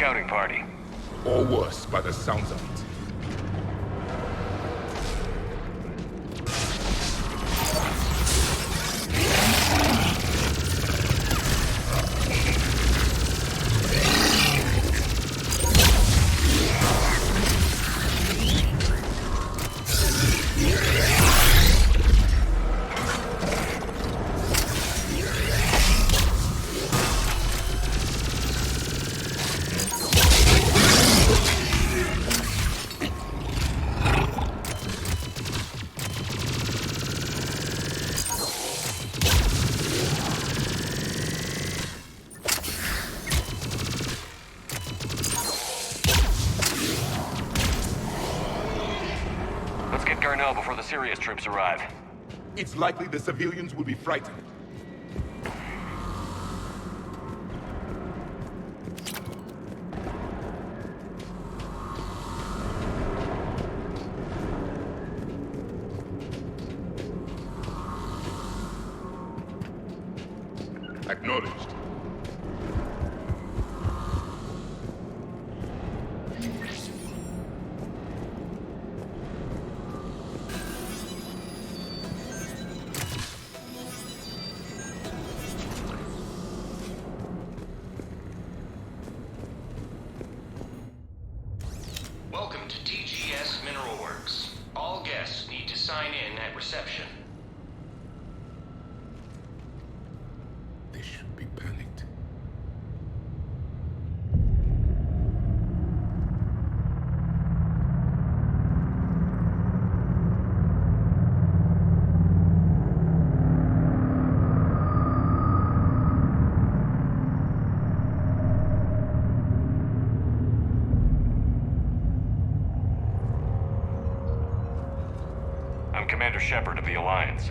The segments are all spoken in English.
scouting party. Or worse, by the sounds of it. Before the serious troops arrive. It's likely the civilians will be frightened. Acknowledged. Welcome to TGS Mineral Works. All guests need to sign in at reception. They should be panicked. I'm Commander Shepard of the Alliance.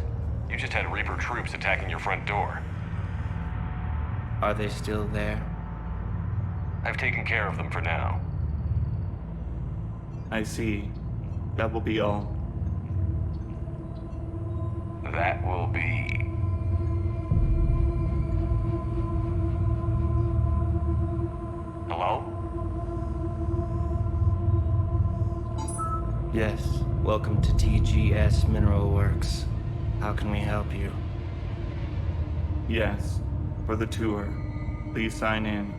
You just had Reaper troops attacking your front door. Are they still there? I've taken care of them for now. I see. That will be all. That will be... Hello? Yes. Welcome to TGS Mineral Works. How can we help you? Yes, for the tour. Please sign in.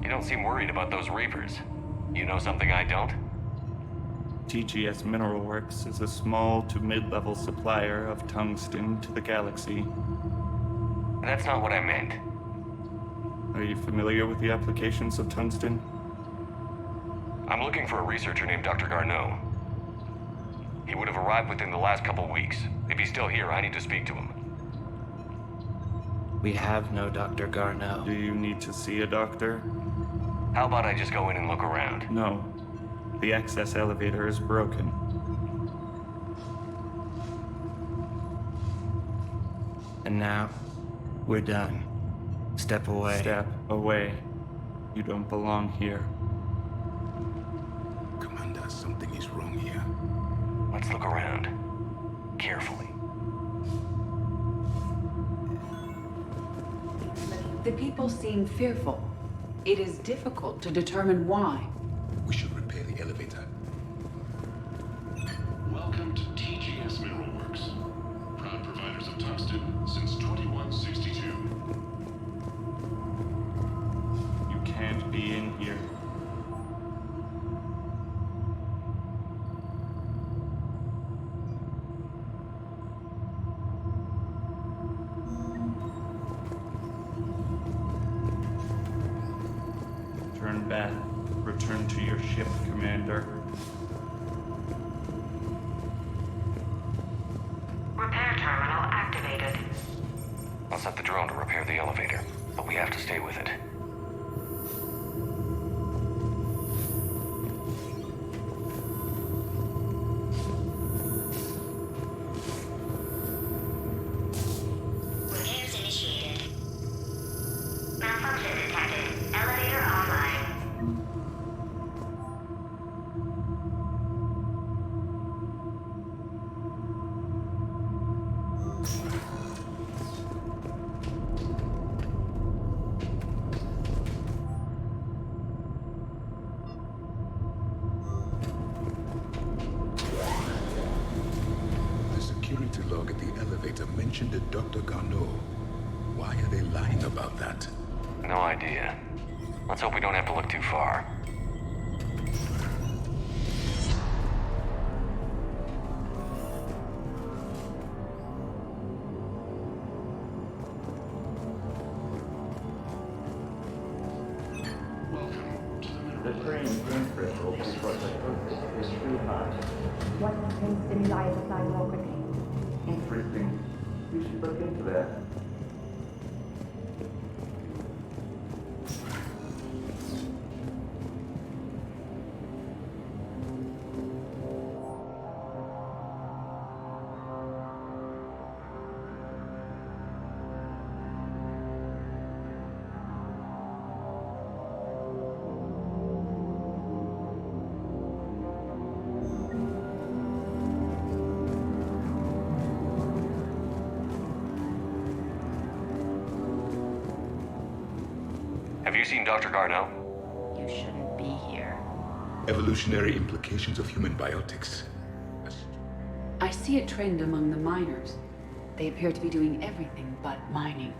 You don't seem worried about those Reapers. You know something I don't? TGS Mineral Works is a small to mid-level supplier of tungsten to the galaxy. That's not what I meant. Are you familiar with the applications of tungsten? I'm looking for a researcher named Dr. Garneau. He would have arrived within the last couple weeks. If he's still here, I need to speak to him. We have no Dr. Garneau. Do you need to see a doctor? How about I just go in and look around? No. The access elevator is broken. And now, we're done. Step away. Step away. You don't belong here. Commander, something is wrong here. Let's look around. Carefully. The people seem fearful. It is difficult to determine why. We should repair the elevator. Welcome to TGS Mineral Works. Proud providers of tungsten since 2162. You can't be in here. Turn back. Return to your ship, Commander. Repair terminal activated. I'll set the drone to repair the elevator, but we have to stay with it. Repairs initiated. Malfunction detected. Elevator offline. mentioned a Dr. Garneau. Why are they lying about that? No idea. Let's hope we don't have to look too far. Welcome to the The mineral train temperature before the surface is too hot. What pain stimuli is applying more quickly? Interesting. You should look into that. Have you seen Dr. Garneau? You shouldn't be here. Evolutionary implications of human biotics. I see a trend among the miners. They appear to be doing everything but mining.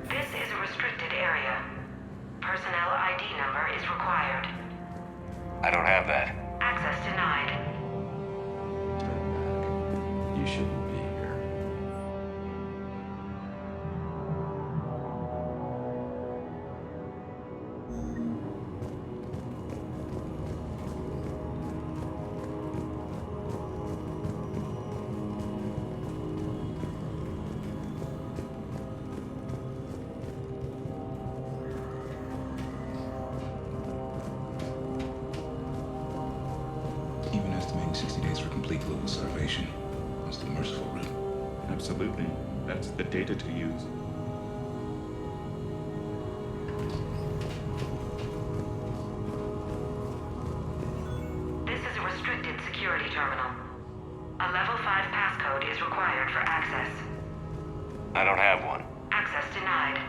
This is a restricted area. Personnel ID number is required. I don't have that. Access denied. You shouldn't be here. Even estimating 60 days for complete global starvation. That's the merciful route. Absolutely. That's the data to use. This is a restricted security terminal. A level 5 passcode is required for access. I don't have one. Access denied.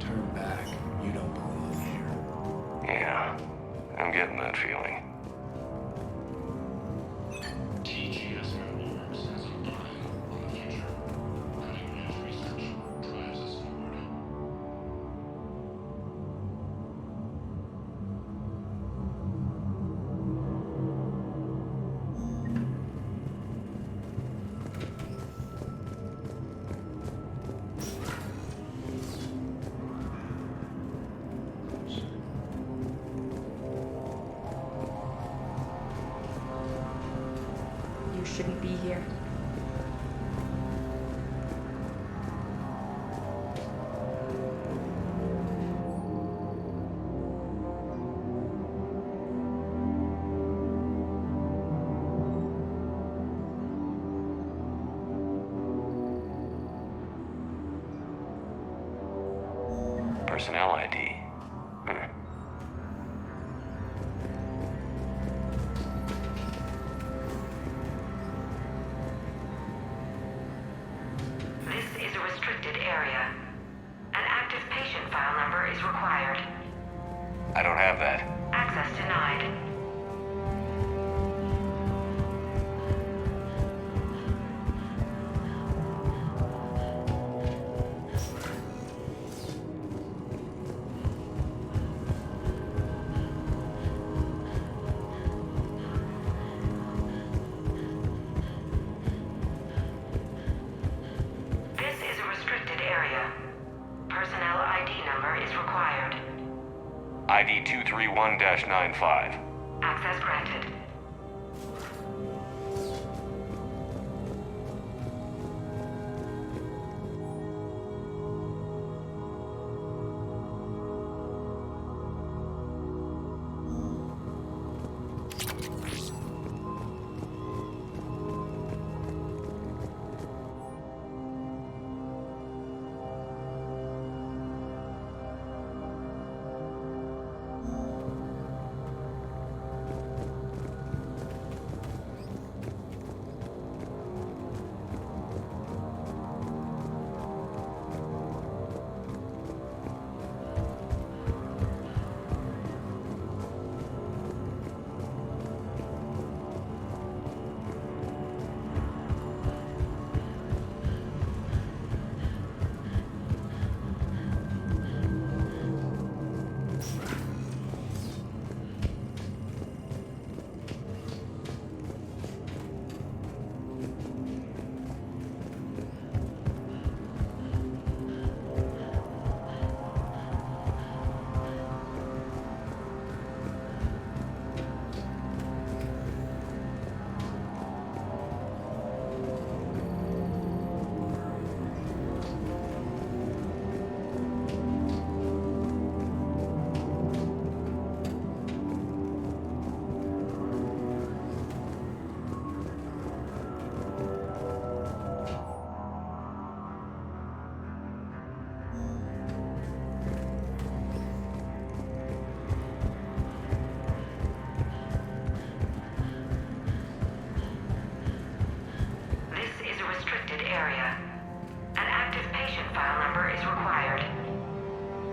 Turn back. You don't belong here. Yeah, I'm getting that feeling. TGS Mineral Works has an eye on the future. Cutting-edge research drives us forward. You shouldn't be here. Personnel ID. This is a restricted area. An active patient file number is required. I don't have that. Access denied. This is a restricted area. Personnel ID number is required. ID 231-95. Access granted.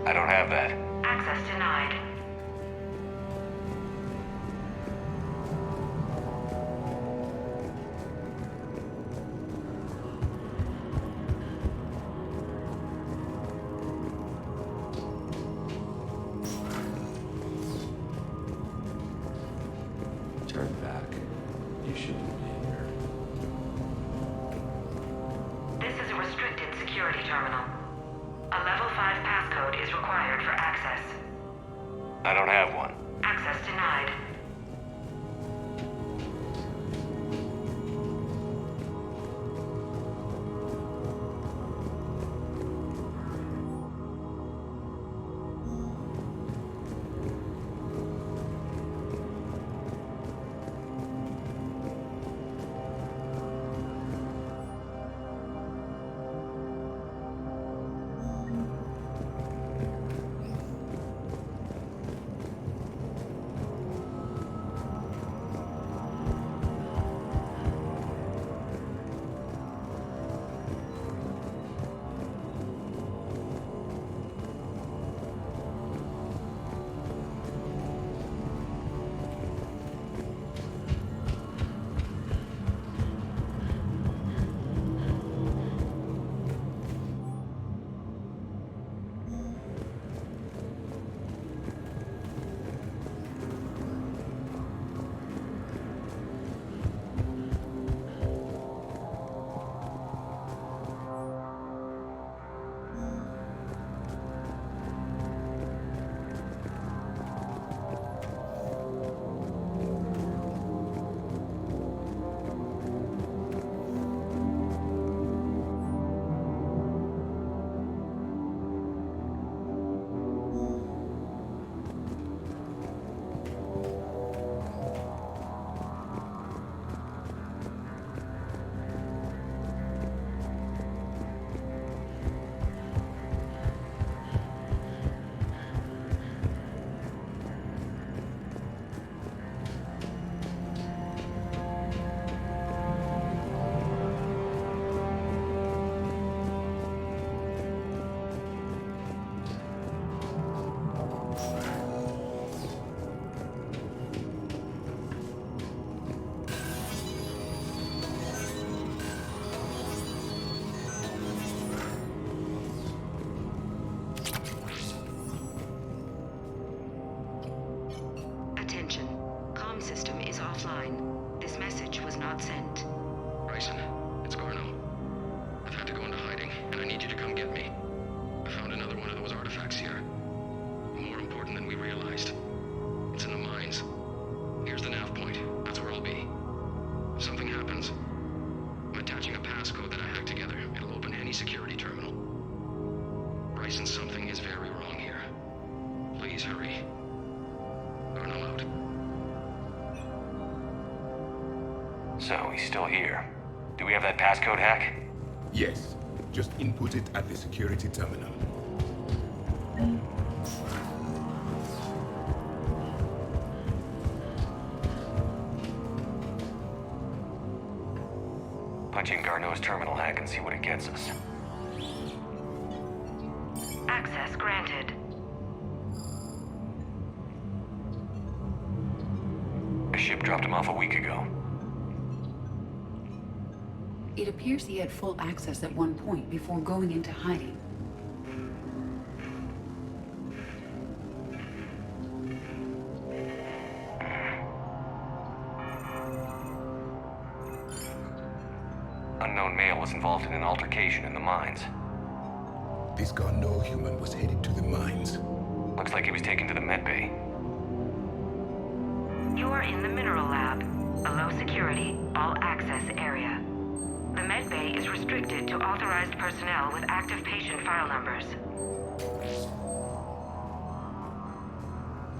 I don't have that. Access denied. Turn back. You shouldn't be here. This is a restricted security terminal. A level 5 passcode is required for access. I don't have one. Access denied. Attention. Comm system is offline. This message was not sent. Bryson, it's Garno. I've had to go into hiding, and I need you to come get me. I found another one of those artifacts here. More important than we realized. It's in the mines. Here's the nav point. That's where I'll be. If something happens, I'm attaching a passcode that I hacked together. It'll open any security terminal. Bryson, something is very wrong here. Please hurry. Garno out. So, he's still here. Do we have that passcode hack? Yes. Just input it at the security terminal. Punch in Garneau's terminal hack and see what it gets us. Access granted. A ship dropped him off a week ago. It appears he had full access at one point before going into hiding. Unknown male was involved in an altercation in the mines. This Garneau human was headed to the mines. Looks like he was taken to the med bay. You are in the mineral lab, a low security, all access area. The med bay is restricted to authorized personnel with active patient file numbers.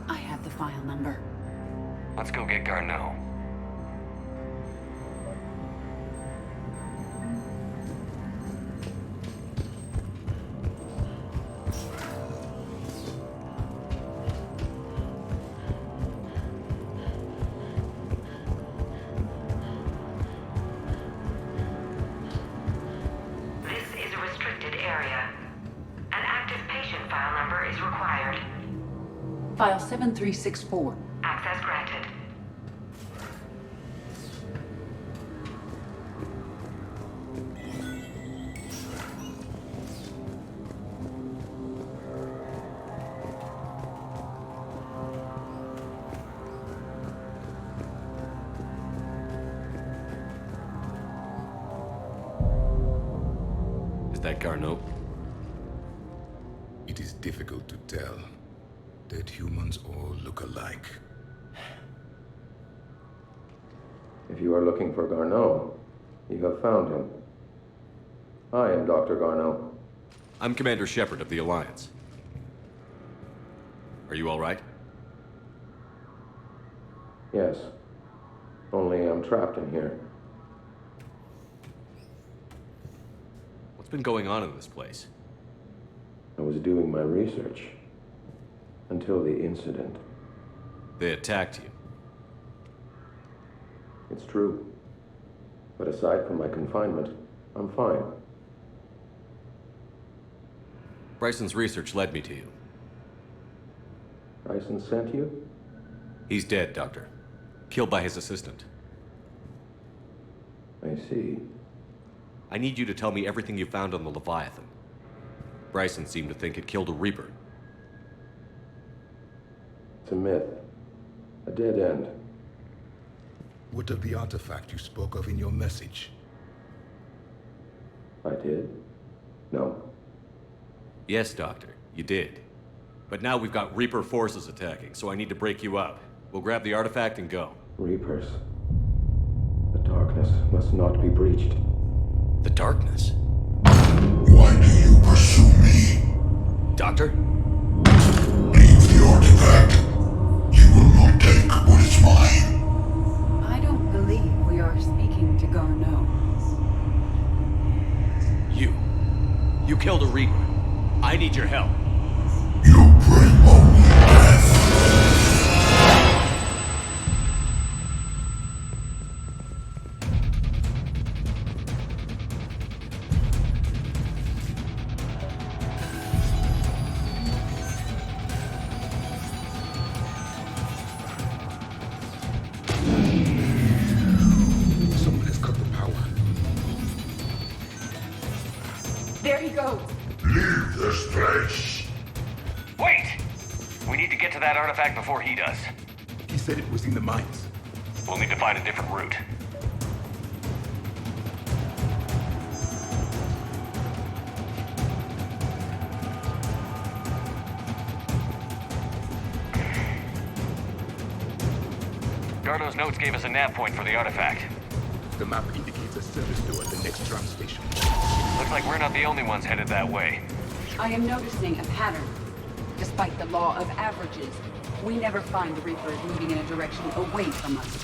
I have the file number. Let's go get Garneau. This is a restricted area. An active patient file number is is required. File 7364. Access granted. Is that Garneau? It is difficult to tell. Dead humans all look alike. If you are looking for Garneau, you have found him. I am Dr. Garneau. I'm Commander Shepard of the Alliance. Are you all right? Yes. Only I'm trapped in here. What's been going on in this place? I was doing my research. Until the incident. They attacked you. It's true. But aside from my confinement, I'm fine. Bryson's research led me to you. Bryson sent you? He's dead, Doctor. Killed by his assistant. I see. I need you to tell me everything you found on the Leviathan. Bryson seemed to think it killed a Reaper. It's a myth. A dead end. What of the artifact you spoke of in your message? I did? No. Yes, Doctor, you did. But now we've got Reaper forces attacking, so I need to break you up. We'll grab the artifact and go. Reapers. The darkness must not be breached. The darkness? Why do you pursue me? Doctor? Leave the artifact. You will not take what is mine. I don't believe we are speaking to Garneau. You killed a Reaper. I need your help. You bring only death. Someone has cut the power. There he goes! Leave this place. Wait! We need to get to that artifact before he does. He said it was in the mines. We'll need to find a different route. Garneau's notes gave us a nav point for the artifact. The map indicates a service door at the next tram station. Looks like we're not the only ones headed that way. I am noticing a pattern. Despite the law of averages, we never find the Reapers moving in a direction away from us.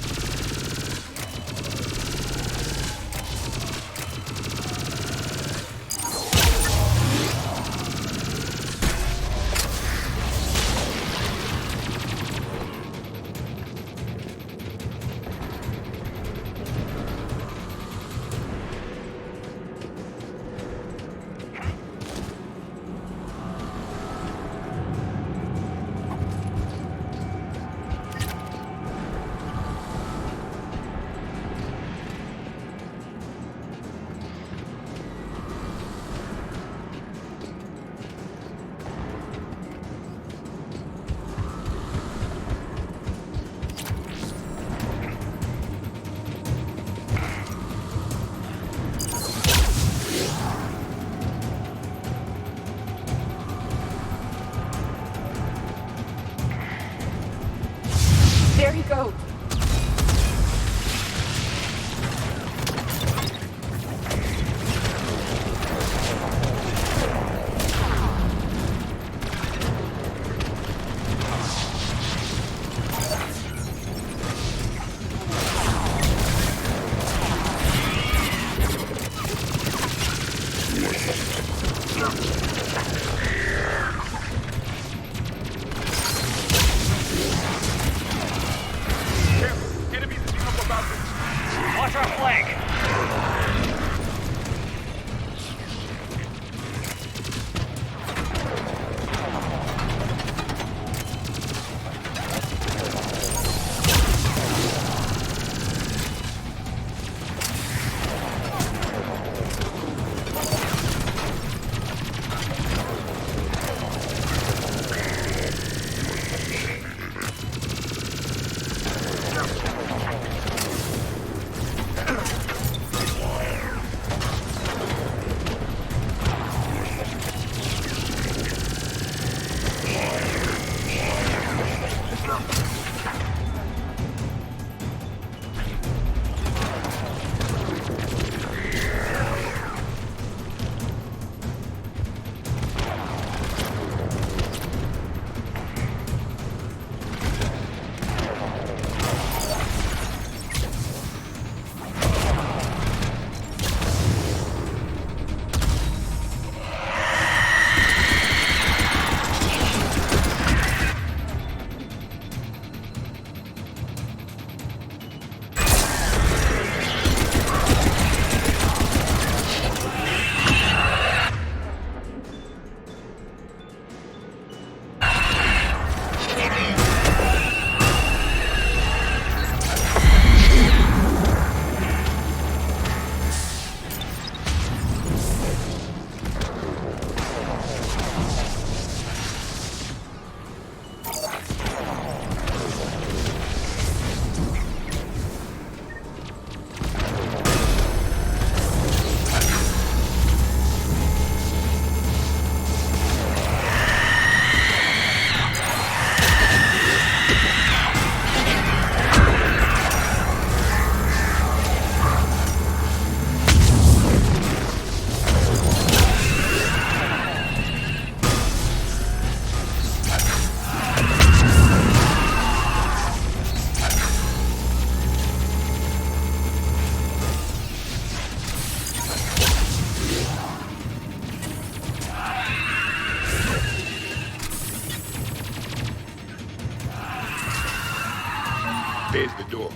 There's the door.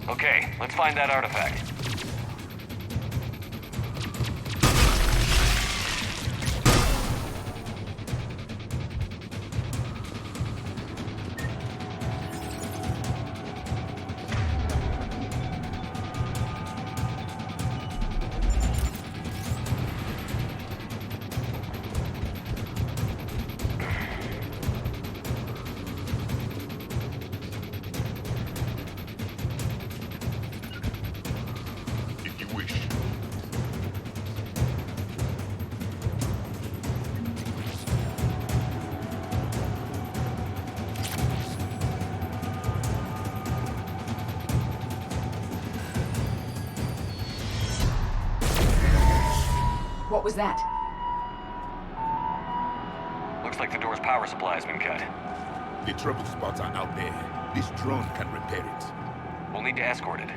Okay, let's find that artifact. If you wish. What was that? Looks like the door's power supply has been cut. The trouble spots are out there. This drone can repair it. We'll need to escort it.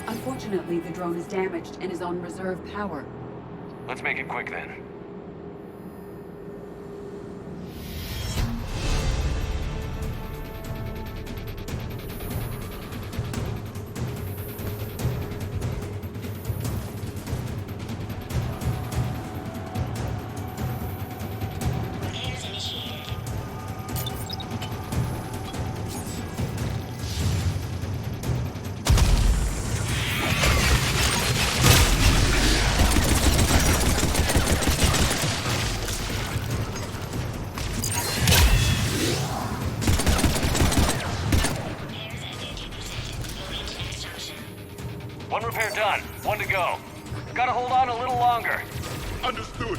Unfortunately, the drone is damaged and is on reserve power. Let's make it quick then. One repair done. One to go. Gotta hold on a little longer. Understood.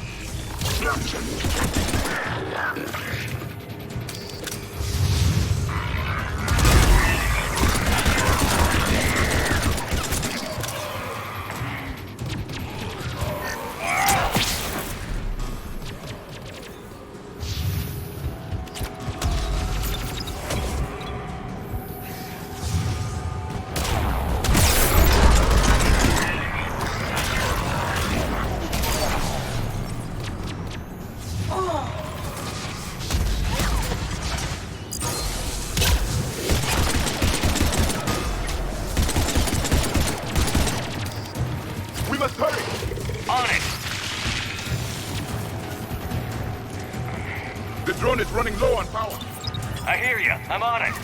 We must hurry. On it! The drone is running low on power. I hear you. I'm on it.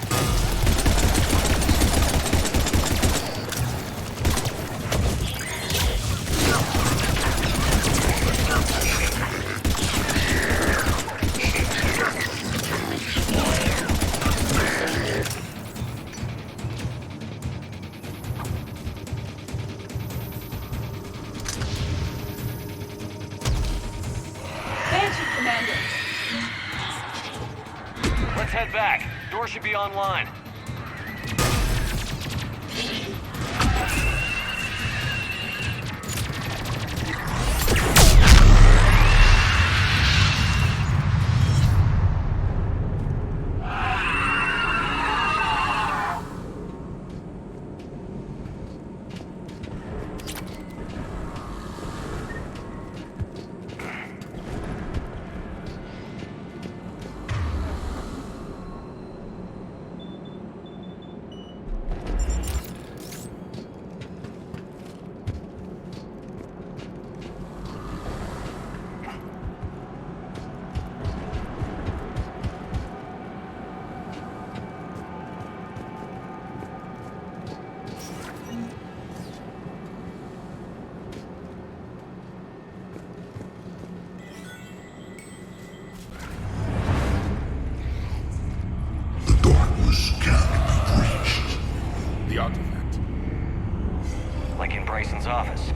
Banshee, Commander! Let's head back. Door should be online. The darkness can't be reached. The artifact. Like in Bryson's office.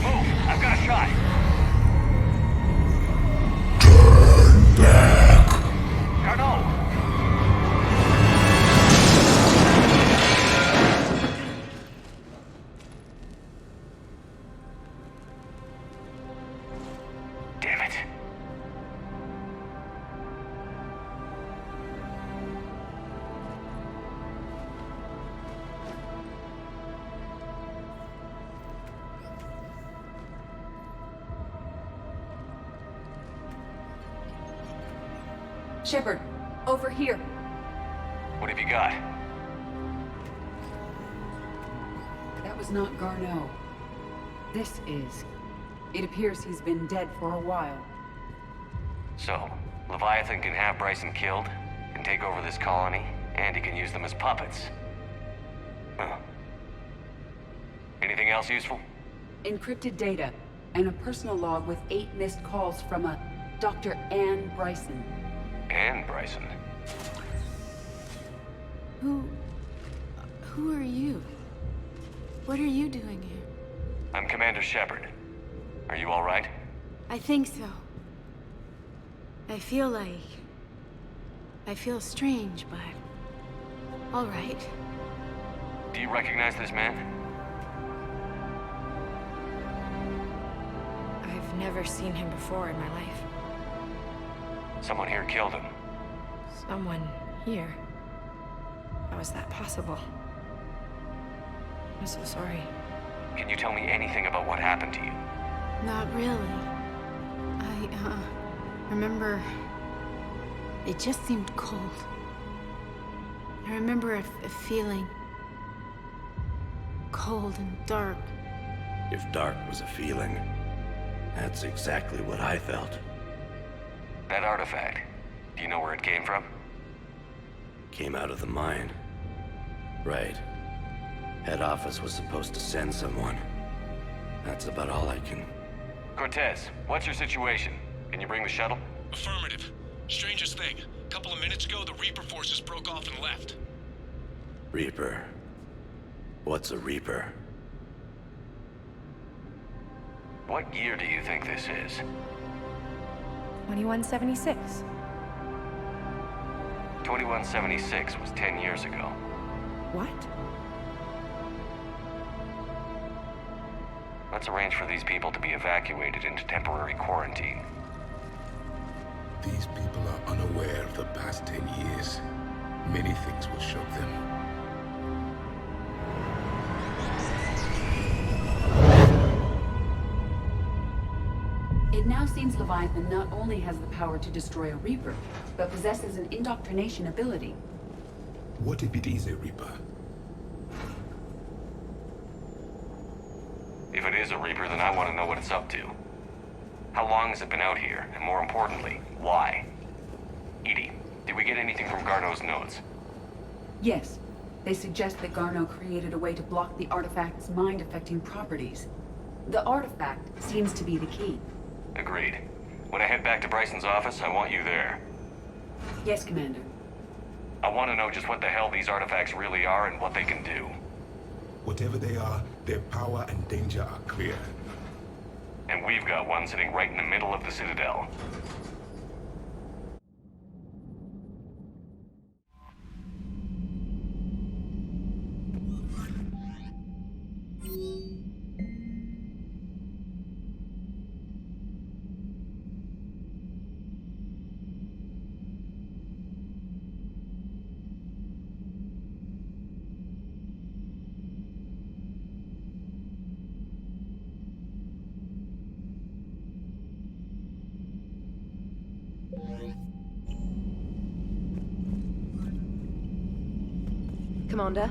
Move! I've got a shot! Turn back. Carnot! Damn it. Shepard, over here. What have you got? That was not Garneau. This is. It appears he's been dead for a while. So, Leviathan can have Bryson killed, can take over this colony, and he can use them as puppets. Huh. Anything else useful? Encrypted data, and a personal log with 8 missed calls from a Dr. Ann Bryson. Ann Bryson? Who are you? What are you doing here? I'm Commander Shepard. Are you all right? I think so. I feel strange, but all right. Do you recognize this man? I've never seen him before in my life. Someone here killed him. Someone here? How is that possible? I'm so sorry. Can you tell me anything about what happened to you? Not really. I remember... It just seemed cold. I remember a feeling... cold and dark. If dark was a feeling, that's exactly what I felt. That artifact, do you know where it came from? Came out of the mine. Right. Head office was supposed to send someone. That's about all I can... Cortez, what's your situation? Can you bring the shuttle? Affirmative. Strangest thing. A couple of minutes ago, the Reaper forces broke off and left. Reaper. What's a Reaper? What year do you think this is? 2176. 2176 was 10 years ago. What? Let's arrange for these people to be evacuated into temporary quarantine. These people are unaware of the past 10 years. Many things will shock them. It now seems Leviathan not only has the power to destroy a Reaper, but possesses an indoctrination ability. What if it is a Reaper? If it is a Reaper, then I want to know what it's up to. How long has it been out here? And more importantly, why? Edie, did we get anything from Garneau's notes? Yes. They suggest that Garneau created a way to block the artifact's mind-affecting properties. The artifact seems to be the key. Agreed. When I head back to Bryson's office, I want you there. Yes, Commander. I want to know just what the hell these artifacts really are and what they can do. Whatever they are, their power and danger are clear. And we've got one sitting right in the middle of the Citadel. Commander?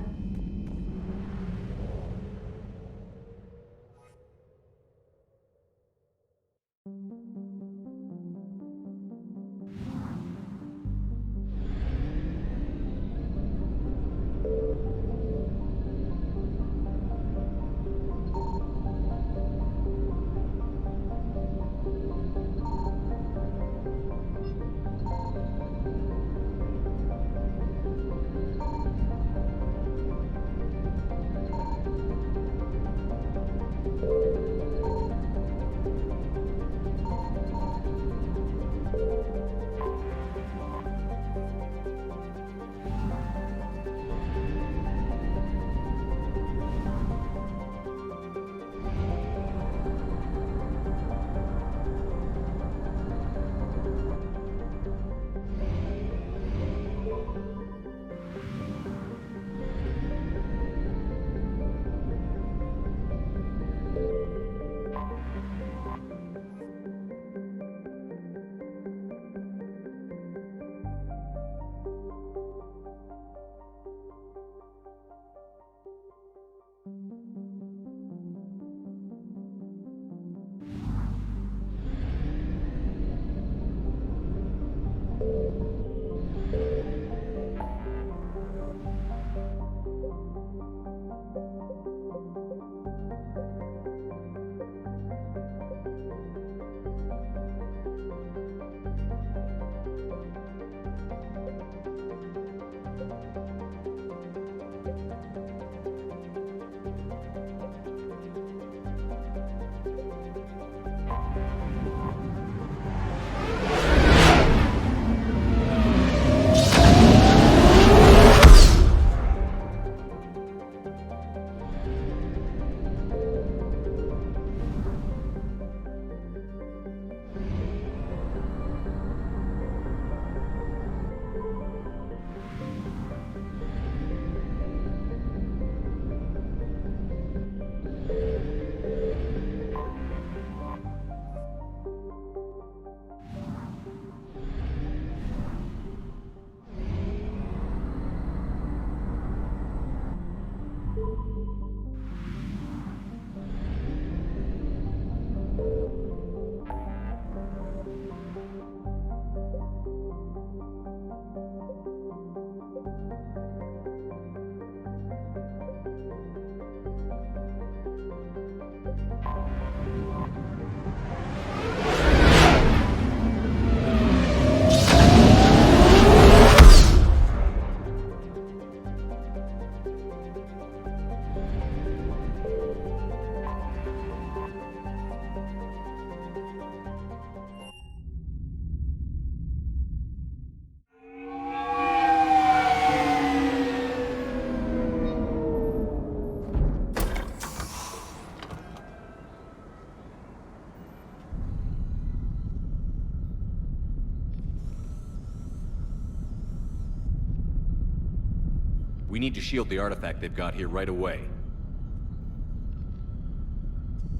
We need to shield the artifact they've got here right away.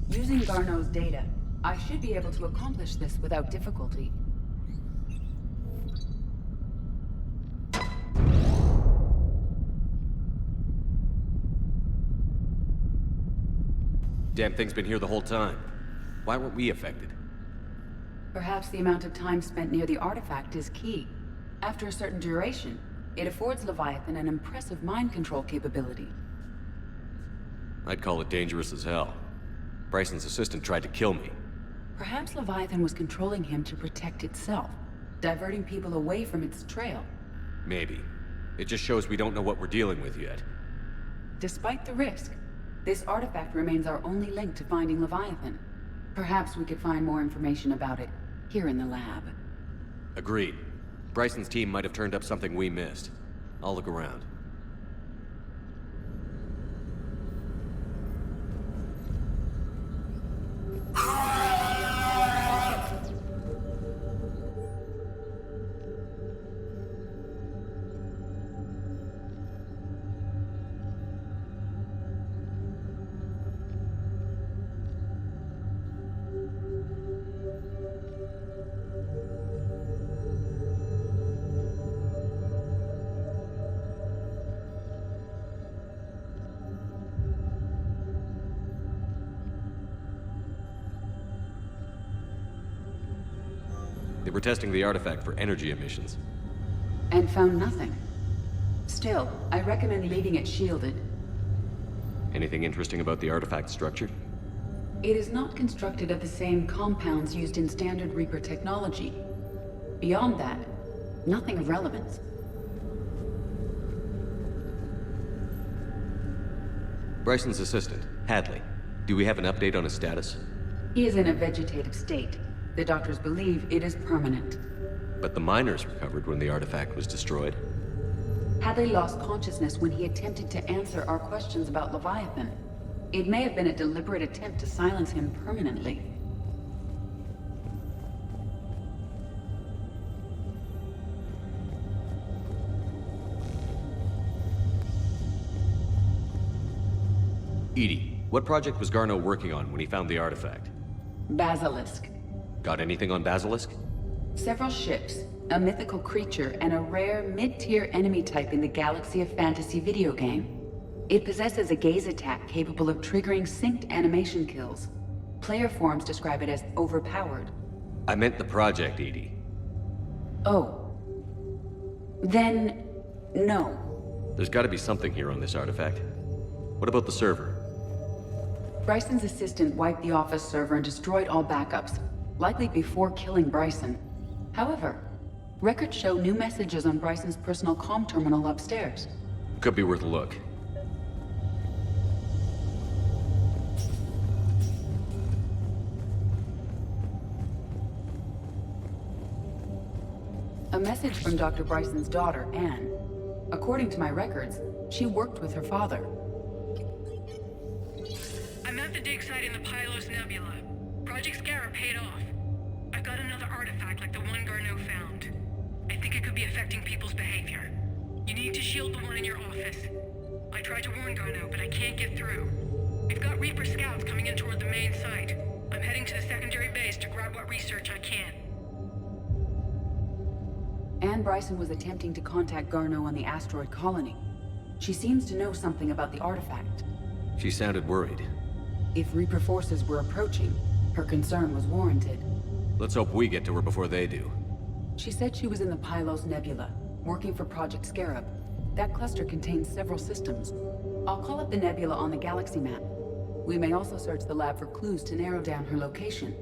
Using Garneau's data, I should be able to accomplish this without difficulty. Damn thing's been here the whole time. Why weren't we affected? Perhaps the amount of time spent near the artifact is key. After a certain duration, it affords Leviathan an impressive mind control capability. I'd call it dangerous as hell. Bryson's assistant tried to kill me. Perhaps Leviathan was controlling him to protect itself, diverting people away from its trail. Maybe. It just shows we don't know what we're dealing with yet. Despite the risk, this artifact remains our only link to finding Leviathan. Perhaps we could find more information about it here in the lab. Agreed. Bryson's team might have turned up something we missed. I'll look around. They were testing the artifact for energy emissions. And found nothing. Still, I recommend leaving it shielded. Anything interesting about the artifact structure? It is not constructed of the same compounds used in standard Reaper technology. Beyond that, nothing of relevance. Bryson's assistant, Hadley. Do we have an update on his status? He is in a vegetative state. The doctors believe it is permanent. But the miners recovered when the artifact was destroyed. Hadley lost consciousness when he attempted to answer our questions about Leviathan. It may have been a deliberate attempt to silence him permanently. Edie, what project was Garneau working on when he found the artifact? Basilisk. Got anything on Basilisk? Several ships, a mythical creature, and a rare mid-tier enemy type in the Galaxy of Fantasy video game. It possesses a gaze attack capable of triggering synced animation kills. Player forums describe it as overpowered. I meant the project, Edie. Oh. Then, no. There's gotta be something here on this artifact. What about the server? Bryson's assistant wiped the office server and destroyed all backups, likely before killing Bryson. However, records show new messages on Bryson's personal comm terminal upstairs. Could be worth a look. A message from Dr. Bryson's daughter, Anne. According to my records, she worked with her father. I'm at the dig site in the Pylos Nebula. Project Scarab paid off. I've got another artifact like the one Garneau found. I think it could be affecting people's behavior. You need to shield the one in your office. I tried to warn Garneau, but I can't get through. We've got Reaper scouts coming in toward the main site. I'm heading to the secondary base to grab what research I can. Anne Bryson was attempting to contact Garneau on the asteroid colony. She seems to know something about the artifact. She sounded worried. If Reaper forces were approaching, her concern was warranted. Let's hope we get to her before they do. She said she was in the Pylos Nebula, working for Project Scarab. That cluster contains several systems. I'll call up the nebula on the galaxy map. We may also search the lab for clues to narrow down her location.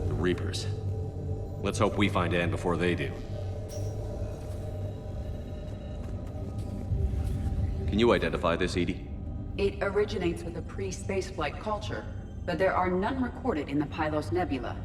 The Reapers. Let's hope we find Anne before they do. Can you identify this, Edie? It originates with a pre-spaceflight culture, but there are none recorded in the Pylos Nebula.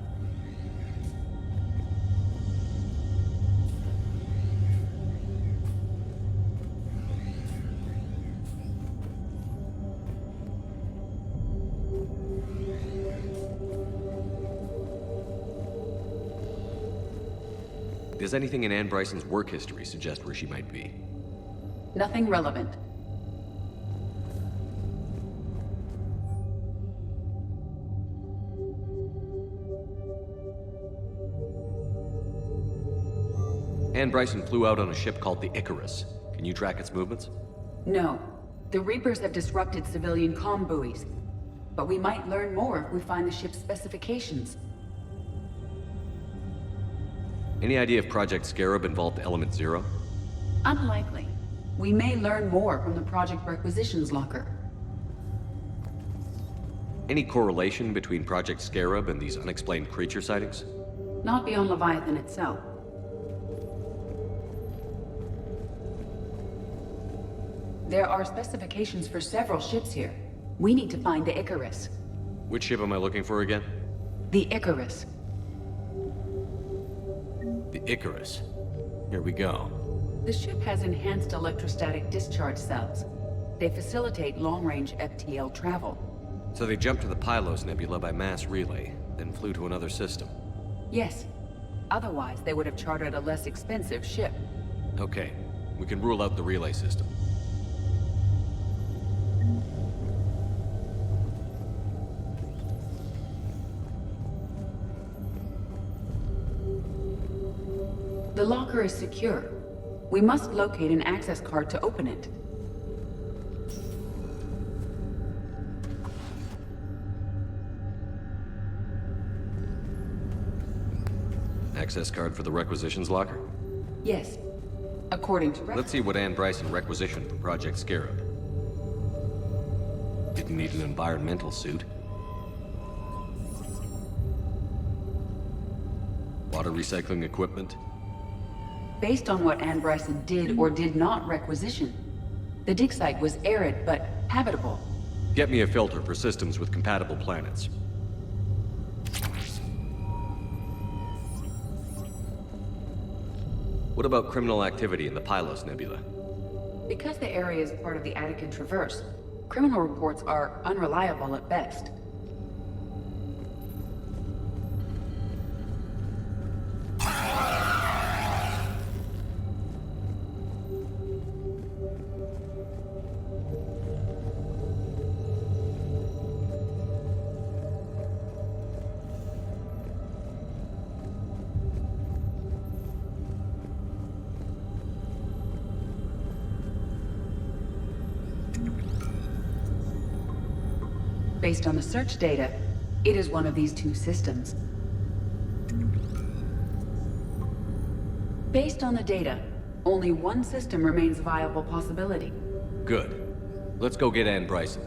Does anything in Anne Bryson's work history suggest where she might be? Nothing relevant. Anne Bryson flew out on a ship called the Icarus. Can you track its movements? No. The Reapers have disrupted civilian comm buoys. But we might learn more if we find the ship's specifications. Any idea if Project Scarab involved Element Zero? Unlikely. We may learn more from the Project Requisitions Locker. Any correlation between Project Scarab and these unexplained creature sightings? Not beyond Leviathan itself. There are specifications for several ships here. We need to find the Icarus. Which ship am I looking for again? The Icarus. The Icarus. Here we go. The ship has enhanced electrostatic discharge cells. They facilitate long-range FTL travel. So they jumped to the Pylos Nebula by mass relay, then flew to another system. Yes. Otherwise, they would have chartered a less expensive ship. Okay, we can rule out the relay system. The locker is secure. We must locate an access card to open it. Access card for the Requisitions Locker? Yes. According to Let's see what Anne Bryson requisitioned for Project Scarab. Didn't need an environmental suit. Water recycling equipment. Based on what Anne Bryson did or did not requisition, the dig site was arid but habitable. Get me a filter for systems with compatible planets. What about criminal activity in the Pylos Nebula? Because the area is part of the Attican Traverse, criminal reports are unreliable at best. Based on the search data, it is one of these two systems. Based on the data, only one system remains a viable possibility. Good. Let's go get Anne Bryson.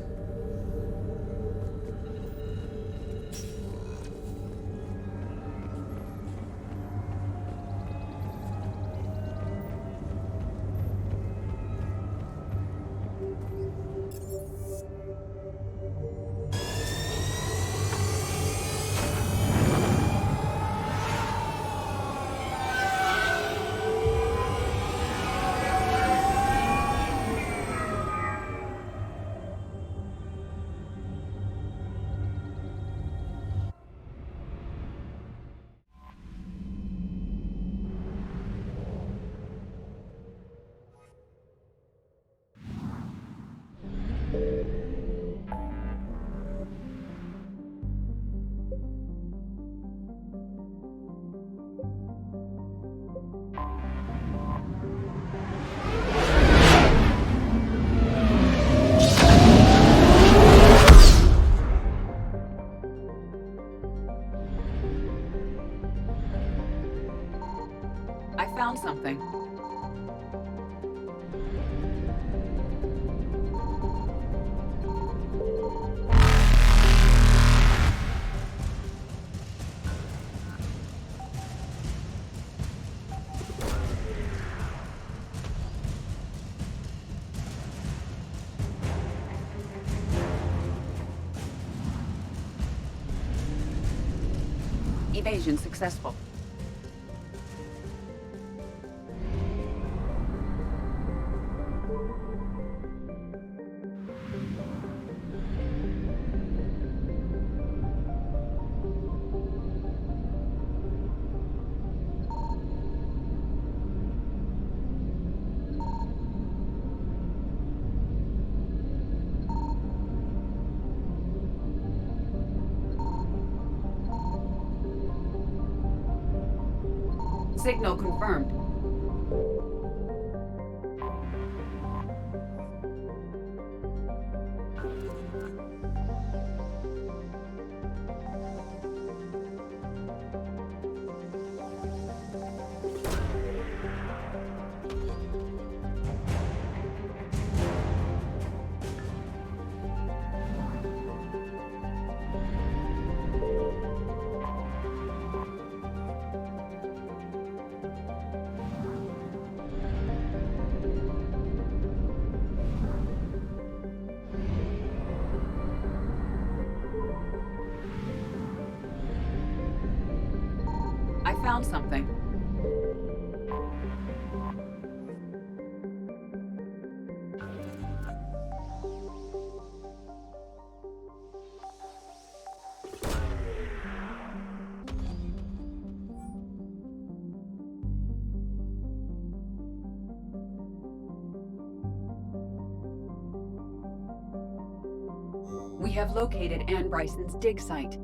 I found something. Evasion successful. Signal confirmed. I found something. We have located Anne Bryson's dig site.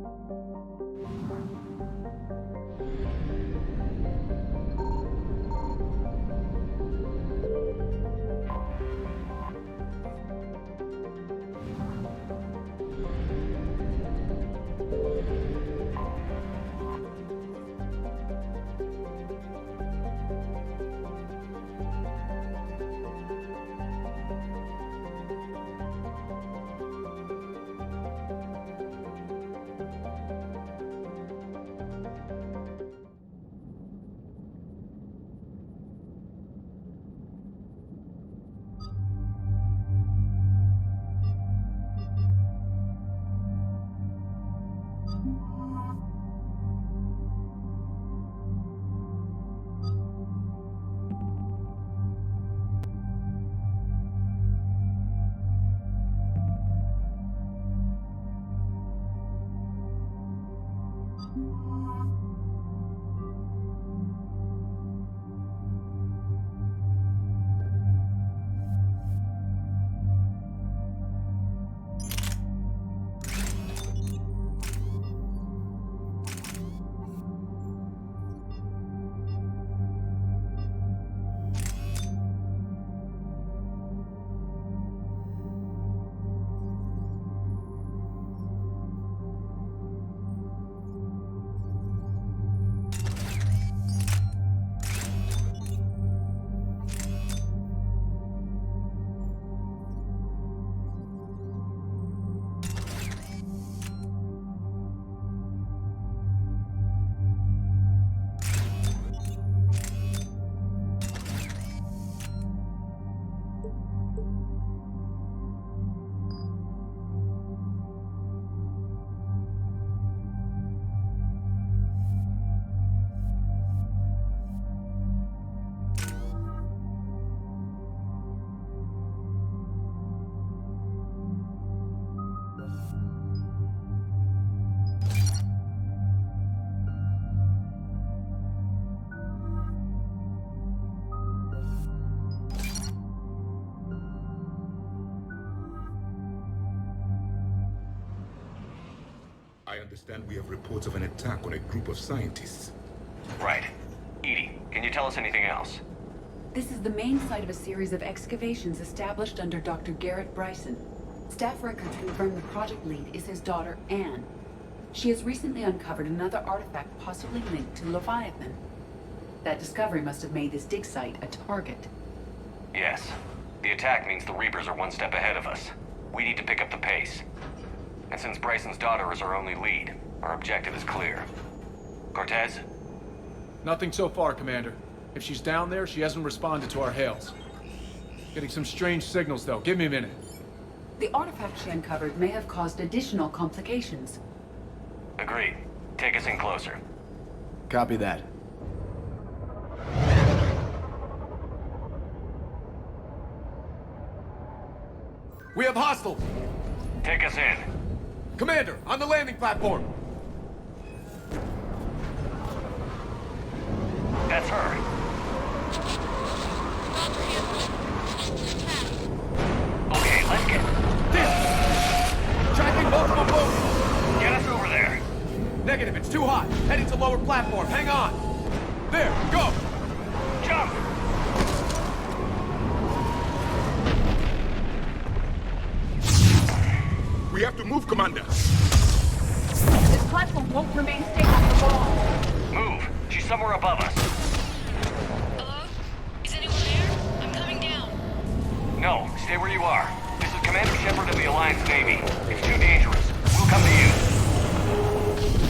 I understand we have reports of an attack on a group of scientists. Right. Edie, can you tell us anything else? This is the main site of a series of excavations established under Dr. Garrett Bryson. Staff records confirm the project lead is his daughter, Anne. She has recently uncovered another artifact possibly linked to Leviathan. That discovery must have made this dig site a target. Yes. The attack means the Reapers are one step ahead of us. We need to pick up the pace. And since Bryson's daughter is our only lead, our objective is clear. Cortez? Nothing so far, Commander. If she's down there, she hasn't responded to our hails. Getting some strange signals, though. Give me a minute. The artifact she uncovered may have caused additional complications. Agreed. Take us in closer. Copy that. We have hostiles! Take us in. Commander, on the landing platform! That's her. Okay, let's get... Tracking multiple boats! Get us over there. Negative, it's too hot. Heading to lower platform. Hang on. There, go! Move, Commander! This platform won't remain stable for long. Move! She's somewhere above us. Hello? Is anyone there? I'm coming down. No, stay where you are. This is Commander Shepard of the Alliance Navy. It's too dangerous. We'll come to you.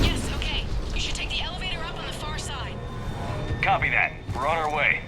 Yes, okay. You should take the elevator up on the far side. Copy that. We're on our way.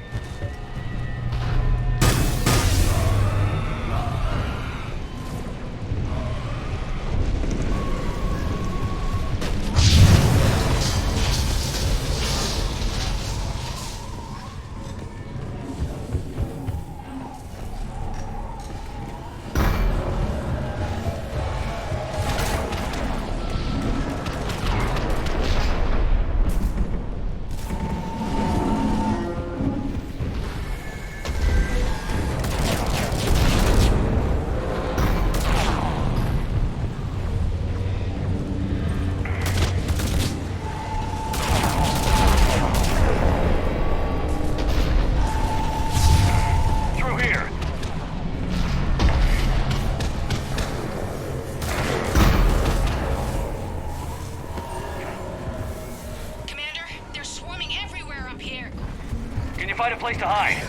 Find a place to hide.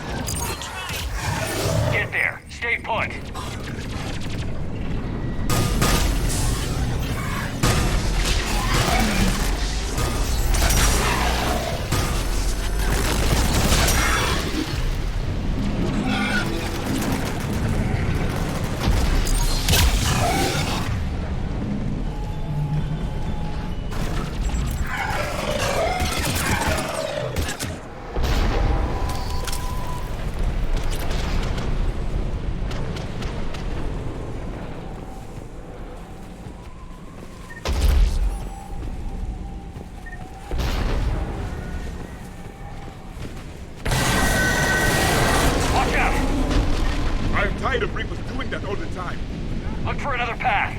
Get there. Stay put. tired of Reapers doing that all the time. Look for another path.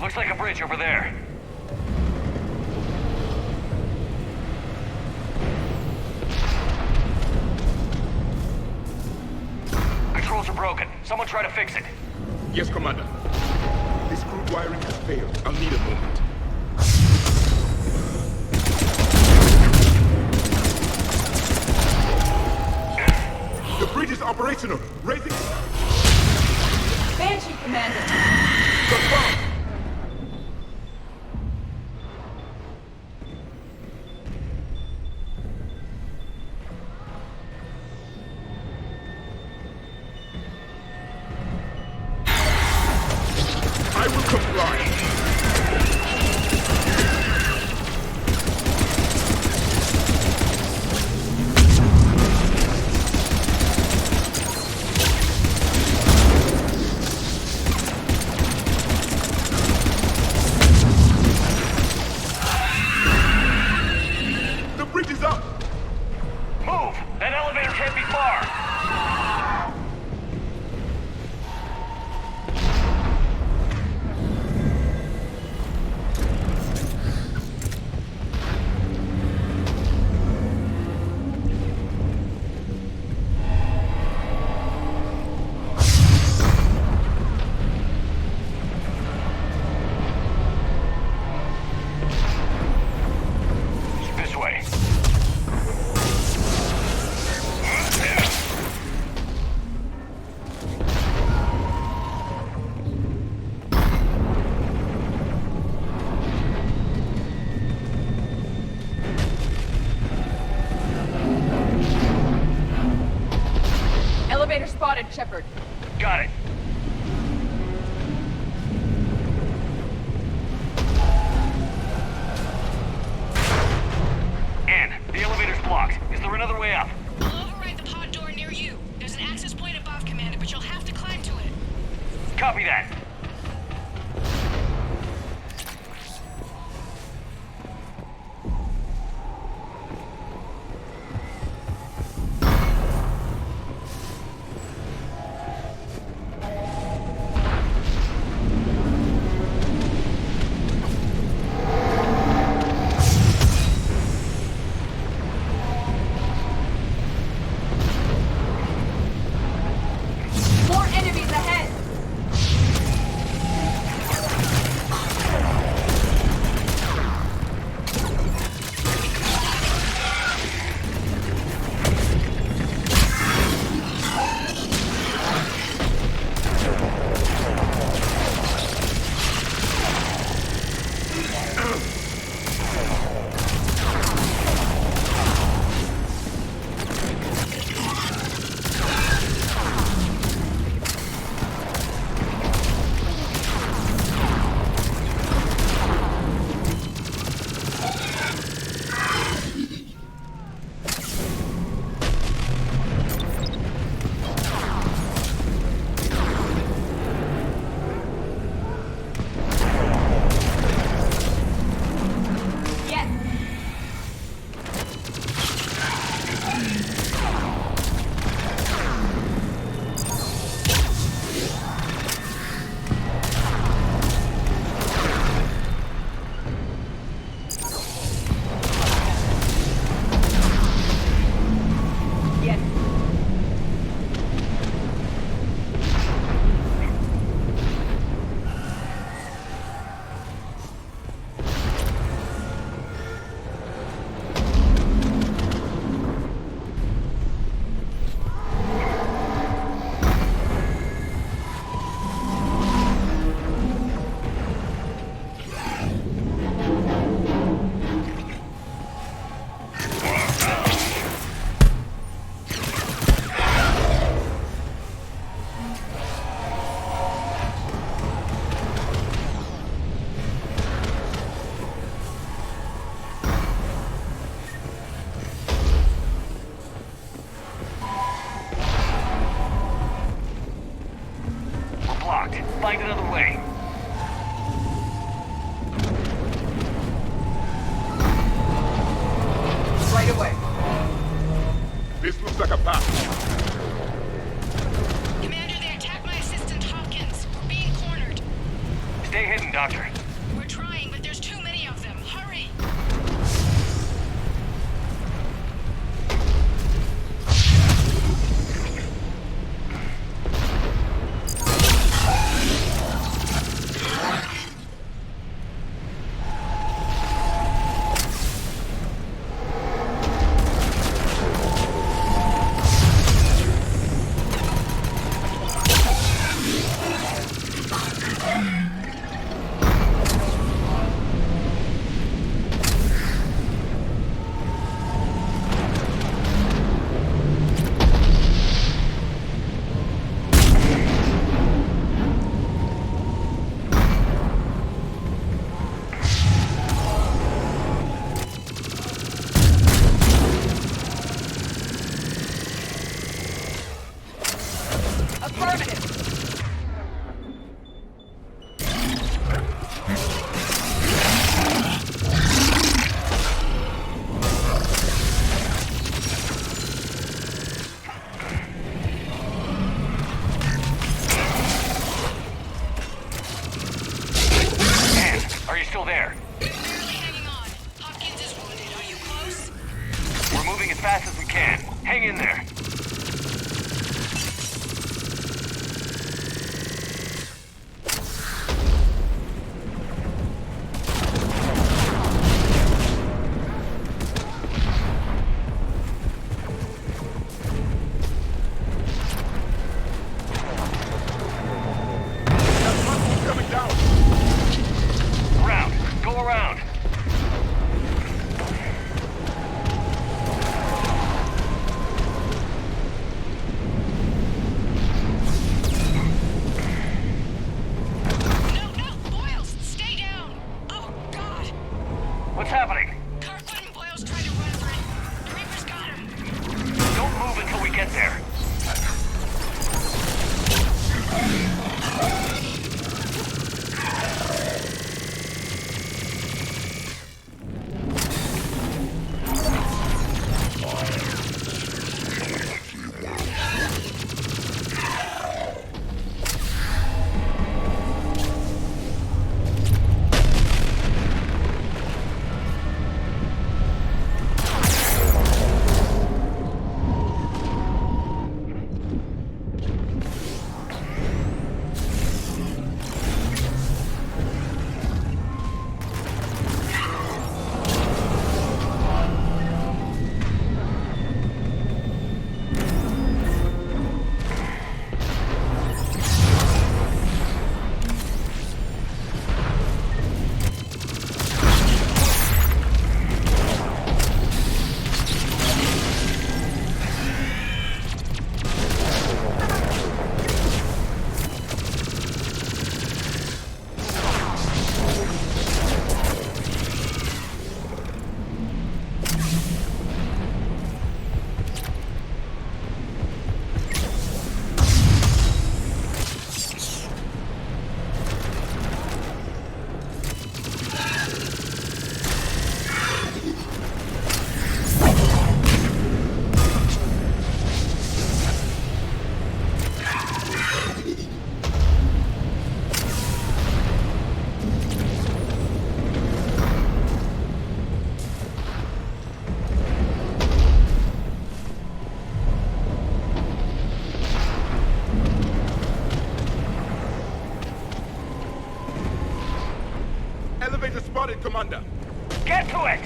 Looks like a bridge over there. Controls are broken. Someone try to fix it. Yes, Commander. This crude wiring has failed. I'll need a moment. The bridge is operational. Raising... Banshee, Commander. Confirmed. I will comply. The bridge is up. Move! That elevator can't be far. This way. Elevator spotted, Shepard. Got it. Ann, the elevator's blocked. Is there another way up? I'll override the pod door near you. There's an access point above, Commander, but you'll have to climb to it. Copy that. find another way. Right away. This looks like a path. Commander, they attacked my assistant Hopkins. We're being cornered. Stay hidden, Doctor. We're trying, but there's too many of them. Hurry! Still there. Barely hanging on. Hopkins is wounded. Are you close? We're moving as fast as we can. Hang in there. What's happening? Kirkwood and Boyle's trying to run for it. The Reaper's got him. Don't move until we get there. Elevator spotted, Commander. Get to it!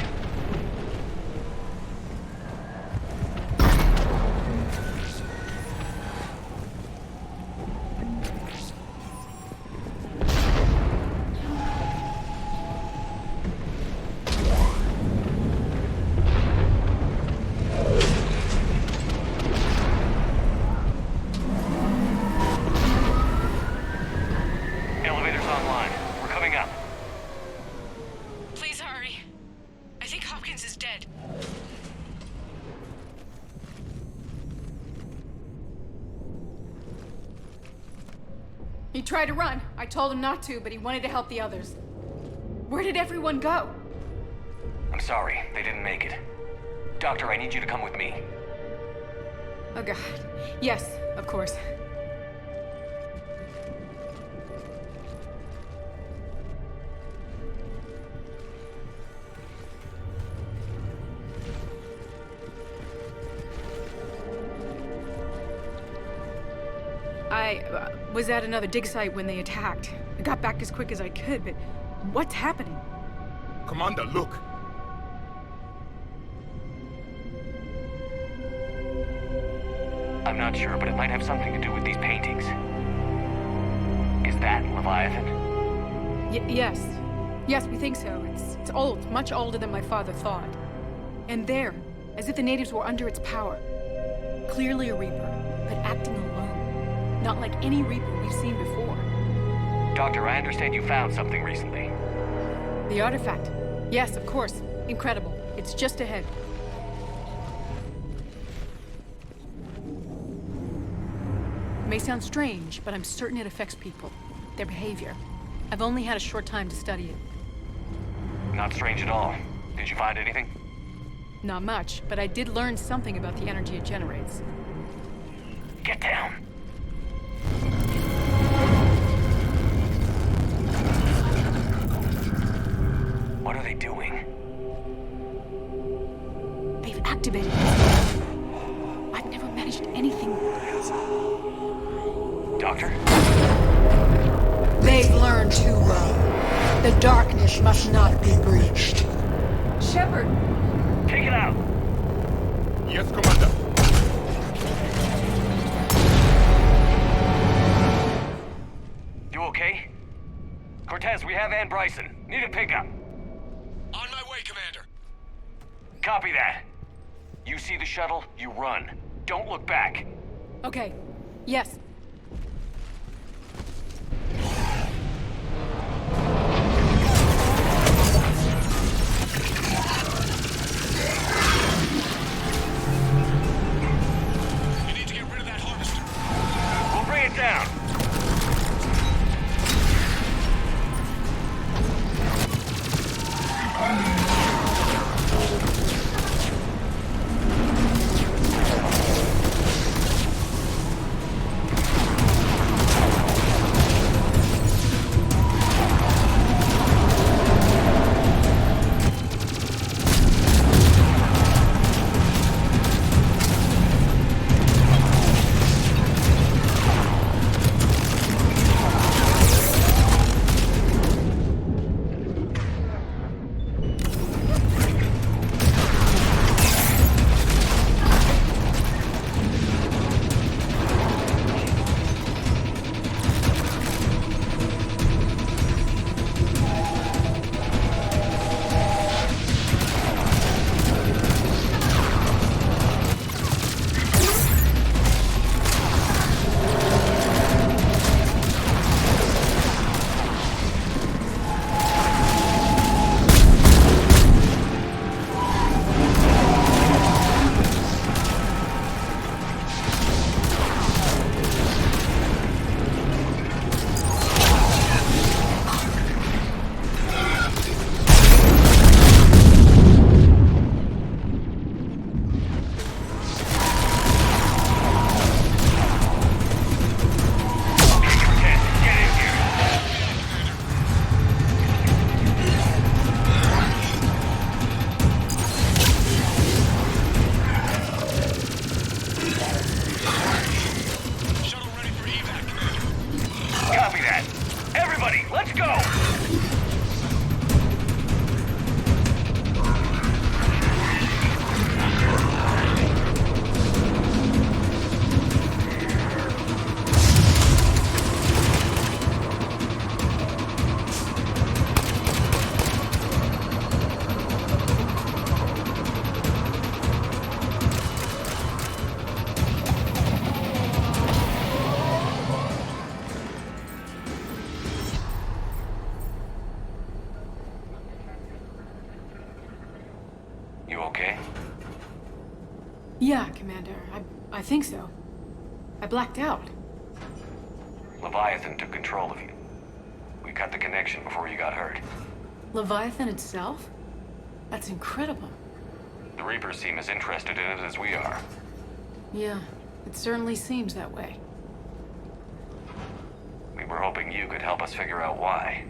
Elevator's online. We're coming up. Please hurry. I He tried to run. I told him not to, but he wanted to help the others. Where did everyone go? I'm sorry, they didn't make it. Doctor, I need you to come with me. Oh god. Yes, of course. I was at another dig site when they attacked. I got back as quick as I could, but what's happening? Commander, look! I'm not sure, but it might have something to do with these paintings. Is that Leviathan? Yes. Yes, we think so. It's old, much older than my father thought. And there, as if the natives were under its power. Clearly a Reaper, but acting alone. Not like any Reaper we've seen before. Doctor, I understand you found something recently. The artifact. Yes, of course. Incredible. It's just ahead. It may sound strange, but I'm certain it affects people. Their behavior. I've only had a short time to study it. Not strange at all. Did you find anything? Not much, but I did learn something about the energy it generates. Get down. What are they doing? They've activated it. I've never managed anything. Doctor? They've learned too well. The darkness must not be breached. Shepard! Take it out! Yes, Commander. You okay? Cortez, we have Ann Bryson. Need a pickup. On my way, Commander. Copy that. You see the shuttle, you run. Don't look back. Okay. Yes. You need to get rid of that harvester. We'll bring it down. Yeah, Commander. I think so. I blacked out. Leviathan took control of you. We cut the connection before you got hurt. Leviathan itself? That's incredible. The Reapers seem as interested in it as we are. Yeah, it certainly seems that way. We were hoping you could help us figure out why.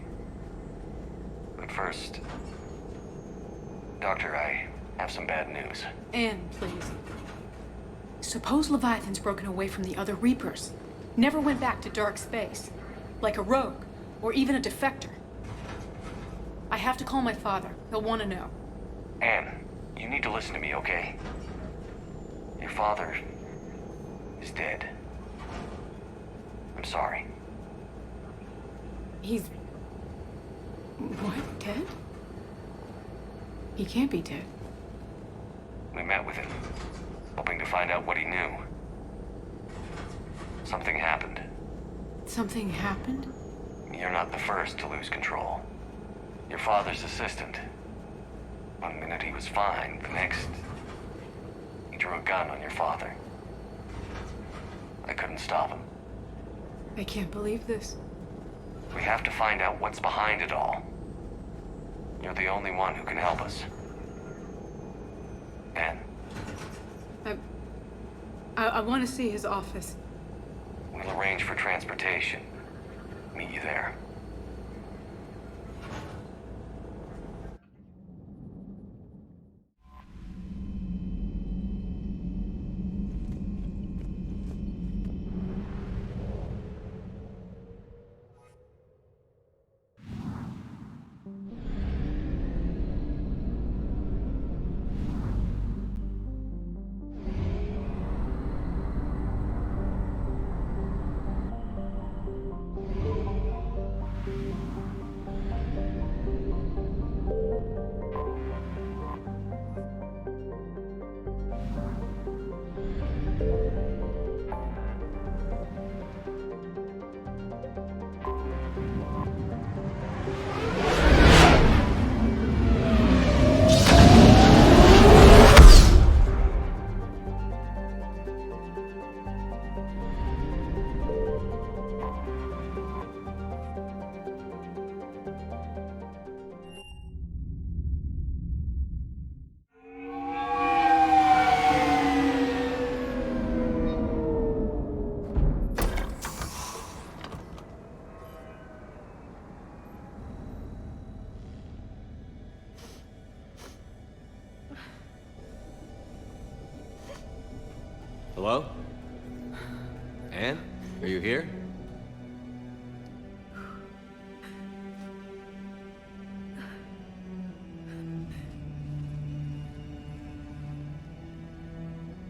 But first... Doctor, I have some bad news. Anne, please. Suppose Leviathan's broken away from the other Reapers. Never went back to dark space. Like a rogue, or even a defector. I have to call my father. He'll want to know. Anne, you need to listen to me, okay? Your father is dead. I'm sorry. He's... what? Dead? He can't be dead. We met with him, hoping to find out what he knew. Something happened. Something happened? You're not the first to lose control. Your father's assistant. One minute he was fine, the next... he drew a gun on your father. I couldn't stop him. I can't believe this. We have to find out what's behind it all. You're the only one who can help us. Anne. I want to see his office. We'll arrange for transportation. Meet you there. Hello? Anne? Are you here?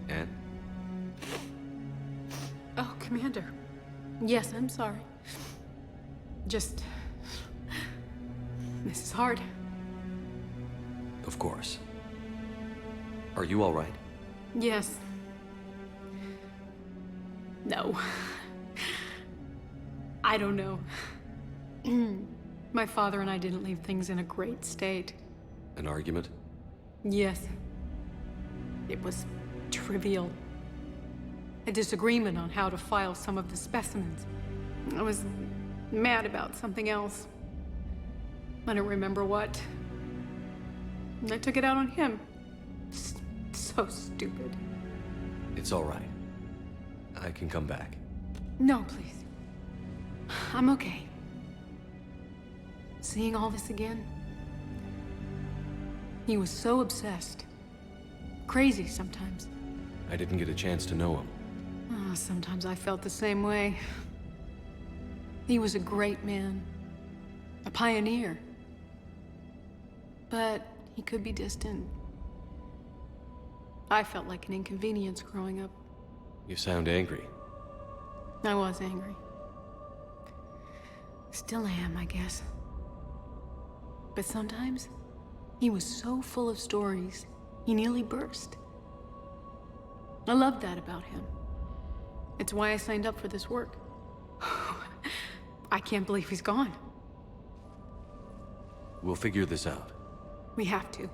Anne? Oh, Commander. Yes, I'm sorry. Just... this is hard. Of course. Are you all right? Yes. No. I don't know. My father and I didn't leave things in a great state. An argument? Yes. It was trivial. A disagreement on how to file some of the specimens. I was mad about something else. I don't remember what. And I took it out on him. So stupid. It's all right. I can come back. No, please. I'm okay. Seeing all this again? He was so obsessed. Crazy sometimes. I didn't get a chance to know him. Oh, sometimes I felt the same way. He was a great man. A pioneer. But he could be distant. I felt like an inconvenience growing up. You sound angry. I was angry. Still am, I guess. But sometimes, he was so full of stories, he nearly burst. I loved that about him. It's why I signed up for this work. I can't believe he's gone. We'll figure this out. We have to.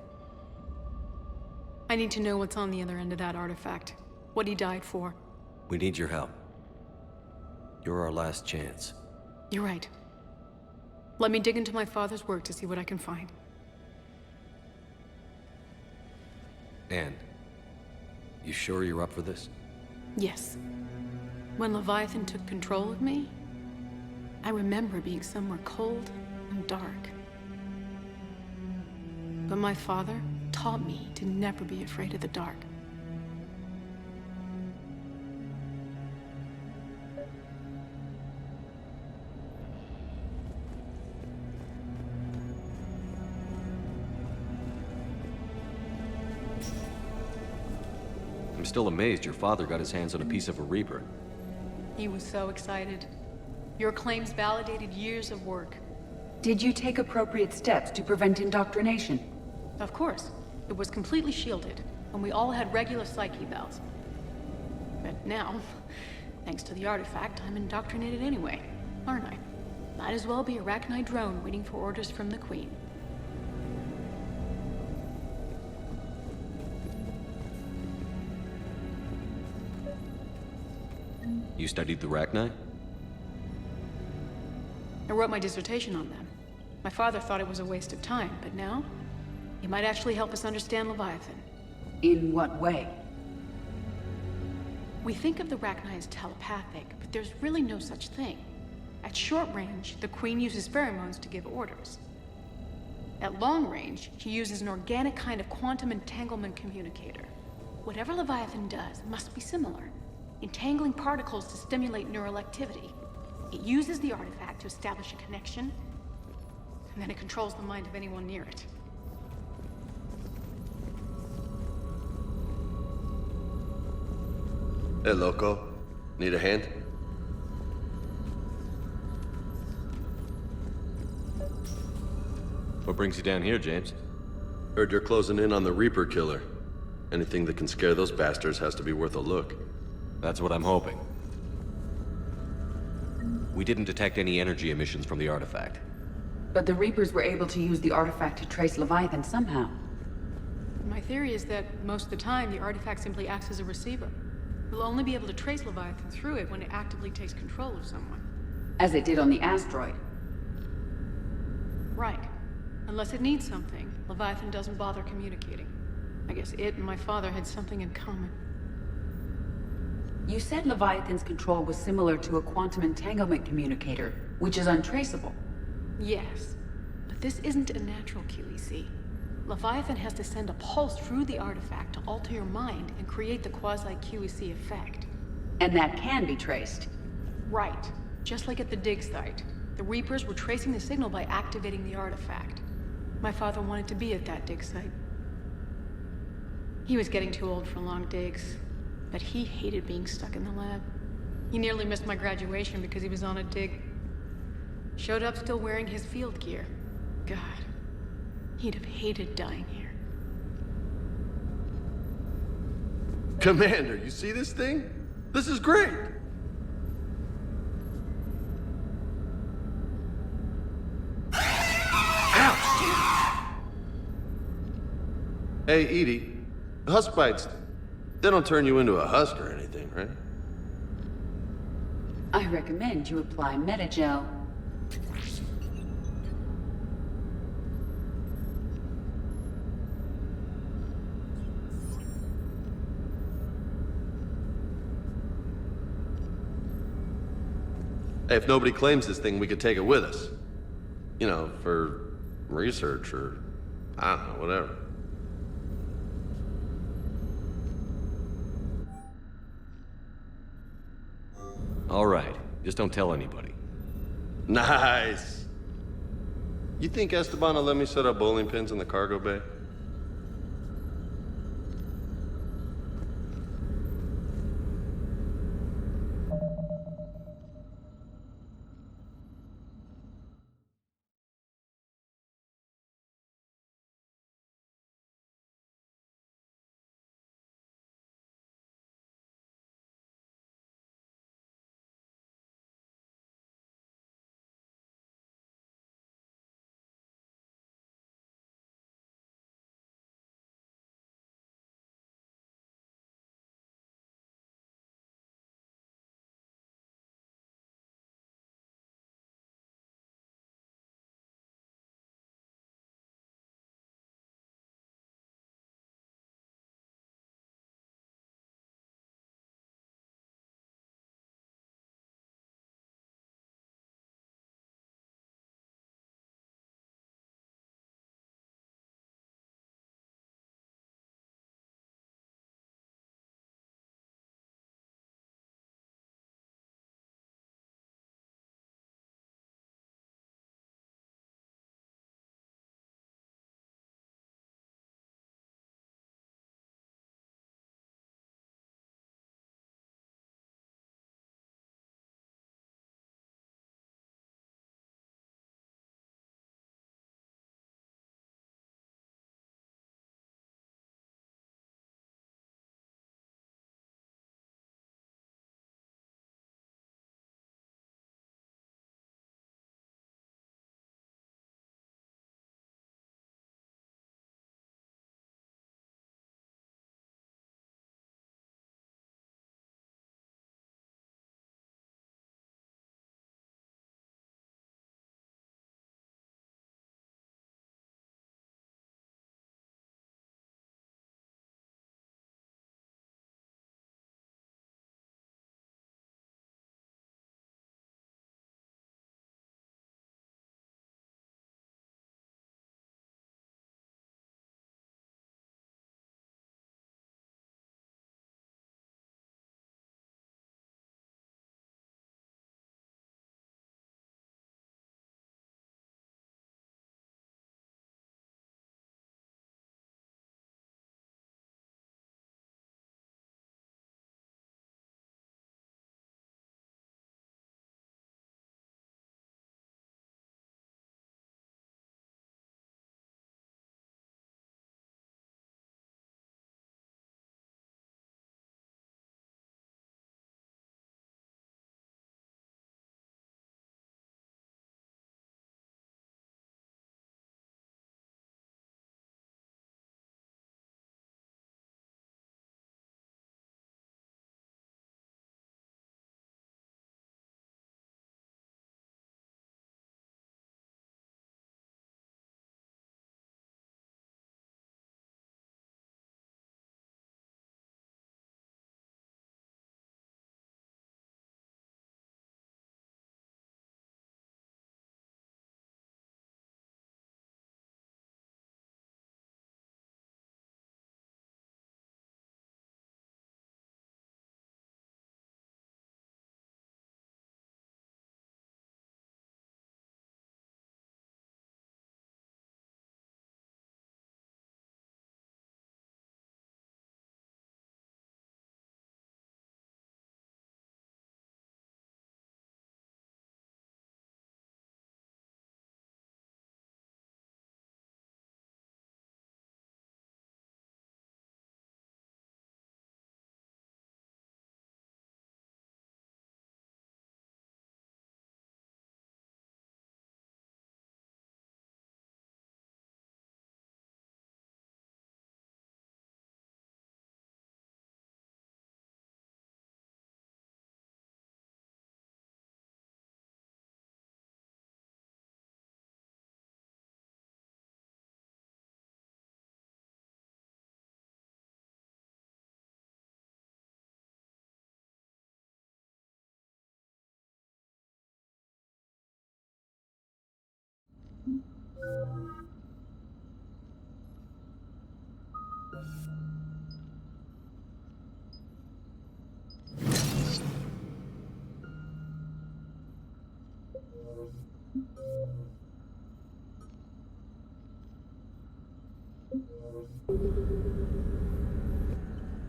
I need to know what's on the other end of that artifact. What he died for. We need your help. You're our last chance. You're right. Let me dig into my father's work to see what I can find. Anne, you sure you're up for this? Yes. When Leviathan took control of me, I remember being somewhere cold and dark. But my father taught me to never be afraid of the dark. I'm still amazed your father got his hands on a piece of a Reaper. He was so excited. Your claims validated years of work. Did you take appropriate steps to prevent indoctrination? Of course. It was completely shielded, and we all had regular psych evals. But now, thanks to the artifact, I'm indoctrinated anyway, aren't I? Might as well be a Arachnite drone waiting for orders from the Queen. You studied the Arachnite? I wrote my dissertation on them. My father thought it was a waste of time, but now, it might actually help us understand Leviathan. In what way? We think of the Arachnite as telepathic, but there's really no such thing. At short range, the Queen uses pheromones to give orders. At long range, she uses an organic kind of quantum entanglement communicator. Whatever Leviathan does must be similar, entangling particles to stimulate neural activity. It uses the artifact to establish a connection, and then it controls the mind of anyone near it. Hey, Loco. Need a hand? What brings you down here, James? Heard you're closing in on the Reaper killer. Anything that can scare those bastards has to be worth a look. That's what I'm hoping. We didn't detect any energy emissions from the artifact. But the Reapers were able to use the artifact to trace Leviathan somehow. My theory is that most of the time, the artifact simply acts as a receiver. We'll only be able to trace Leviathan through it when it actively takes control of someone. As it did on the asteroid. Right. Unless it needs something, Leviathan doesn't bother communicating. I guess it and my father had something in common. You said Leviathan's control was similar to a quantum entanglement communicator, which is untraceable. Yes, but this isn't a natural QEC. Leviathan has to send a pulse through the artifact to alter your mind and create the quasi-QEC effect. And that can be traced. Right. Just like at the dig site. The Reapers were tracing the signal by activating the artifact. My father wanted to be at that dig site. He was getting too old for long digs, but he hated being stuck in the lab. He nearly missed my graduation because he was on a dig. Showed up still wearing his field gear. God, he'd have hated dying here. Commander, you see this thing? This is great! Hey, Edie, husk bites, they don't turn you into a husk or anything, right? I recommend you apply Metagel. Hey, if nobody claims this thing, we could take it with us. You know, for research or, I don't know, whatever. All right, just don't tell anybody. Nice! You think Esteban will let me set up bowling pins in the cargo bay?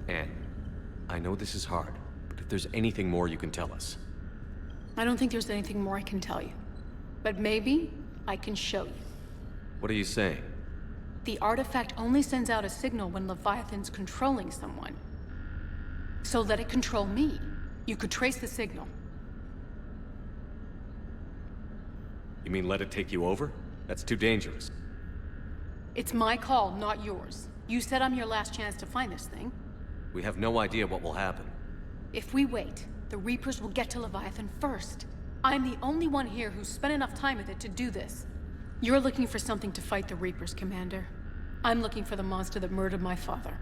Anne, I know this is hard, but if there's anything more you can tell us. I don't think there's anything more I can tell you. But maybe I can show you. What are you saying? The artifact only sends out a signal when Leviathan's controlling someone. So let it control me. You could trace the signal. You mean let it take you over? That's too dangerous. It's my call, not yours. You said I'm your last chance to find this thing. We have no idea what will happen. If we wait, the Reapers will get to Leviathan first. I'm the only one here who's spent enough time with it to do this. You're looking for something to fight the Reapers, Commander. I'm looking for the monster that murdered my father.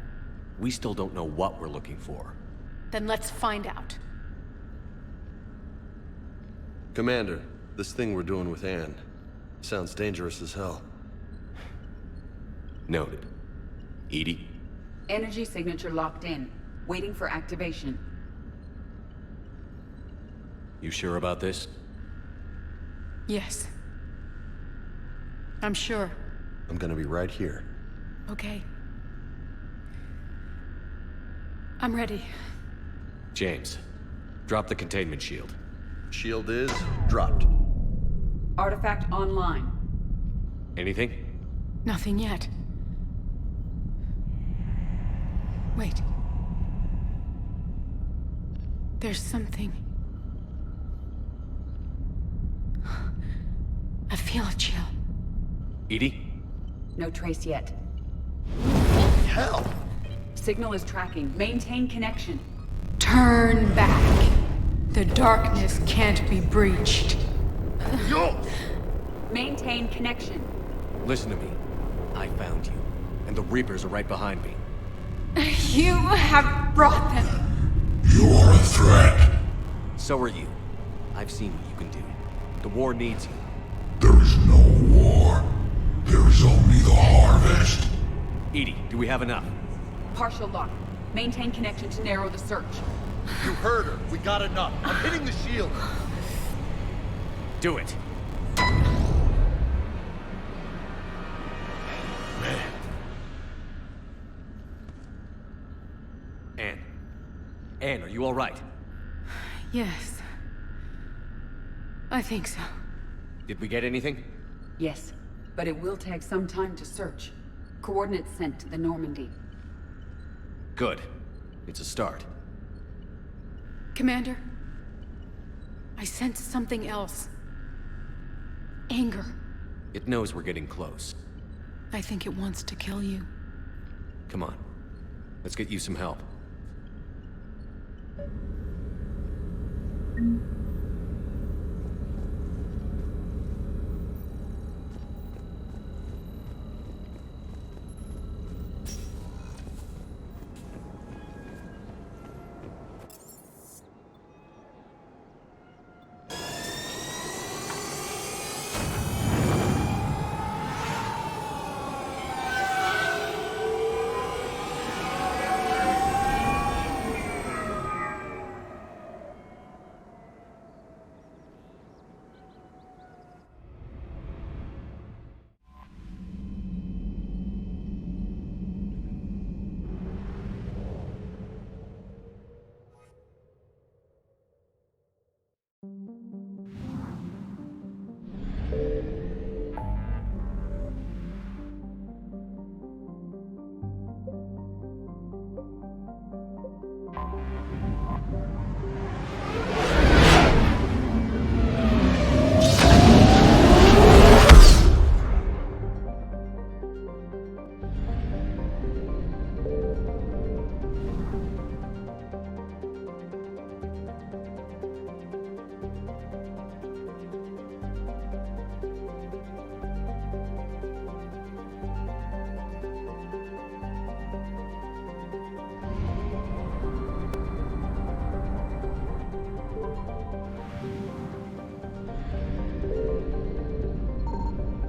We still don't know what we're looking for. Then let's find out. Commander, this thing we're doing with Anne sounds dangerous as hell. Noted. Edie? Energy signature locked in. Waiting for activation. You sure about this? Yes. I'm sure. I'm gonna be right here. Okay. I'm ready. James, drop the containment shield. Shield is dropped. Artifact online. Anything? Nothing yet. Wait. There's something. I feel a chill. Edie? No trace yet. Hell! Signal is tracking. Maintain connection. Turn back. The darkness can't be breached. Yo! Maintain connection. Listen to me. I found you, and the Reapers are right behind me. You have brought them. You are a threat. So are you. I've seen what you can do. The war needs you. There is no war. There is only the harvest. Edie, do we have enough? Partial lock. Maintain connection to narrow the search. You heard her. We got enough. I'm hitting the shield. Do it. Man. Anne. Anne, are you all right? Yes. I think so. Did we get anything? Yes, but it will take some time to search. Coordinates sent to the Normandy. Good. It's a start. Commander, I sense something else. Anger. It knows we're getting close. I think it wants to kill you. Come on. Let's get you some help.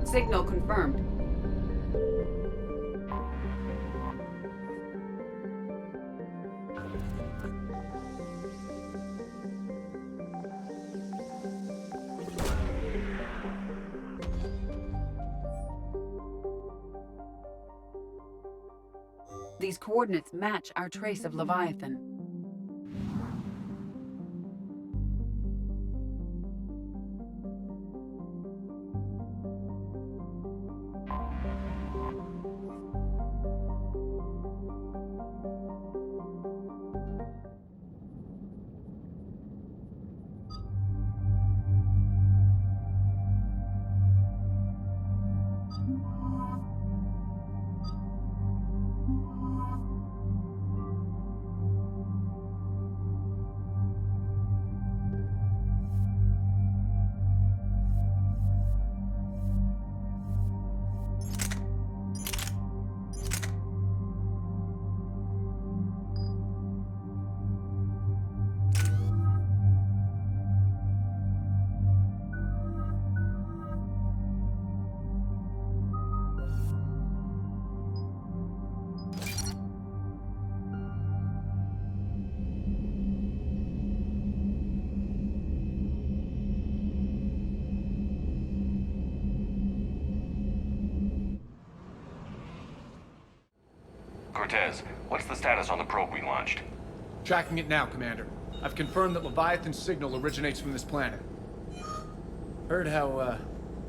Signal confirmed. These coordinates match our trace of Leviathan. Cortez, what's the status on the probe we launched? Tracking it now, Commander. I've confirmed that Leviathan's signal originates from this planet. Heard how,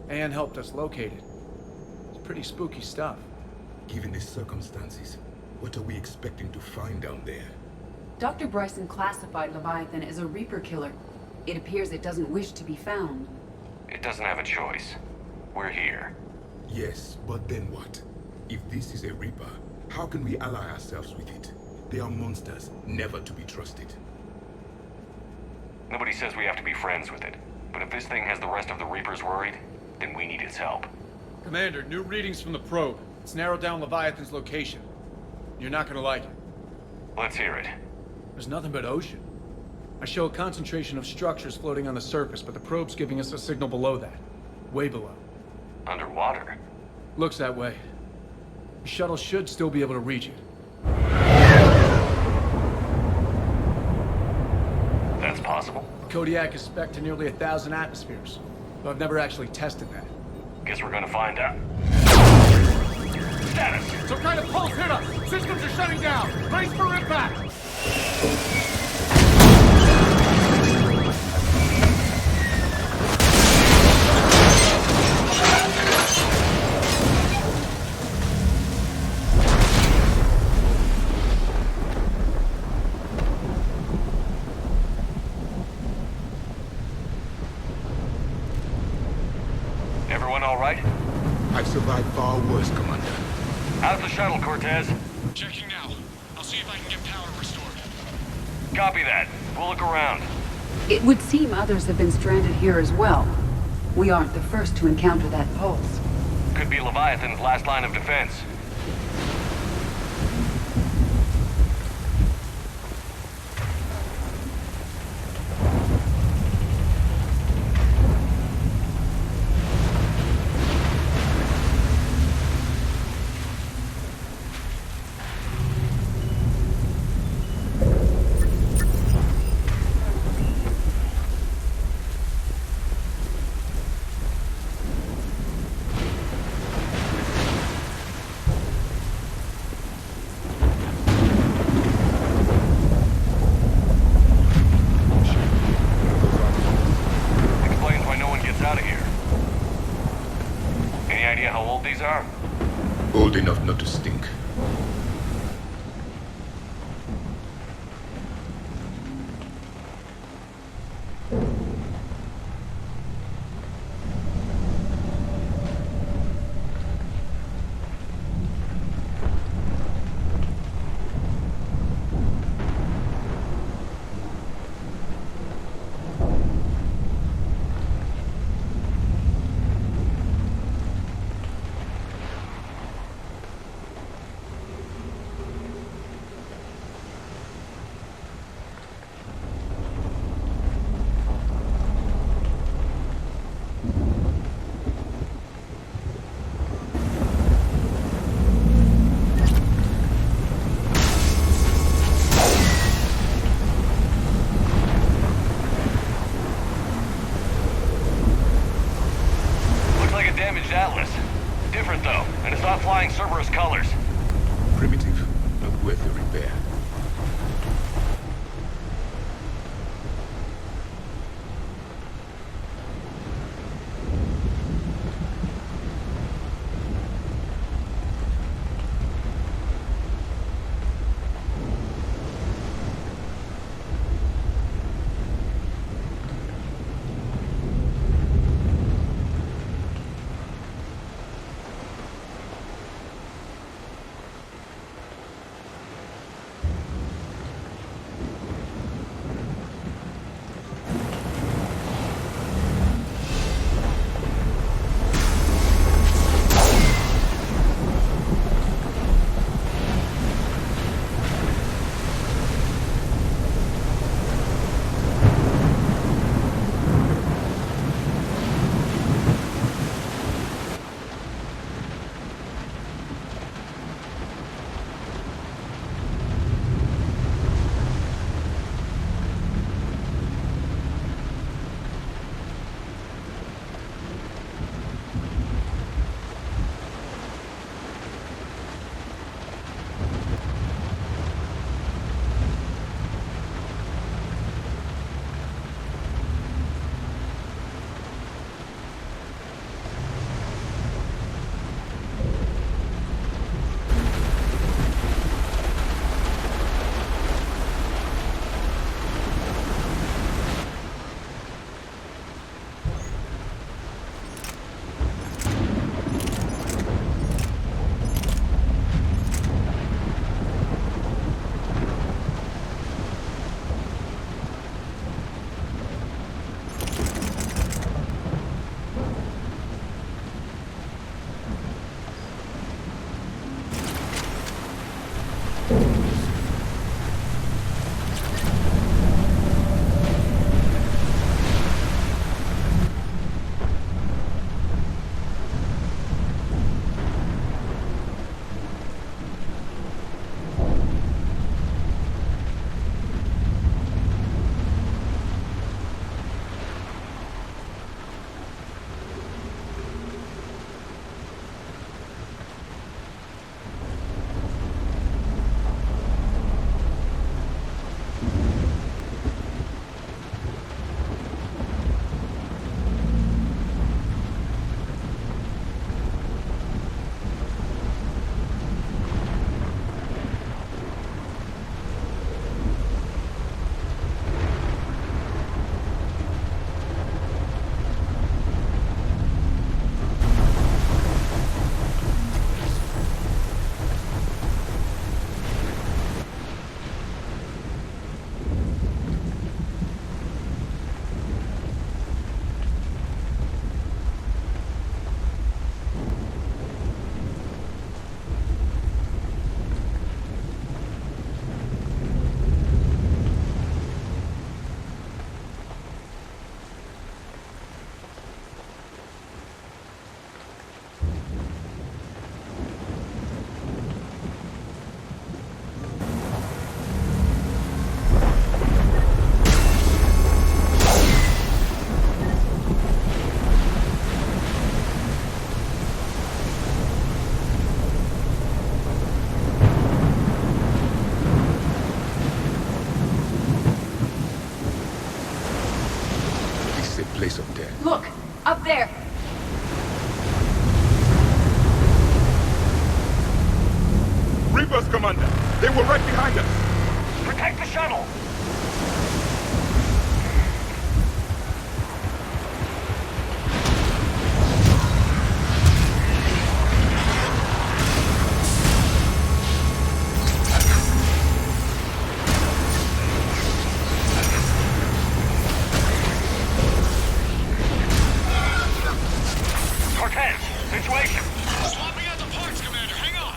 Anne helped us locate it. It's pretty spooky stuff. Given the circumstances, what are we expecting to find down there? Dr. Bryson classified Leviathan as a Reaper killer. It appears it doesn't wish to be found. It doesn't have a choice. We're here. Yes, but then what? If this is a Reaper, how can we ally ourselves with it? They are monsters, never to be trusted. Nobody says we have to be friends with it. But if this thing has the rest of the Reapers worried, then we need its help. Commander, new readings from the probe. It's narrowed down Leviathan's location. You're not gonna like it. Let's hear it. There's nothing but ocean. I show a concentration of structures floating on the surface, but the probe's giving us a signal below that. Way below. Underwater? Looks that way. The shuttle should still be able to reach it. That's possible? Kodiak is spec'd to nearly 1,000 atmospheres, but I've never actually tested that. Guess we're gonna find out. Status! Some kind of pulse hit us! Systems are shutting down! Brace for impact! Everyone all right? I've survived far worse, Commander. How's the shuttle, Cortez? Checking now. I'll see if I can get power restored. Copy that. We'll look around. It would seem others have been stranded here as well. We aren't the first to encounter that pulse. Could be Leviathan's last line of defense. Old enough not to stink. Atlas. Different though, and it's not flying Cerberus colors. Primitive. A worth the repair. Place up there. Look! Up there! Reapers, Commander! They were right behind us! Protect the shuttle! Situation! Swapping out the parts, Commander. Hang on!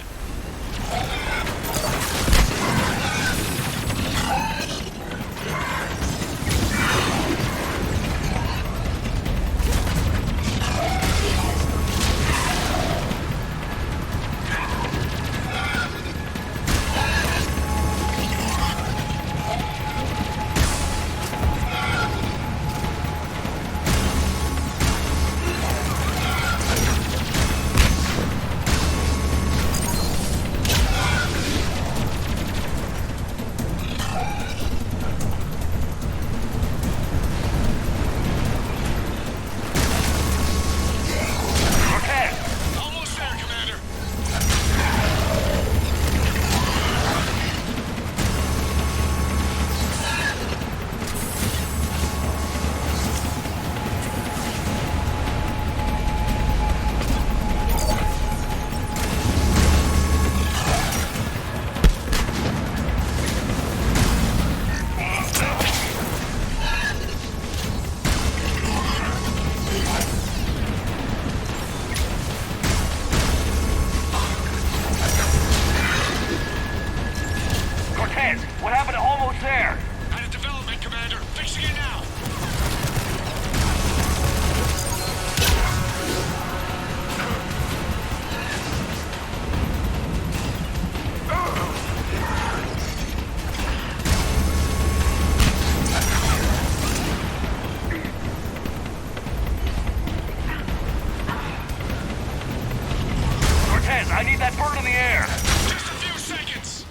in the air. Just a few seconds.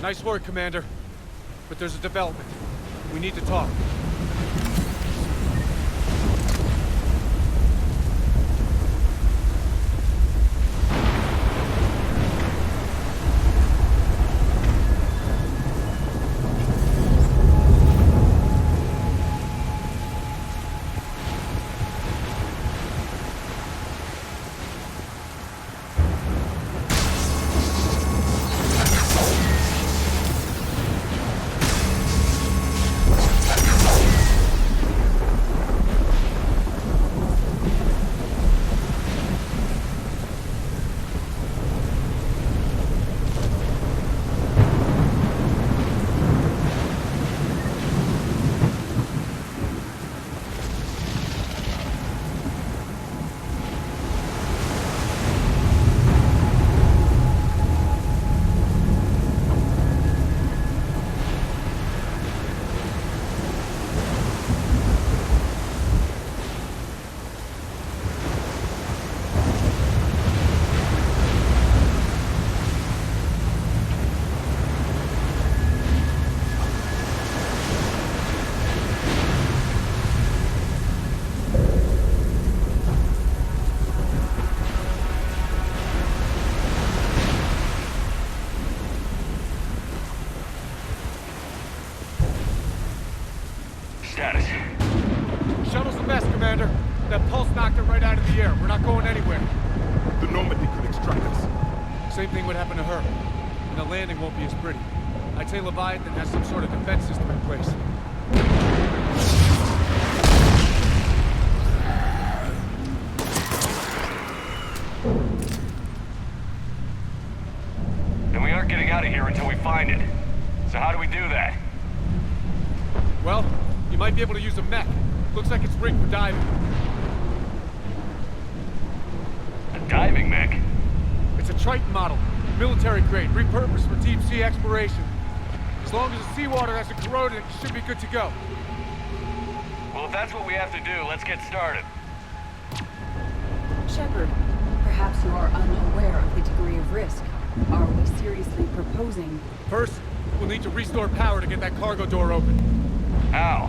Nice work, Commander. But there's a development. We need to talk. Status. Shuttle's the best, Commander. That pulse knocked it right out of the air. We're not going anywhere. The Normandy could extract us. Same thing would happen to her. And the landing won't be as pretty. I'd say Leviathan has some sort of defense system in place. Then we aren't getting out of here until we find it. So how do we do that? Well, you might be able to use a mech. Looks like it's rigged for diving. A diving mech? It's a Triton model. Military grade, repurposed for deep sea exploration. As long as the seawater hasn't corroded, it should be good to go. Well, if that's what we have to do, let's get started. Shepard, perhaps you are unaware of the degree of risk. Are we seriously proposing... First, we'll need to restore power to get that cargo door open. How?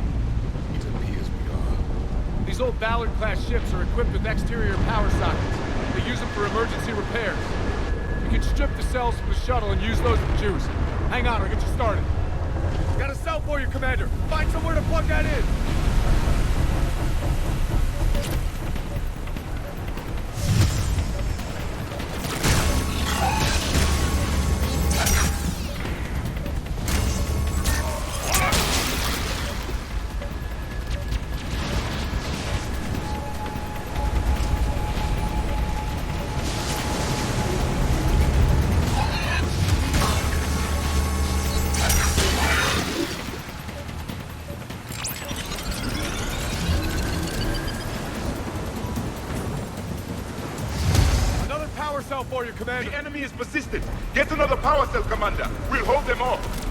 It appears we are. These old Ballard-class ships are equipped with exterior power sockets. They use them for emergency repairs. You can strip the cells from the shuttle and use those for juice. Hang on, I'll get you started. Got a cell for you, Commander. Find somewhere to plug that in. Cell for you, Commander. The enemy is persistent. Get another power cell, Commander. We'll hold them off.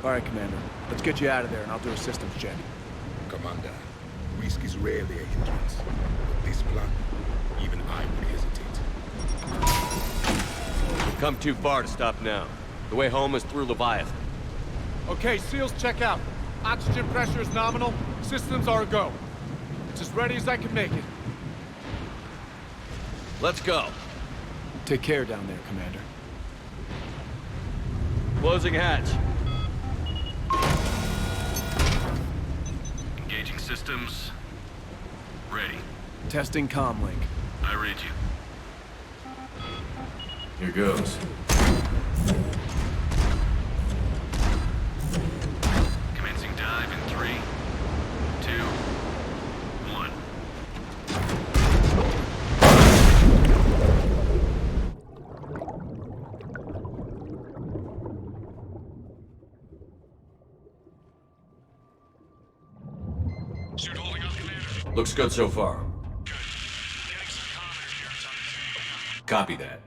All right, Commander. Let's get you out of there, and I'll do a systems check. Commander, risk is rarely a hindrance. But this plan, even I would hesitate. We've come too far to stop now. The way home is through Leviathan. Okay, SEALs check out. Oxygen pressure is nominal. Systems are a go. It's as ready as I can make it. Let's go. Take care down there, Commander. Closing hatch. Engaging systems. Ready. Testing comm link. I read you. Here goes. Commencing dive in 3, 2, 1. Suit holding up, Commander. Looks good so far. Copy that.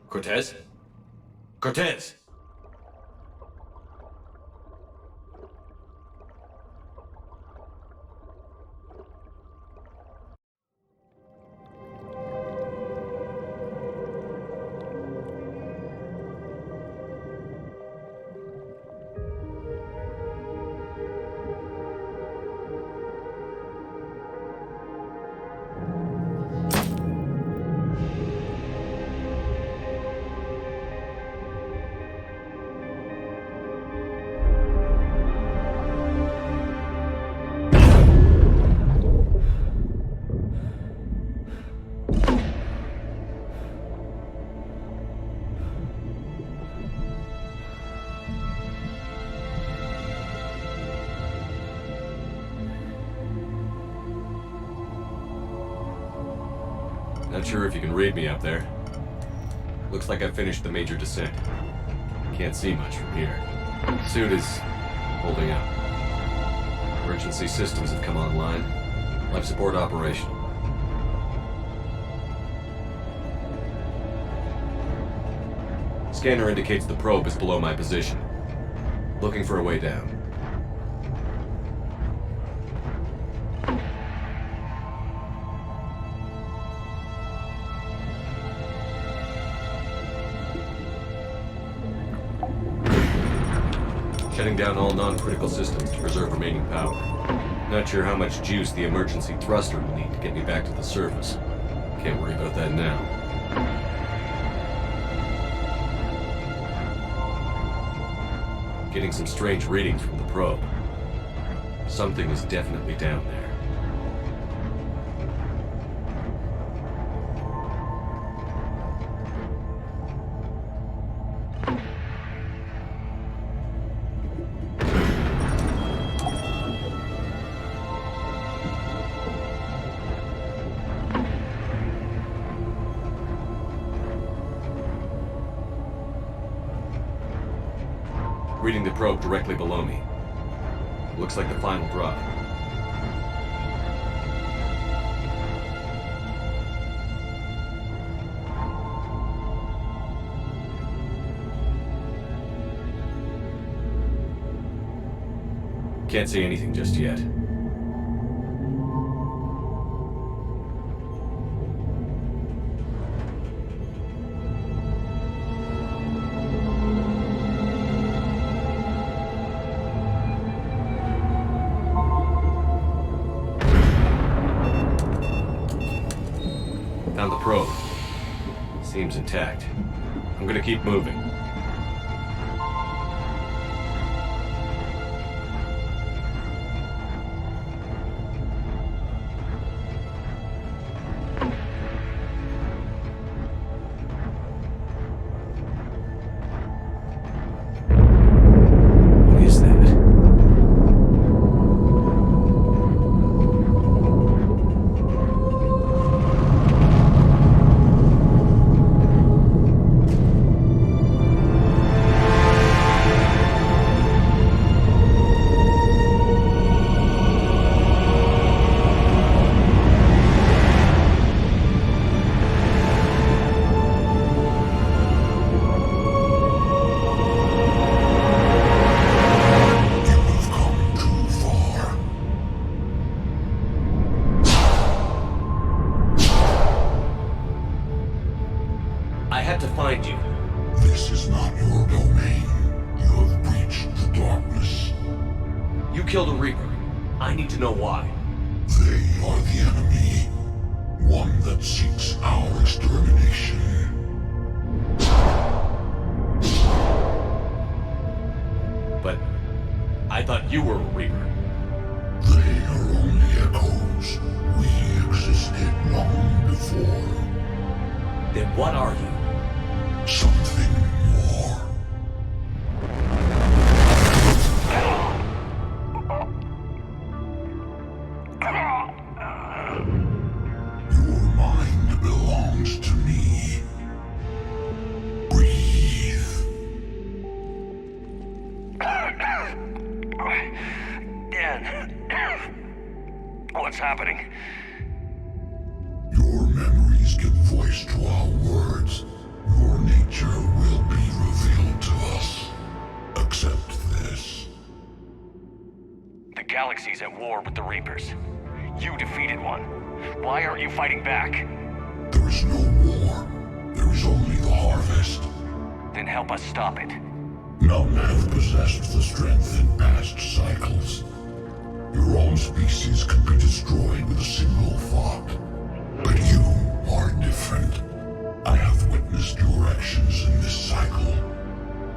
Cortez? Cortez! Not sure if you can read me up there. Looks like I've finished the major descent. Can't see much from here. Suit is holding up. Emergency systems have come online. Life support operational. Scanner indicates the probe is below my position. Looking for a way down. Shutting down all non-critical systems to preserve remaining power. Not sure how much juice the emergency thruster will need to get me back to the surface. Can't worry about that now. Getting some strange readings from the probe. Something is definitely down there. Reading the probe directly below me. Looks like the final drop. Can't see anything just yet. Found the probe. Seems intact. I'm gonna keep moving. What is that? I had to find you. This is not your domain. You have breached the darkness. You killed a Reaper. I need to know why. They are the enemy. One that seeks our extermination. But I thought you were a Reaper. They are only echoes. We existed long before. Then what are you? Something more. Your mind belongs to me. Breathe. Dan. What's happening? Your memories give voice to our words. Your nature will be revealed to us. Accept this. The galaxy's at war with the Reapers. You defeated one. Why aren't you fighting back? There is no war. There is only the harvest. Then help us stop it. None have possessed the strength in past cycles. Your own species could be destroyed with a single thought. But you are different. I have witnessed your actions in this cycle.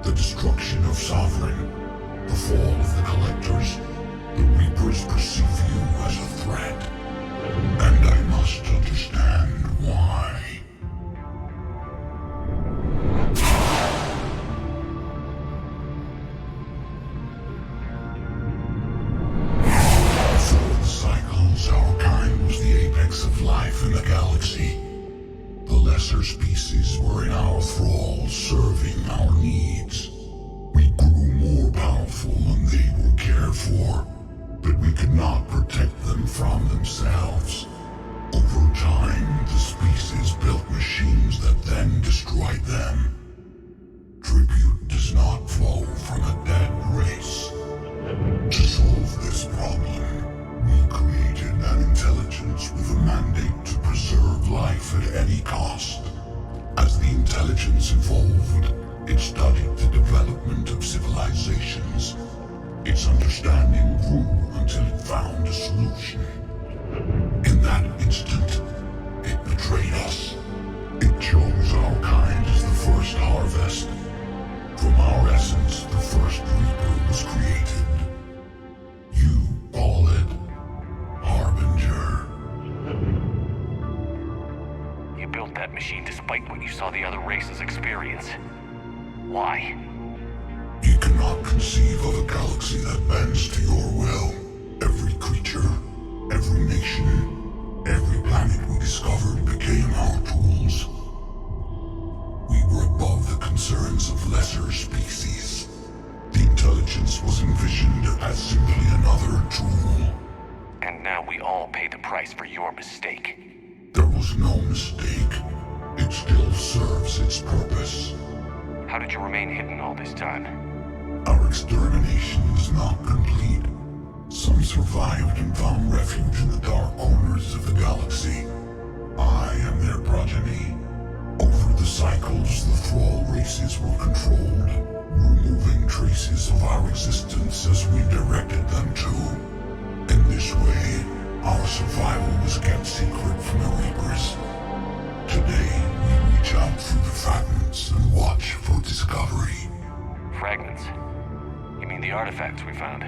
The destruction of Sovereign, the fall of the Collectors. The Reapers perceive you as a threat. And I must understand why. Before the cycles, our kind was the apex of life in the galaxy. The lesser species were in our thrall, serving our needs. We grew more powerful and they were cared for, but we could not protect them from themselves. Over time, the species built machines that then destroyed them. Tribute does not flow from a dead race. To solve this problem, we created an intelligence with a mandate to preserve life at any cost. As the intelligence evolved, it studied the development of civilizations. Its understanding grew until it found a solution. In that instant, it betrayed us. It chose our kind as the first harvest. From our essence, the first Reaper was created. You call it Harbinger. You built that machine despite what you saw the other races experience. Why? You cannot conceive of a galaxy that bends to your will. Every creature, every nation, every planet we discovered became our tools. We were above the concerns of lesser species. The intelligence was envisioned as simply another tool. And now we all pay the price for your mistake. There was no mistake. It still serves its purpose. How did you remain hidden all this time? Our extermination is not complete. Some survived and found refuge in the dark corners of the galaxy. I am their progeny. Over the cycles, the thrall races were controlled, removing traces of our existence as we directed them to. In this way, our survival was kept secret from the Reapers. Today, we reach out through the fragments and watch for discovery. Fragments? You mean the artifacts we found?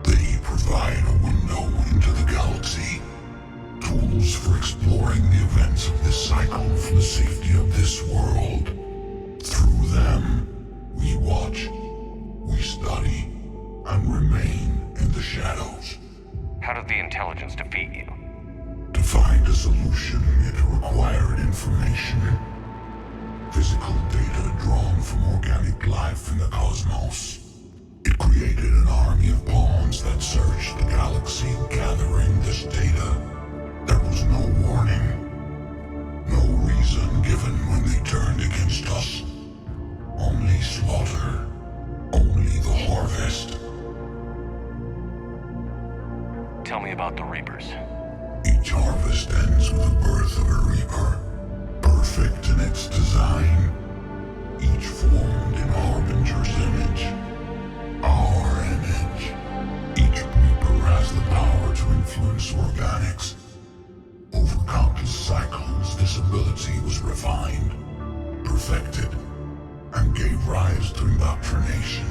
They provide a window into the galaxy. Tools for exploring the events of this cycle for the safety of this world. Through them, we watch, we study, and remain in the shadows. How did the intelligence defeat you? To find a solution, it required information. Physical data drawn from organic life in the cosmos. It created an army of pawns that searched the galaxy, gathering this data. There was no warning. No reason given when they turned against us. Only slaughter. Only the harvest. Tell me about the Reapers. Each harvest ends with the birth of a Reaper. Perfect in its design. Each formed in Harbinger's image. Our image. Each Reaper has the power to influence organics. Over countless cycles, this ability was refined, perfected, and gave rise to indoctrination.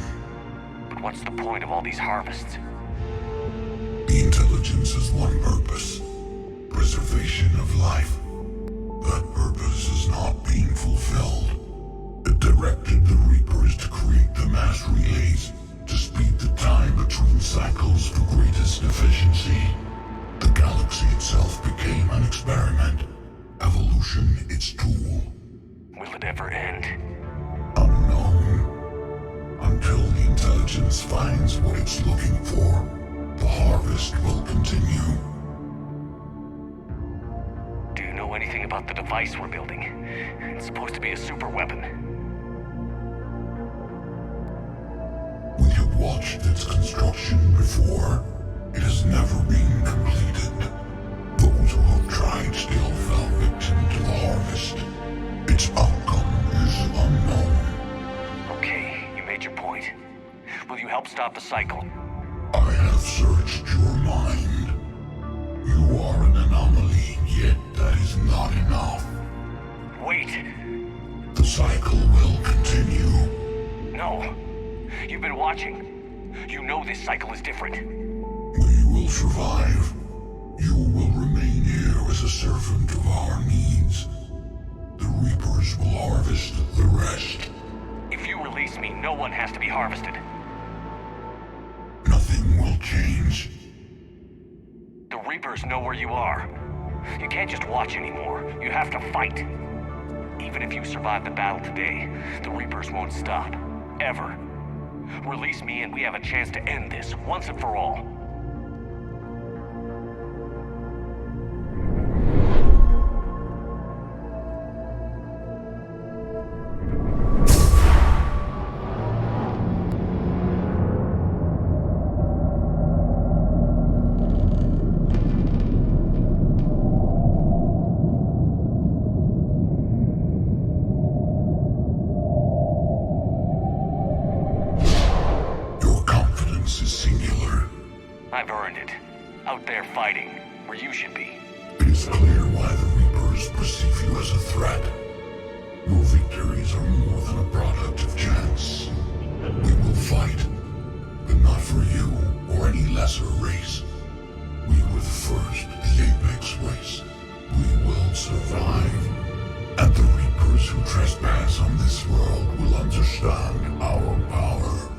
But what's the point of all these harvests? The intelligence has one purpose: preservation of life. That purpose is not being fulfilled. It directed the Reapers to create the mass relays to speed the time between cycles for greatest efficiency. The galaxy itself became an experiment. Evolution its tool. Will it ever end? Unknown. Until the intelligence finds what it's looking for, the harvest will continue. Do you know anything about the device we're building? It's supposed to be a super weapon. We have watched its construction before. It has never been completed. Those who have tried still fell victim to the harvest. Its outcome is unknown. Okay, you made your point. Will you help stop the cycle? I have searched your mind. You are an anomaly, yet that is not enough. Wait! The cycle will continue. No. You've been watching. You know this cycle is different. We will survive. You will remain here as a servant of our needs. The Reapers will harvest the rest. If you release me, no one has to be harvested. Nothing will change. The Reapers know where you are. You can't just watch anymore. You have to fight. Even if you survive the battle today, the Reapers won't stop. Ever. Release me and we have a chance to end this, once and for all. I've earned it. Out there fighting, where you should be. It is clear why the Reapers perceive you as a threat. Your victories are more than a product of chance. We will fight, but not for you or any lesser race. We were the first, the Apex race. We will survive. And the Reapers who trespass on this world will understand our power.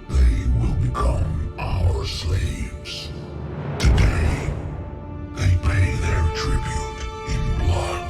They will become our slaves. Today, they pay their tribute in blood.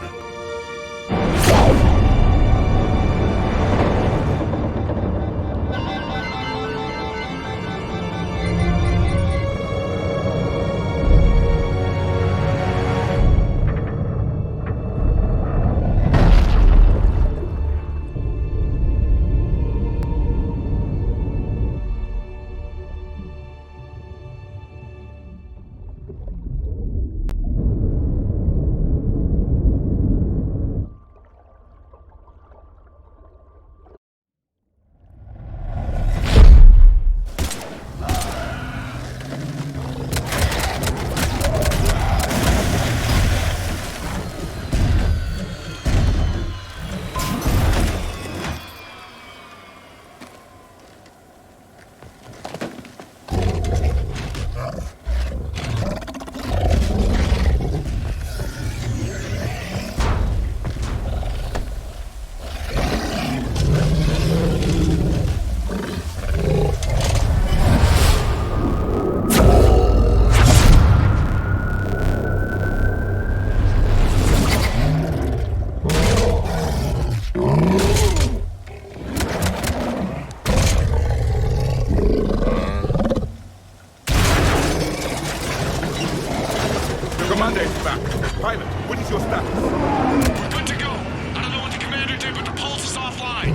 Commander is back. Pilot, what is your status? We're good to go. I don't know what the commander did, but the pulse is offline.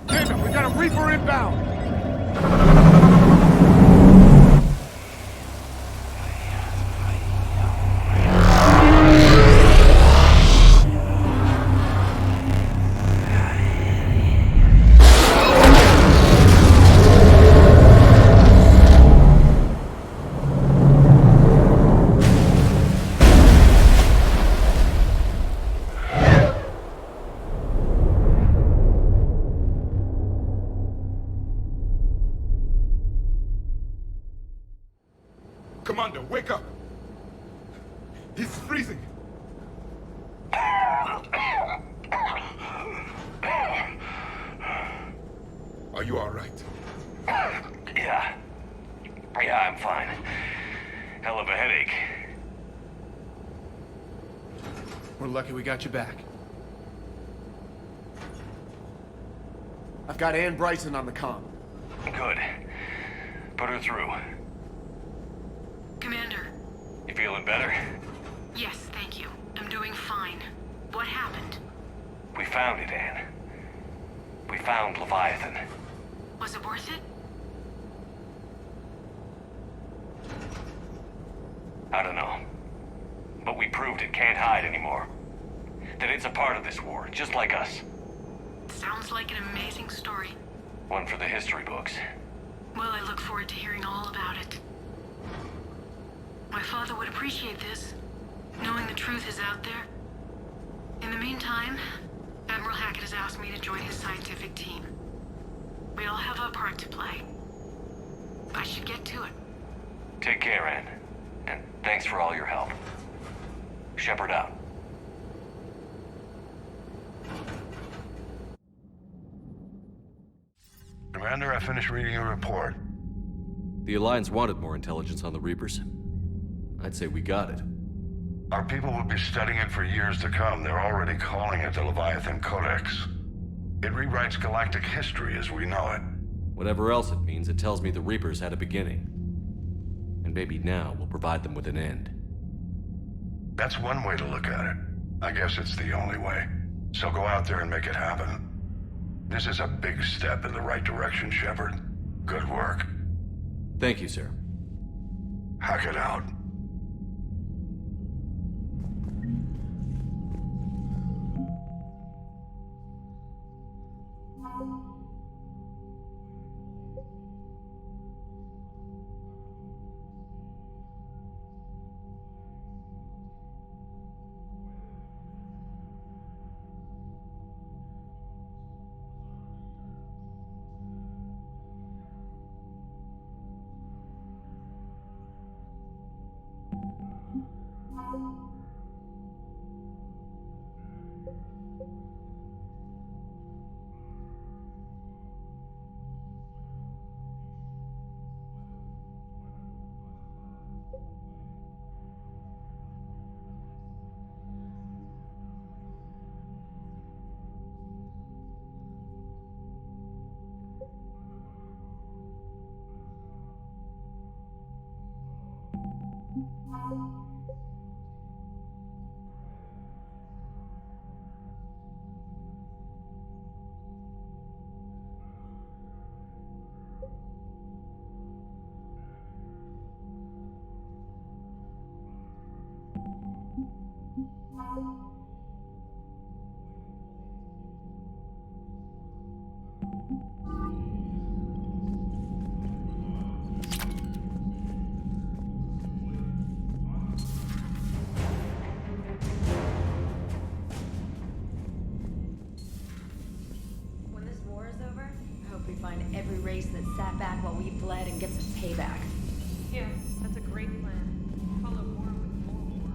Damn it, we got a Reaper inbound! Commander, wake up! He's freezing! Are you all right? Yeah. Yeah, I'm fine. Hell of a headache. We're lucky we got you back. I've got Ann Bryson on the comm. Good. Put her through. Commander. You feeling better? Yes, thank you. I'm doing fine. What happened? We found it, Anne. We found Leviathan. Was it worth it? I don't know. But we proved it can't hide anymore. That it's a part of this war, just like us. Sounds like an amazing story. One for the history books. Well, I look forward to hearing all about it. My father would appreciate this, knowing the truth is out there. In the meantime, Admiral Hackett has asked me to join his scientific team. We all have a part to play. I should get to it. Take care, Anne. And thanks for all your help. Shepard out. Commander, I finished reading your report. The Alliance wanted more intelligence on the Reapers. I'd say we got it. Our people will be studying it for years to come. They're already calling it the Leviathan Codex. It rewrites galactic history as we know it. Whatever else it means, it tells me the Reapers had a beginning. And maybe now we'll provide them with an end. That's one way to look at it. I guess it's the only way. So go out there and make it happen. This is a big step in the right direction, Shepard. Good work. Thank you, sir. Hackett out. When this war is over, I hope we find every race that sat back while we bled and get some payback. Yeah, that's a great plan. Follow war with more war.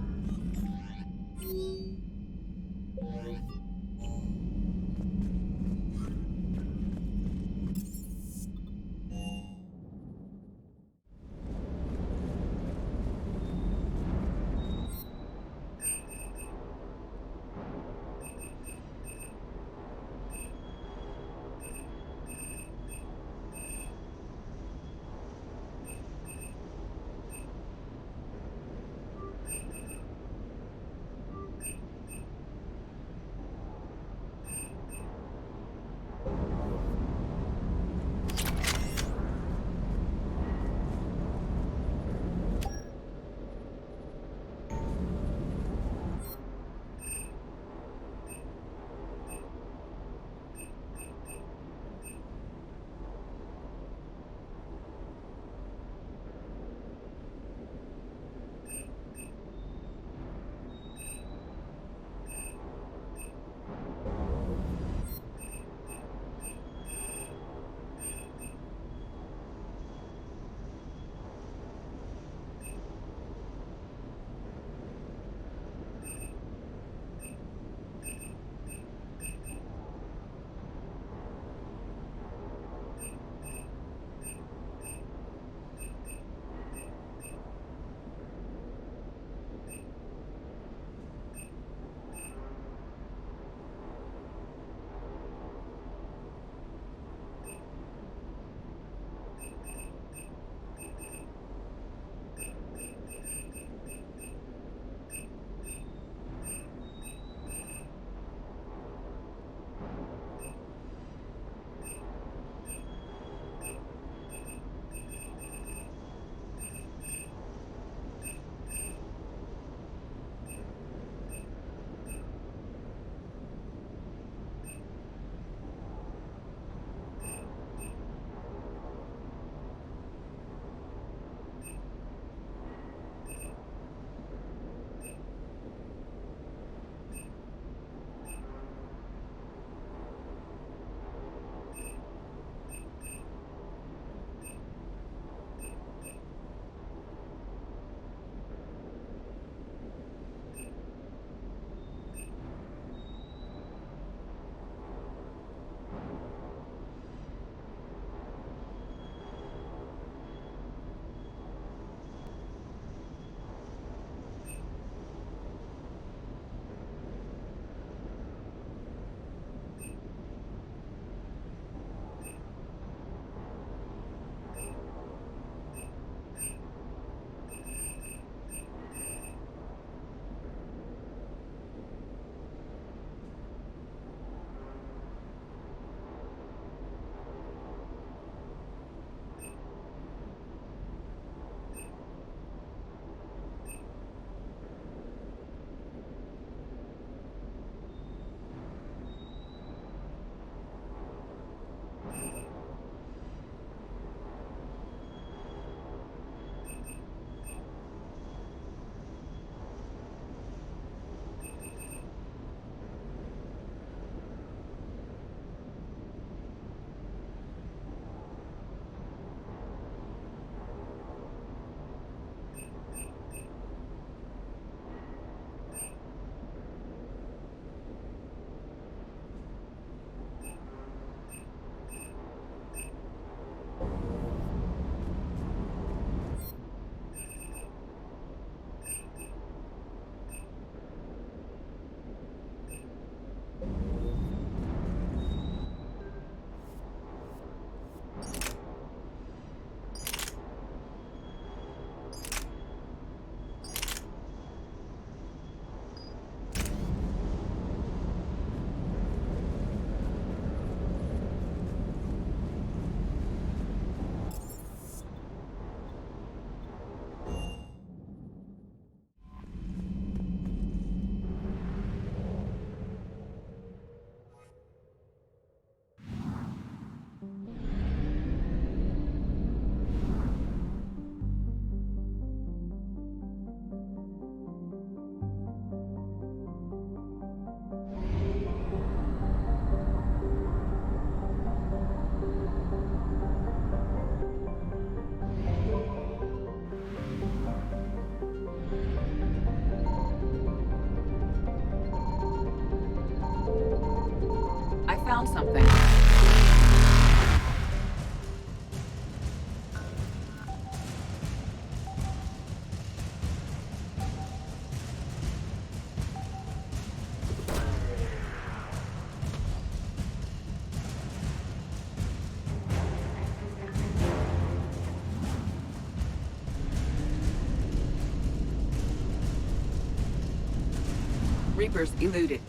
Reapers eluded.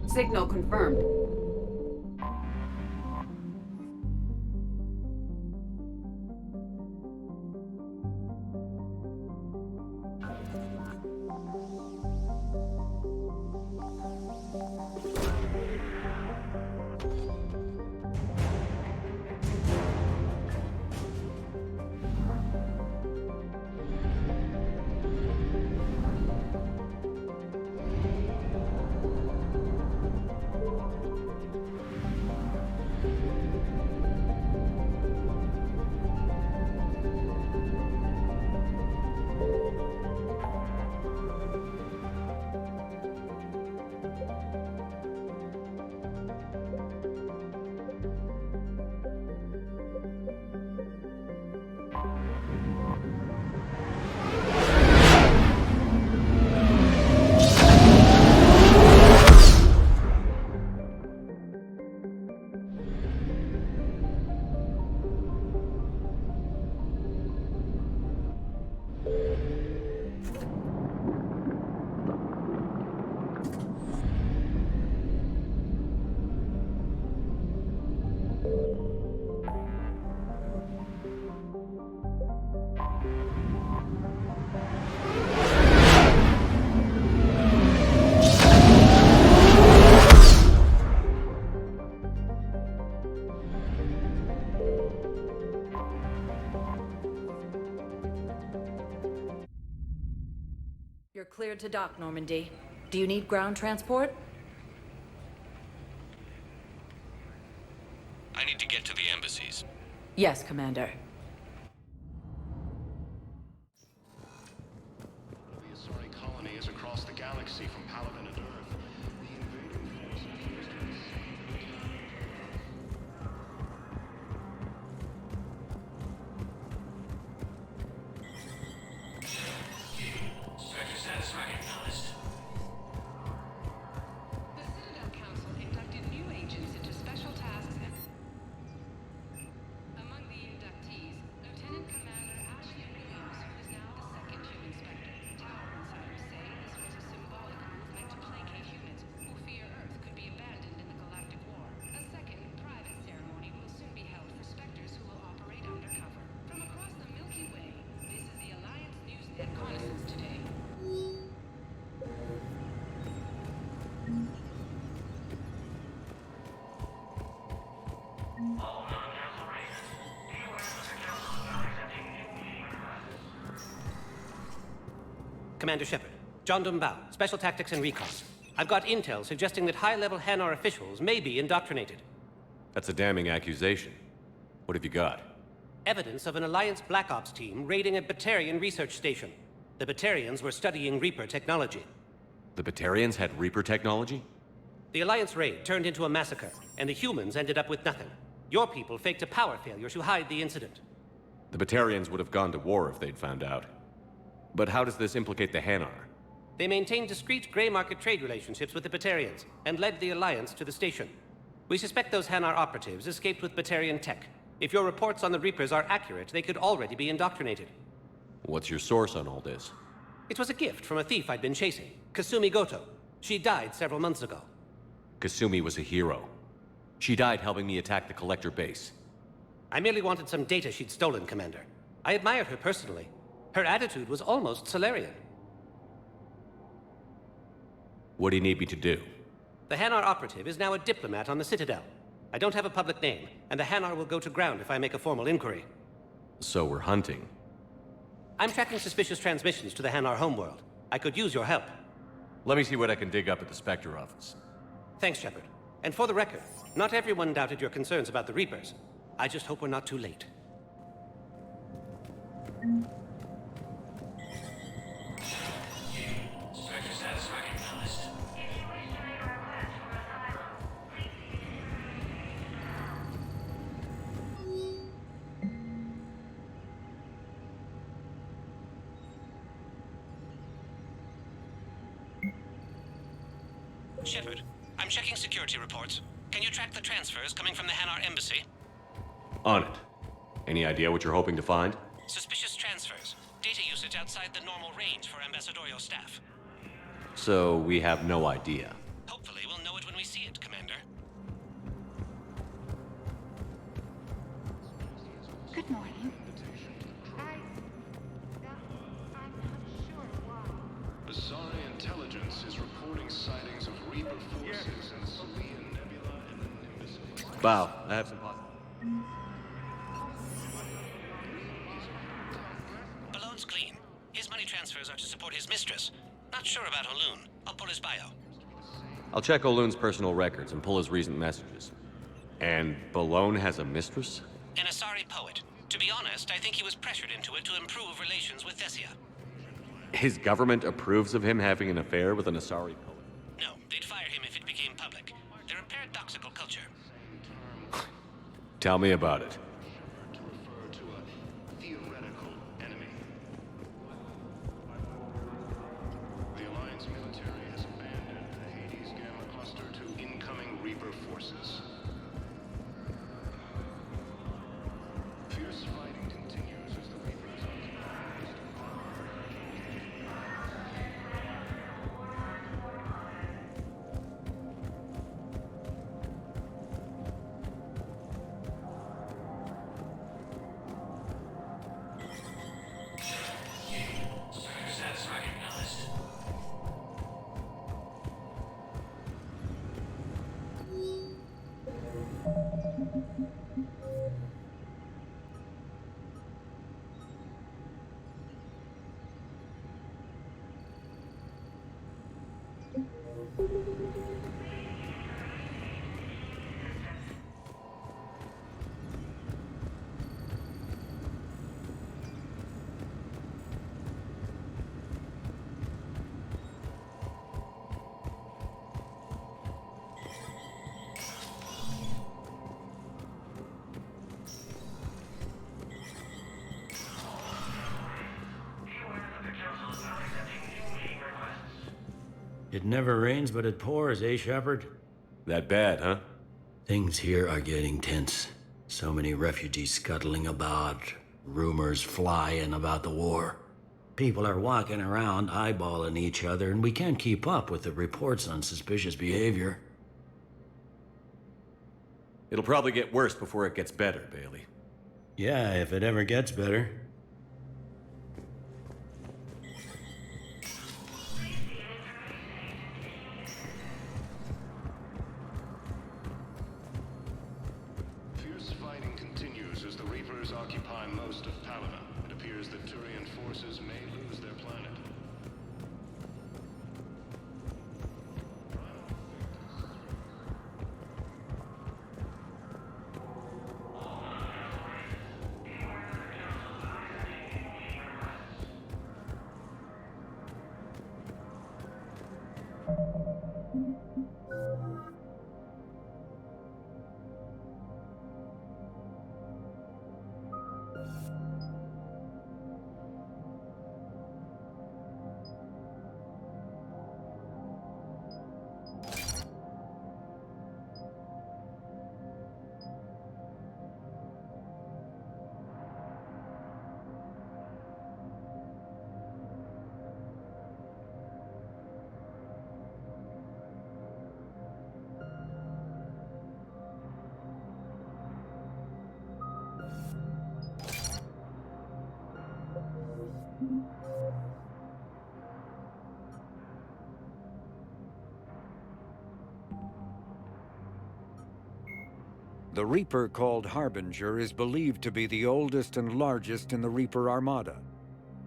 Signal confirmed. You're cleared to dock, Normandy. Do you need ground transport? I need to get to the embassies. Yes, Commander. The Asari colony is across the galaxy from Paladin and Earth. The invading force appears to be... Sector status recognized. The Citadel Council inducted new agents into special tasks and... Among the inductees, Lieutenant Commander Ashley Williams, who is now the second human Spectre. Tower insiders say this was a symbolic move meant to placate humans who fear Earth could be abandoned in the galactic war. A second, private ceremony will soon be held for Spectres who will operate undercover. From across the Milky Way, this is the Alliance News Reconnaissance today. Commander Shepard, John Dumbao, Special Tactics and Recon. I've got intel suggesting that high-level Hanar officials may be indoctrinated. That's a damning accusation. What have you got? Evidence of an Alliance Black Ops team raiding a Batarian research station. The Batarians were studying Reaper technology. The Batarians had Reaper technology? The Alliance raid turned into a massacre, and the humans ended up with nothing. Your people faked a power failure to hide the incident. The Batarians would have gone to war if they'd found out. But how does this implicate the Hanar? They maintained discreet gray market trade relationships with the Batarians, and led the Alliance to the station. We suspect those Hanar operatives escaped with Batarian tech. If your reports on the Reapers are accurate, they could already be indoctrinated. What's your source on all this? It was a gift from a thief I'd been chasing, Kasumi Goto. She died several months ago. Kasumi was a hero. She died helping me attack the Collector base. I merely wanted some data she'd stolen, Commander. I admired her personally. Her attitude was almost Solarian. What do you need me to do? The Hanar operative is now a diplomat on the Citadel. I don't have a public name, and the Hanar will go to ground if I make a formal inquiry. So we're hunting. I'm tracking suspicious transmissions to the Hanar homeworld. I could use your help. Let me see what I can dig up at the Spectre office. Thanks, Shepard. And for the record, not everyone doubted your concerns about the Reapers. I just hope we're not too late. Sector status recognized. Shepard, I'm checking security reports. Can you track the transfers coming from the Hanar embassy? On it. Any idea what you're hoping to find? Suspicious transfers. Data usage outside the normal range for ambassadorial staff. So we have no idea. Hopefully we'll know it when we see it, Commander. Good morning. Asari intelligence is reporting sightings of Reaper forces in Celia Nebula and the Nimbus. Bow, I have some Balloon's clean. His money transfers are to support his mistress. Not sure about Holoon. I'll pull his bio. I'll check O'Loon's personal records and pull his recent messages. And Balone has a mistress? An Asari poet. To be honest, I think he was pressured into it to improve relations with Thessia. His government approves of him having an affair with an Asari poet? No, they'd fire him if it became public. They're a paradoxical culture. Tell me about it. To refer to a theoretical enemy. The Alliance military has abandoned the Hades Gamma cluster to incoming Reaper forces. Fierce fighting continues as the Reapers Status recognized. It never rains, but it pours, eh, Shepard? That bad, huh? Things here are getting tense. So many refugees scuttling about, rumors flying about the war. People are walking around eyeballing each other, and we can't keep up with the reports on suspicious behavior. It'll probably get worse before it gets better, Bailey. Yeah, if it ever gets better. Fierce fighting continues as the Reapers occupy most of Palana. It appears that Turian forces may lose their planet. The Reaper called Harbinger is believed to be the oldest and largest in the Reaper Armada.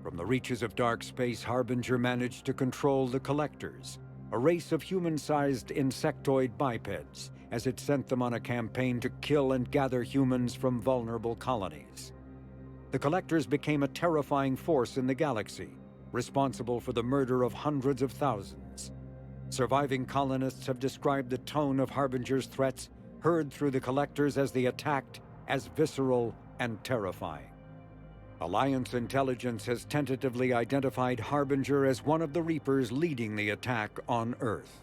From the reaches of dark space, Harbinger managed to control the Collectors, a race of human-sized insectoid bipeds, as it sent them on a campaign to kill and gather humans from vulnerable colonies. The Collectors became a terrifying force in the galaxy, responsible for the murder of hundreds of thousands. Surviving colonists have described the tone of Harbinger's threats heard through the Collectors as they attacked as visceral and terrifying. Alliance intelligence has tentatively identified Harbinger as one of the Reapers leading the attack on Earth.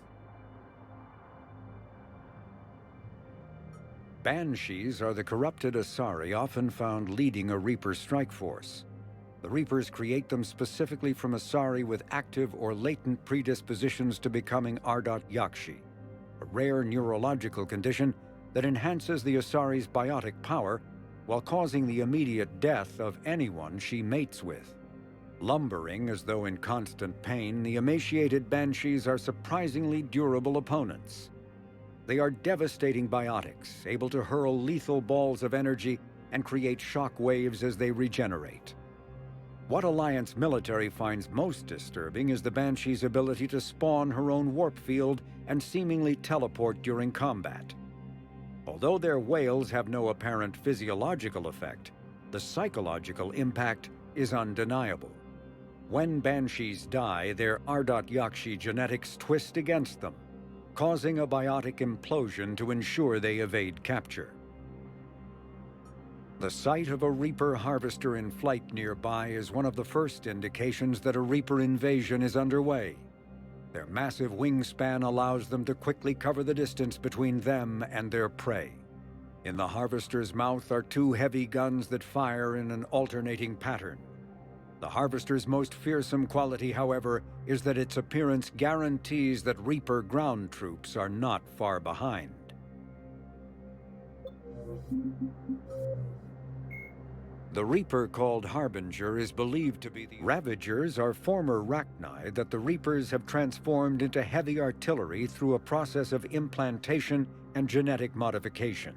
Banshees are the corrupted Asari often found leading a Reaper strike force. The Reapers create them specifically from Asari with active or latent predispositions to becoming Ardat Yakshi, a rare neurological condition that enhances the Asari's biotic power while causing the immediate death of anyone she mates with. Lumbering as though in constant pain, the emaciated Banshees are surprisingly durable opponents. They are devastating biotics, able to hurl lethal balls of energy and create shock waves as they regenerate. What Alliance military finds most disturbing is the Banshee's ability to spawn her own warp field and seemingly teleport during combat. Although their wails have no apparent physiological effect, the psychological impact is undeniable. When Banshees die, their Ardat Yakshi genetics twist against them, causing a biotic implosion to ensure they evade capture. The sight of a Reaper harvester in flight nearby is one of the first indications that a Reaper invasion is underway. Their massive wingspan allows them to quickly cover the distance between them and their prey. In the harvester's mouth are two heavy guns that fire in an alternating pattern. The harvester's most fearsome quality, however, is that its appearance guarantees that Reaper ground troops are not far behind. The Reaper called Harbinger is believed to be the Ravagers are former Rachni that the Reapers have transformed into heavy artillery through a process of implantation and genetic modification.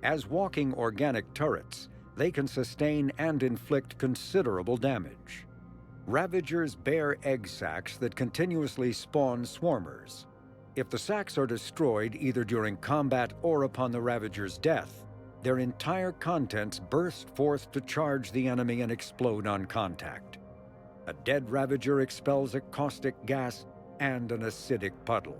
As walking organic turrets, they can sustain and inflict considerable damage. Ravagers bear egg sacs that continuously spawn swarmers. If the sacs are destroyed either during combat or upon the Ravager's death, their entire contents burst forth to charge the enemy and explode on contact. A dead Ravager expels a caustic gas and an acidic puddle.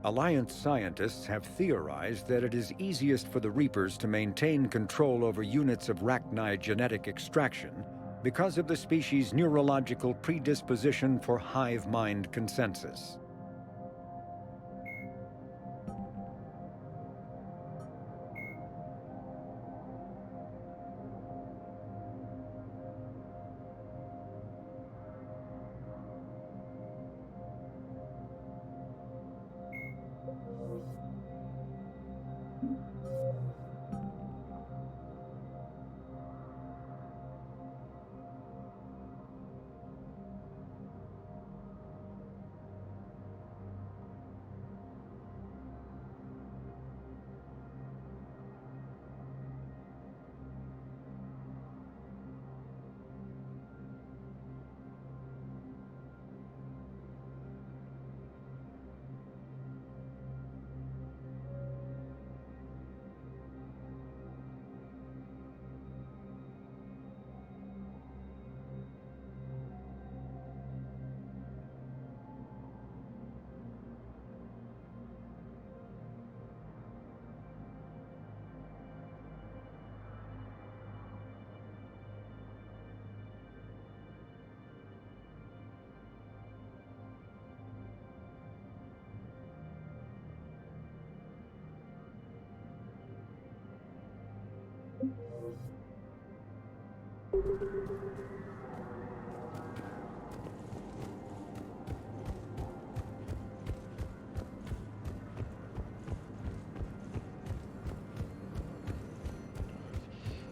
Alliance scientists have theorized that it is easiest for the Reapers to maintain control over units of Rachni genetic extraction because of the species' neurological predisposition for hive mind consensus.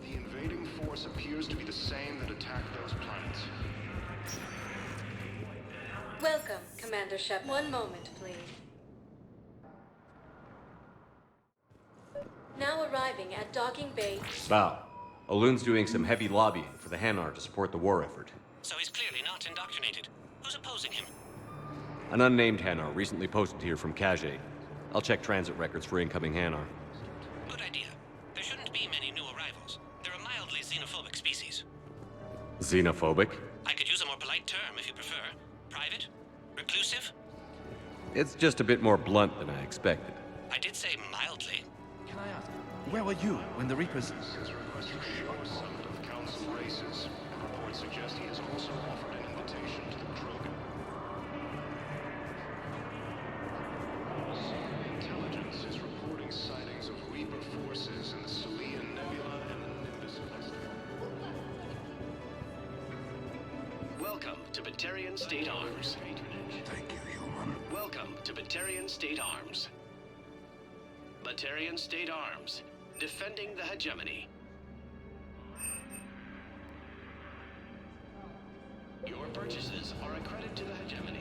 The invading force appears to be the same that attacked those planets. Welcome, Commander Shep. One moment, please. Now arriving at Docking Bay. Val, Olun's doing some heavy lobbying for the Hanar to support the war effort. So he's clearly not indoctrinated. Who's opposing him? An unnamed Hanar recently posted here from Kajay. I'll check transit records for incoming Hanar. Good idea. There shouldn't be many new arrivals. They're a mildly xenophobic species. Xenophobic? I could use a more polite term if you prefer. Private? Reclusive? It's just a bit more blunt than I expected. I did say mildly. Can I ask, where were you when the Reapers... His request to show a summit of council races, and reports suggest he has also offered an invitation to the Krogan. Intelligence is reporting sightings of Reaper Welcome to Batarian State Arms. Thank you, human. Welcome to Batarian State Arms. Batarian State Arms, defending the hegemony. Your purchases are a credit to the hegemony.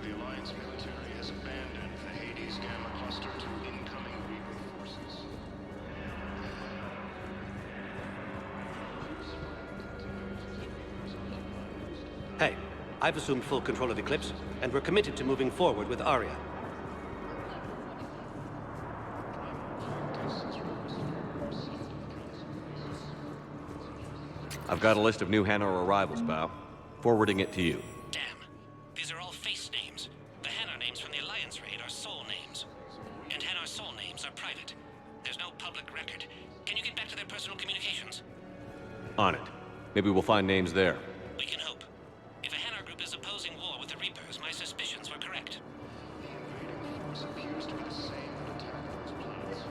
The Alliance military has abandoned the Hades Gamma cluster to incoming Reaper forces. Hey, I've assumed full control of Eclipse, and we're committed to moving forward with Aria. I've got a list of new Hanar arrivals, Bao. Forwarding it to you. Damn. These are all face names. The Hanar names from the Alliance raid are soul names. And Hanar soul names are private. There's no public record. Can you get back to their personal communications? On it. Maybe we'll find names there. We can hope. If a Hanar group is opposing war with the Reapers, my suspicions were correct. The invading force appears to be the same that attacked those planets.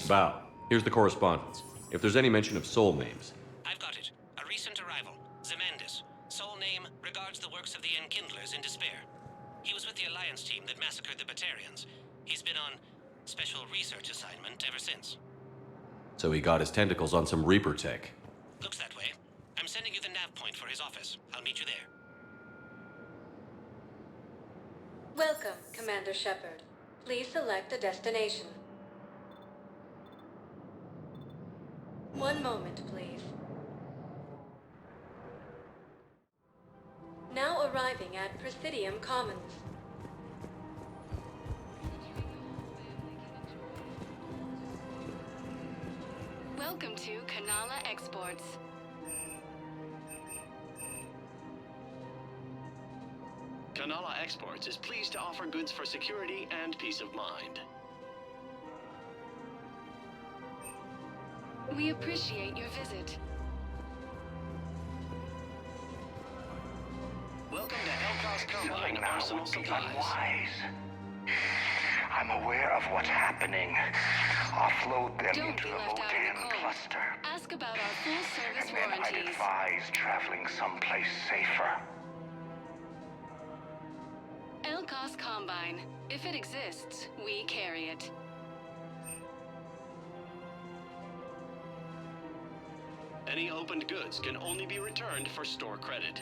Bao, here's the correspondence. If there's any mention of soul names. I've got it. A recent arrival. Zemandis. Soul name regards the works of the Enkindlers in despair. He was with the Alliance team that massacred the Batarians. He's been on special research assignment ever since. So he got his tentacles on some Reaper tech. Looks that way. I'm sending you the nav point for his office. I'll meet you there. Welcome, Commander Shepard. Please select a destination. One moment, please. Now arriving at Presidium Commons. Welcome to Kanala Exports. Kanala Exports is pleased to offer goods for security and peace of mind. We appreciate your visit. Welcome to Elcos Combine Now Arsenal would be Supplies. unwise. I'm aware of what's happening. Offload them Don't into be the left out in the Votan cold. cluster. Ask about our full service And then I'd warranties. advise traveling someplace safer. Elcos Combine. If it exists, we carry it. Any opened goods can only be returned for store credit.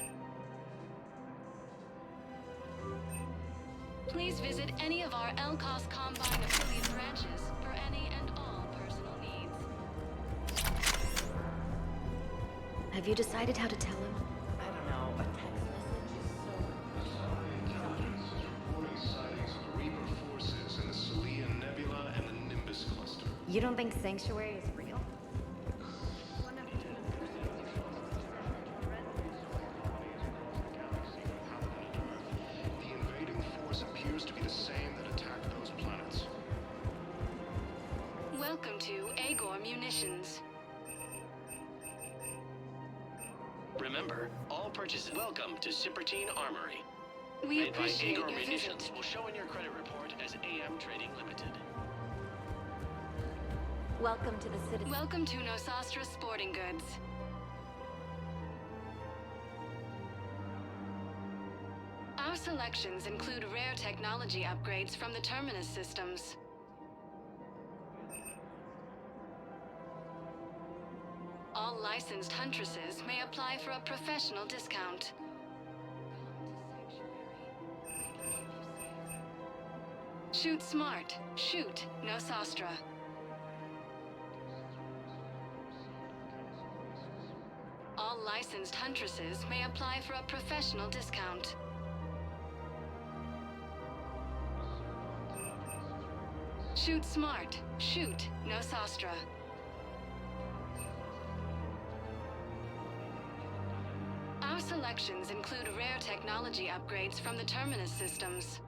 Please visit any of our Elcos Combine affiliate branches for any and all personal needs. Have you decided how to tell him? I don't know. A text Reporting sightings of the Reaper forces in the Celian Nebula and the Nimbus cluster. You don't think Sanctuary is real? The invading force appears to be the same that attacked those planets. Welcome to Agor Munitions. Remember, all purchases. Welcome to Cipertine Armory. We Made by appreciate Agor your Munitions visit. will show in your credit report as AM Trading Limited. Welcome to the city. Welcome to Nosastra Sporting Goods. Our selections include rare technology upgrades from the Terminus systems. All licensed huntresses may apply for a professional discount. Shoot smart. Shoot Nosastra. All licensed huntresses may apply for a professional discount. Shoot smart. Shoot, no sostra. Our selections include rare technology upgrades from the Terminus systems.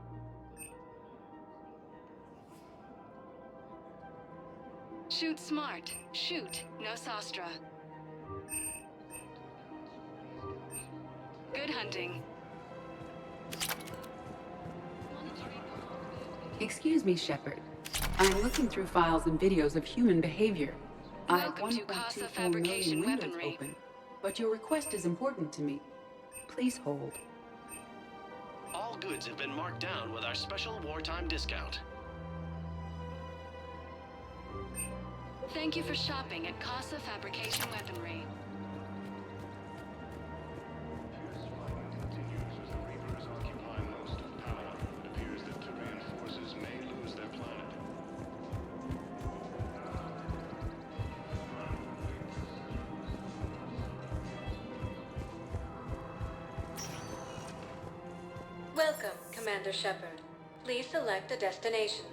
Shoot smart. Shoot, no sostra. Good hunting. Excuse me, Shepard. I'm looking through files and videos of human behavior. Welcome I to have Casa 1.24 Fabrication million windows Weaponry. open, but your request is important to me. Please hold. All goods have been marked down with our special wartime discount. Thank you for shopping at Casa Fabrication Weaponry. Welcome, Commander Shepard. Please select a destination.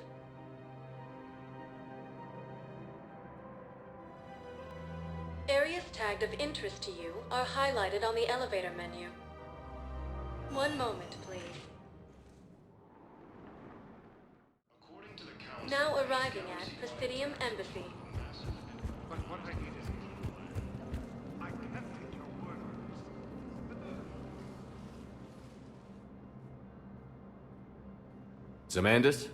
Areas tagged of interest to you are highlighted on the elevator menu. One moment, please. Now arriving at Presidium Embassy. Zamandis?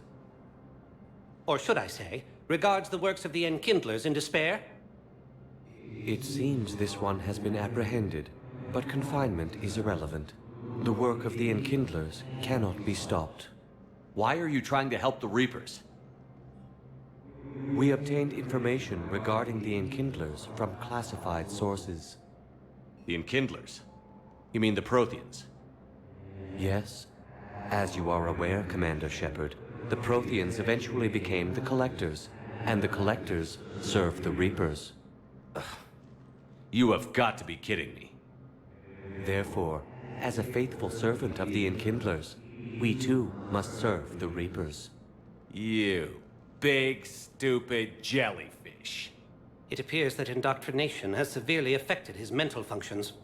Or should I say, regards the works of the Enkindlers in despair? It seems this one has been apprehended, but confinement is irrelevant. The work of the Enkindlers cannot be stopped. Why are you trying to help the Reapers? We obtained information regarding the Enkindlers from classified sources. The Enkindlers? You mean the Protheans? Yes. As you are aware, Commander Shepard, the Protheans eventually became the Collectors, and the Collectors served the Reapers. You have got to be kidding me. Therefore, as a faithful servant of the Enkindlers, we too must serve the Reapers. You big, stupid jellyfish. It appears that indoctrination has severely affected his mental functions.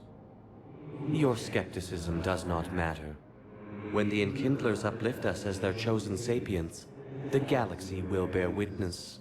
Your skepticism does not matter. When the Enkindlers uplift us as their chosen sapients, the galaxy will bear witness.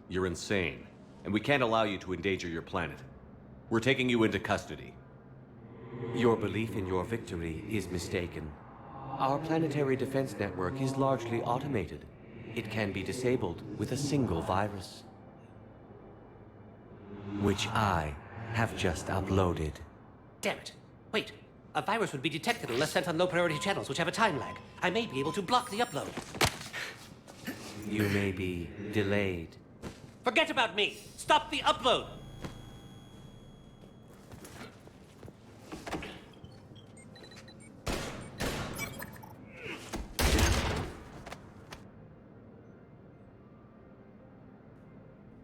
You're insane, and we can't allow you to endanger your planet. We're taking you into custody. Your belief in your victory is mistaken. Our planetary defense network is largely automated. It can be disabled with a single virus, which I have just uploaded. Damn it. Wait. A virus would be detected unless sent on low-priority channels, which have a time lag. I may be able to block the upload. You may be delayed. Forget about me! Stop the upload!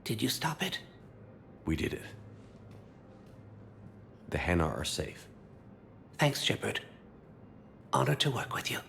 Did you stop it? We did it. The Hanar are safe. Thanks, Shepard. Honored to work with you.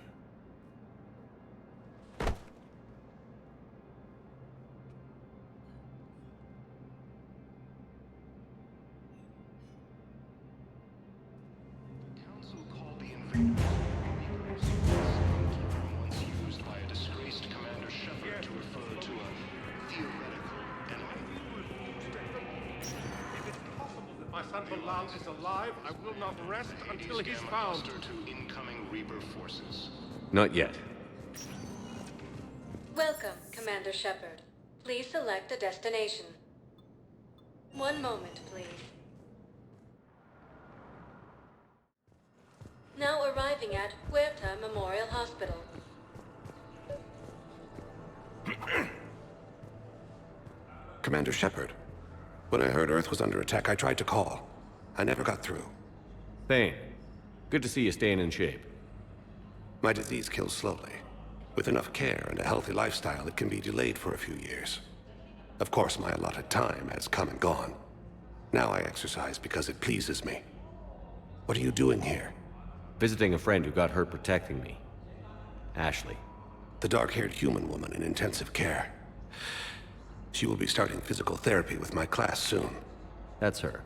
Balal is alive, I will not rest until he's found. To incoming Reaper forces. Not yet. Welcome, Commander Shepard. Please select a destination. One moment, please. Now arriving at Huerta Memorial Hospital. Commander Shepard, when I heard Earth was under attack, I tried to call. I never got through. Thane, good to see you staying in shape. My disease kills slowly. With enough care and a healthy lifestyle, it can be delayed for a few years. Of course, my allotted time has come and gone. Now I exercise because it pleases me. What are you doing here? Visiting a friend who got hurt protecting me. Ashley. The dark-haired human woman in intensive care. She will be starting physical therapy with my class soon. That's her.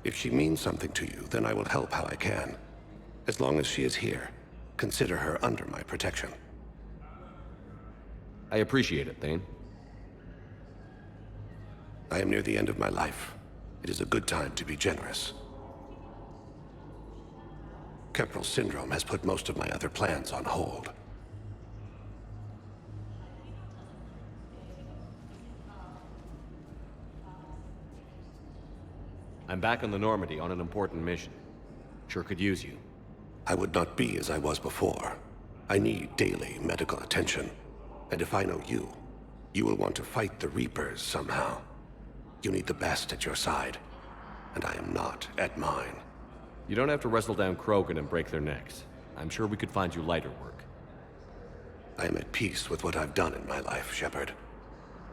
If she means something to you, then I will help how I can. As long as she is here, consider her under my protection. I appreciate it, Thane. I am near the end of my life. It is a good time to be generous. Kepral syndrome has put most of my other plans on hold. I'm back on the Normandy on an important mission. Sure could use you. I would not be as I was before. I need daily medical attention. And if I know you, you will want to fight the Reapers somehow. You need the best at your side, and I am not at mine. You don't have to wrestle down Krogan and break their necks. I'm sure we could find you lighter work. I am at peace with what I've done in my life, Shepard.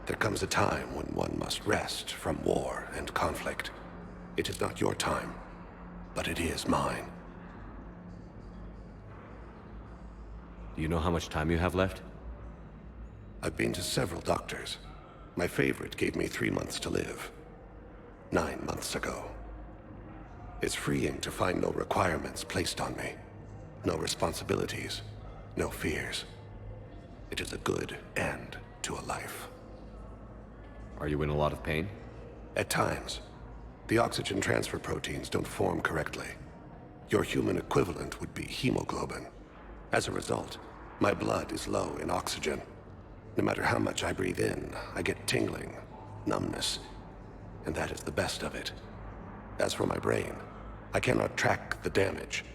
There comes a time when one must rest from war and conflict. It is not your time, but it is mine. Do you know how much time you have left? I've been to several doctors. My favorite gave me 3 months to live. 9 months ago. It's freeing to find no requirements placed on me. No responsibilities. No fears. It is a good end to a life. Are you in a lot of pain? At times. The oxygen transfer proteins don't form correctly. Your human equivalent would be hemoglobin. As a result, my blood is low in oxygen. No matter how much I breathe in, I get tingling, numbness, and that is the best of it. As for my brain, I cannot track the damage.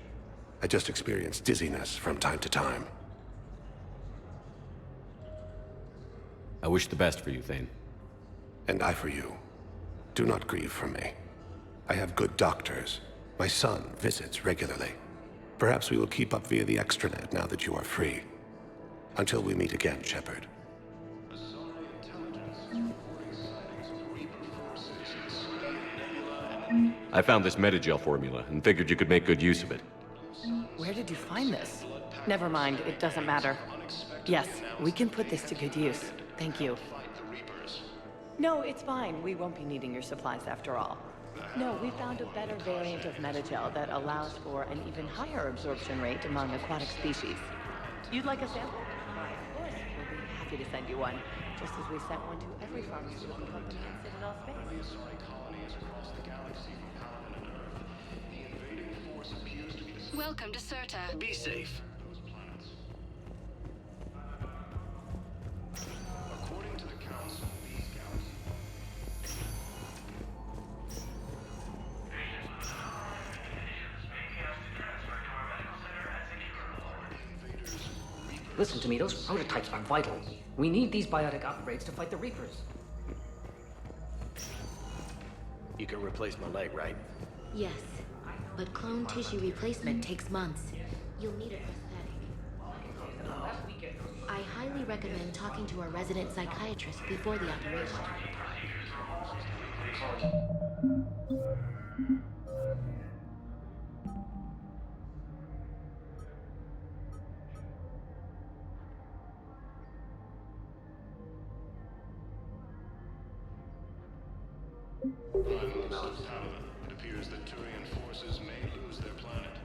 I just experience dizziness from time to time. I wish the best for you, Thane. And I for you. Do not grieve for me. I have good doctors. My son visits regularly. Perhaps we will keep up via the extranet now that you are free. Until we meet again, Shepard. I found this Metagel formula and figured you could make good use of it. Where did you find this? Never mind, it doesn't matter. Yes, we can put this to good use. Thank you. No, it's fine. We won't be needing your supplies after all. No, we found a better variant of Metagel that allows for an even higher absorption rate among aquatic species. You'd like a sample? Of course, we'll be happy to send you one. Just as we sent one to every pharmaceutical company in Citadel Space. Welcome to Serta. Be safe. According to the Council, these galaxies... Listen to me, those prototypes are vital. We need these biotic upgrades to fight the Reapers. You can replace my leg, right? Yes, but clone tissue replacement takes months. You'll need a prosthetic. I highly recommend talking to a resident psychiatrist before the operation. It appears that Turian forces may lose their planet.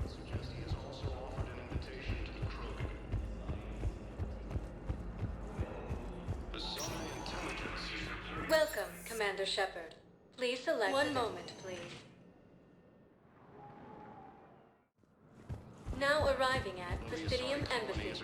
Suggest he has also offered an invitation to the Krogan. Commander Shepard. Please select... One moment, please. Now arriving at Presidium Embassy.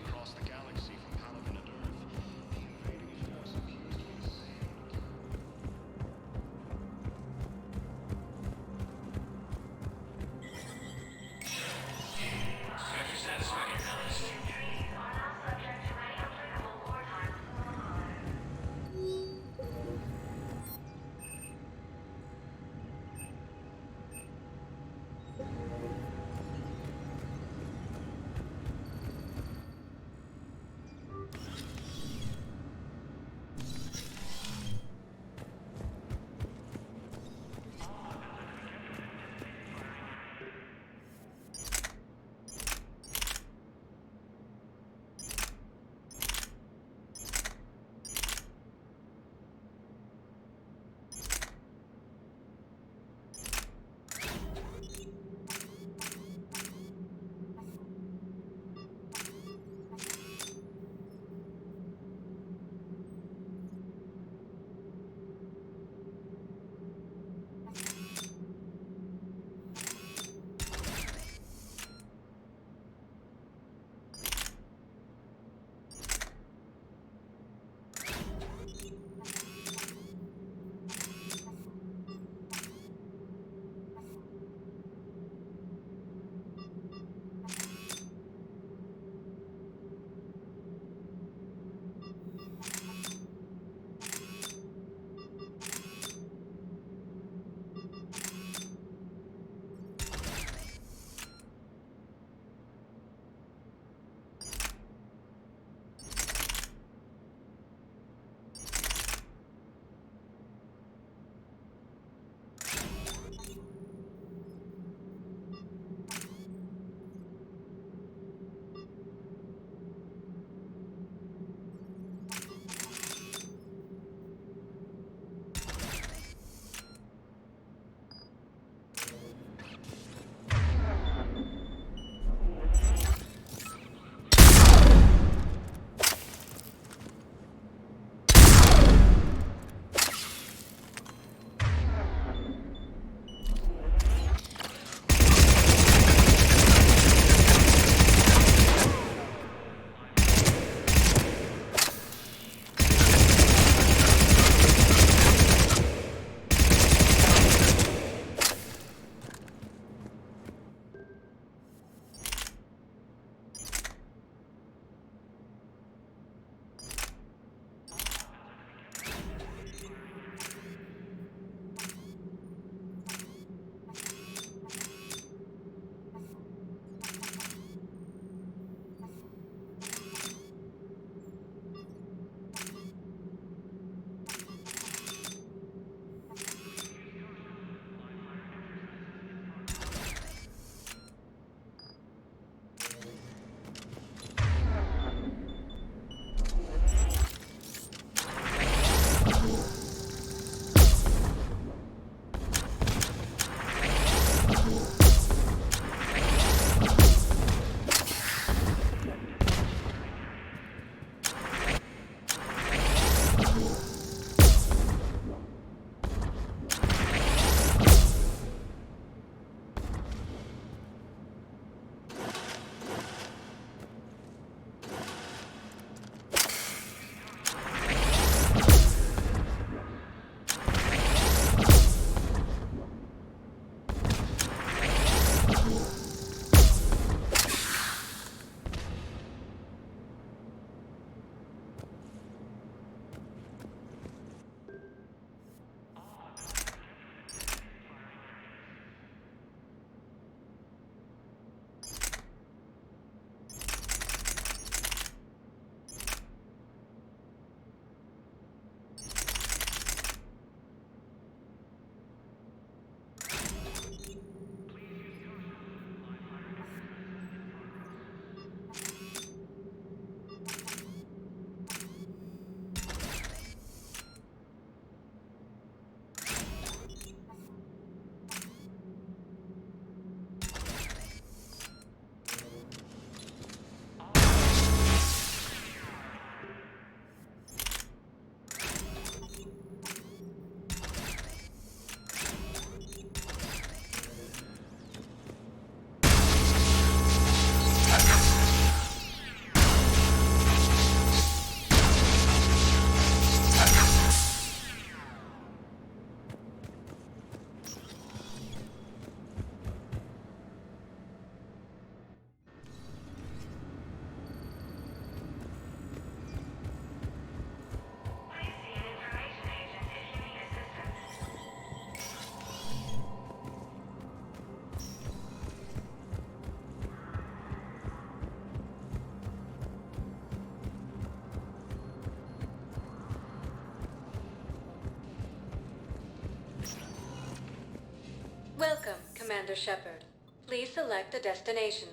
Commander Shepard. Please select a destination.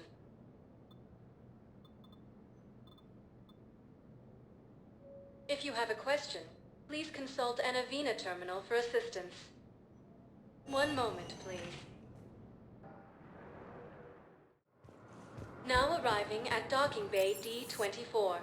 If you have a question, please consult an Avena terminal for assistance. One moment, please. Now arriving at Docking Bay D-24.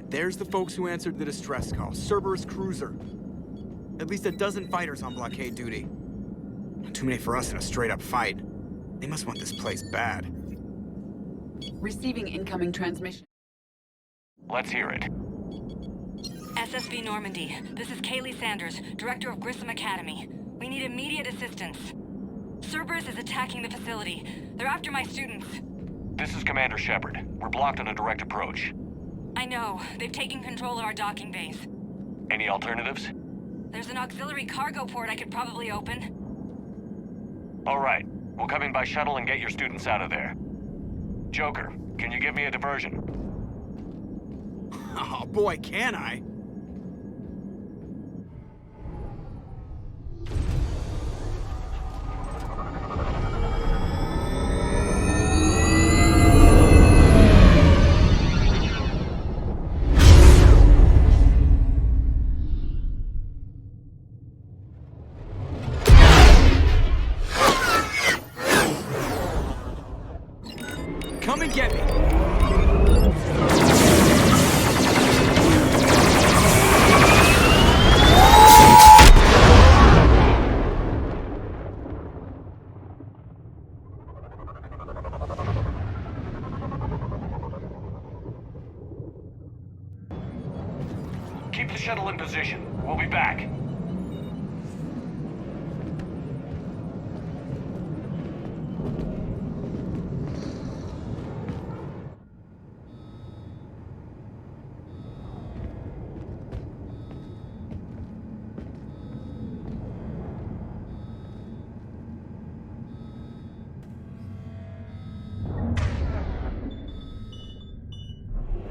There's the folks who answered the distress call. Cerberus cruiser. At least a dozen fighters on blockade duty. Not too many for us in a straight-up fight. They must want this place bad. Receiving incoming transmission. Let's hear it. SSB Normandy, this is Kaylee Sanders, Director of Grissom Academy. We need immediate assistance. Cerberus is attacking the facility. They're after my students. This is Commander Shepard. We're blocked on a direct approach. I know. They've taken control of our docking base. Any alternatives? There's an auxiliary cargo port I could probably open. All right. We'll come in by shuttle and get your students out of there. Joker, can you give me a diversion? Oh boy, can I? Come and get me! Keep the shuttle in position. We'll be back.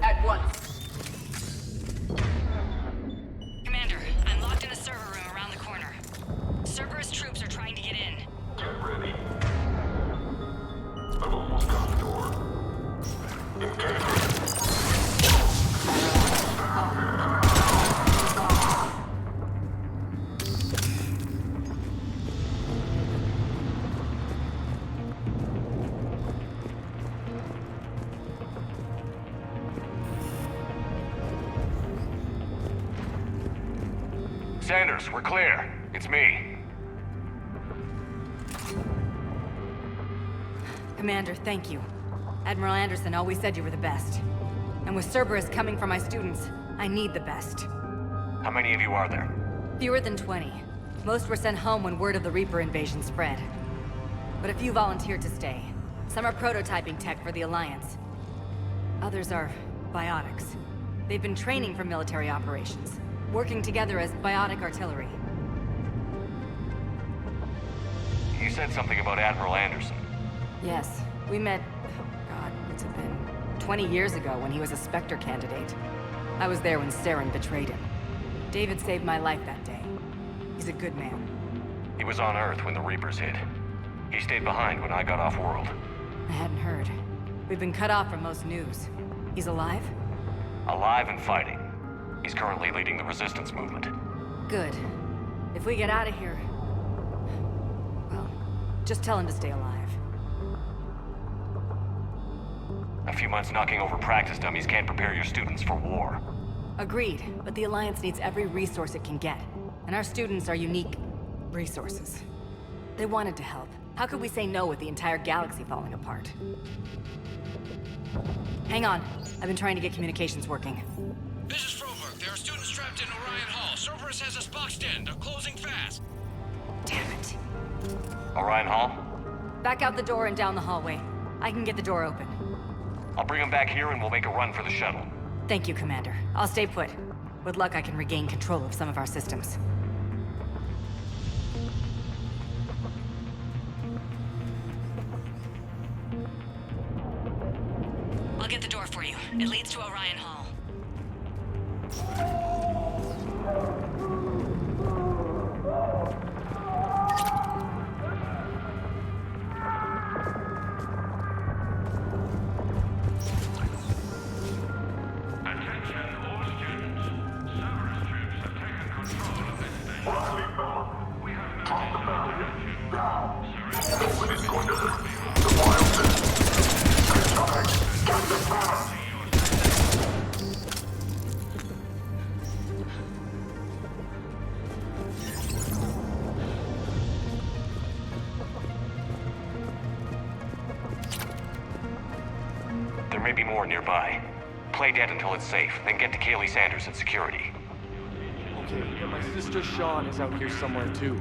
At once. Commander, I'm locked in a server room around the corner. Cerberus troops are trying to get in. Get ready. I've almost got the door. Engage. Sanders, we're clear. It's me. Commander, thank you. Admiral Anderson always said you were the best. And with Cerberus coming for my students, I need the best. How many of you are there? Fewer than 20. Most were sent home when word of the Reaper invasion spread. But a few volunteered to stay. Some are prototyping tech for the Alliance. Others are biotics. They've been training for military operations, working together as biotic artillery. You said something about Admiral Anderson. Yes, we met, oh God, what's it been? 20 years ago when he was a Spectre candidate. I was there when Saren betrayed him. David saved my life that day. He's a good man. He was on Earth when the Reapers hit. He stayed behind when I got off-world. I hadn't heard. We've been cut off from most news. He's alive? Alive and fighting. He's currently leading the resistance movement. Good. If we get out of here... well, just tell him to stay alive. A few months knocking over practice dummies can't prepare your students for war. Agreed, but the Alliance needs every resource it can get. And our students are unique resources. They wanted to help. How could we say no with the entire galaxy falling apart? Hang on. I've been trying to get communications working. This is Froberg. There are students trapped in Orion Hall. Cerberus has us boxed in. They're closing fast. Damn it. Orion Hall? Back out the door and down the hallway. I can get the door open. I'll bring them back here and we'll make a run for the shuttle. Thank you, Commander. I'll stay put. With luck, I can regain control of some of our systems. I'll get the door for you. It leads to Orion Hall. may be more nearby. Play dead until it's safe, then get to Kaylee Sanders at security. Okay, but my sister Sean is out here somewhere too.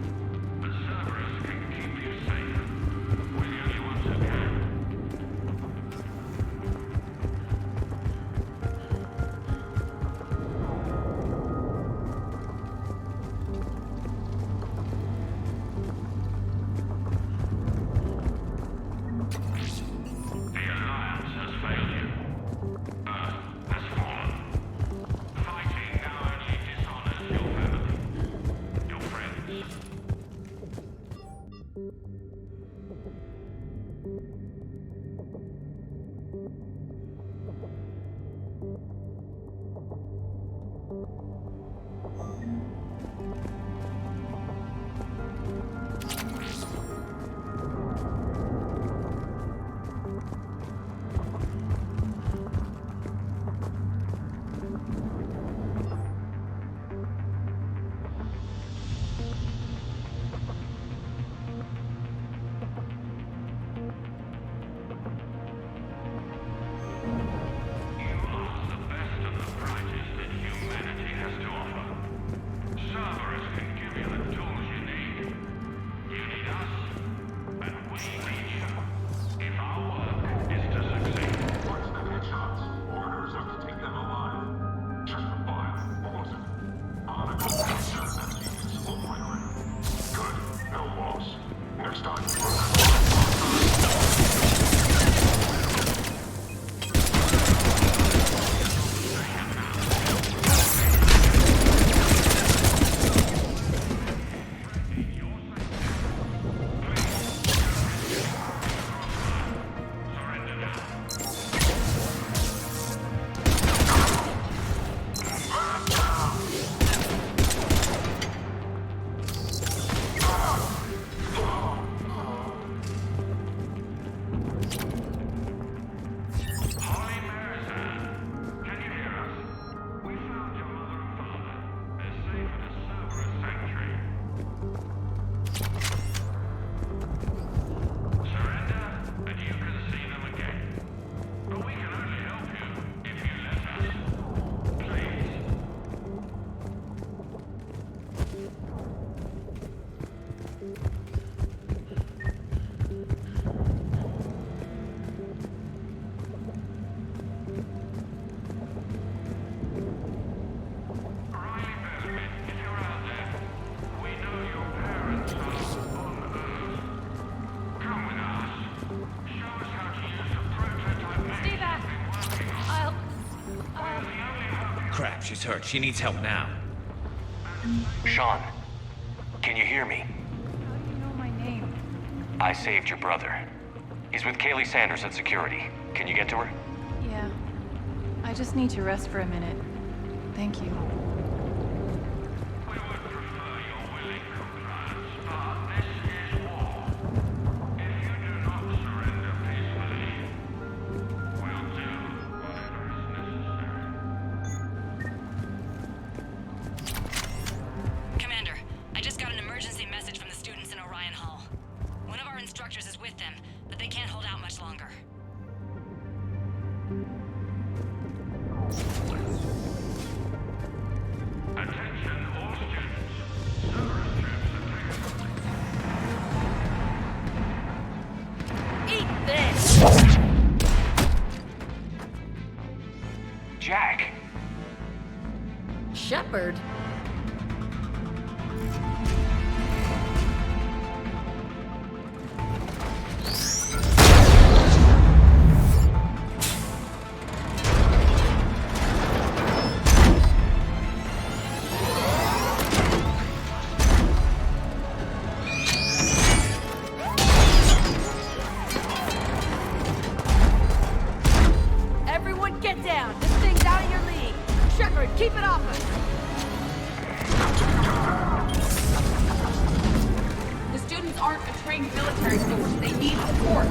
Crap, she's hurt. She needs help now. Sean, can you hear me? How do you know my name? I saved your brother. He's with Kaylee Sanders at security. Can you get to her? Yeah. I just need to rest for a minute. Thank you. Commander, I just got an emergency message from the students in Orion Hall. One of our instructors is with them, but they can't hold out much longer. Attention all students. Eat this! Jack! Shepard? Everyone get down! This thing's out of your league! Shepard, keep it off us! The students aren't a trained military force. They need support.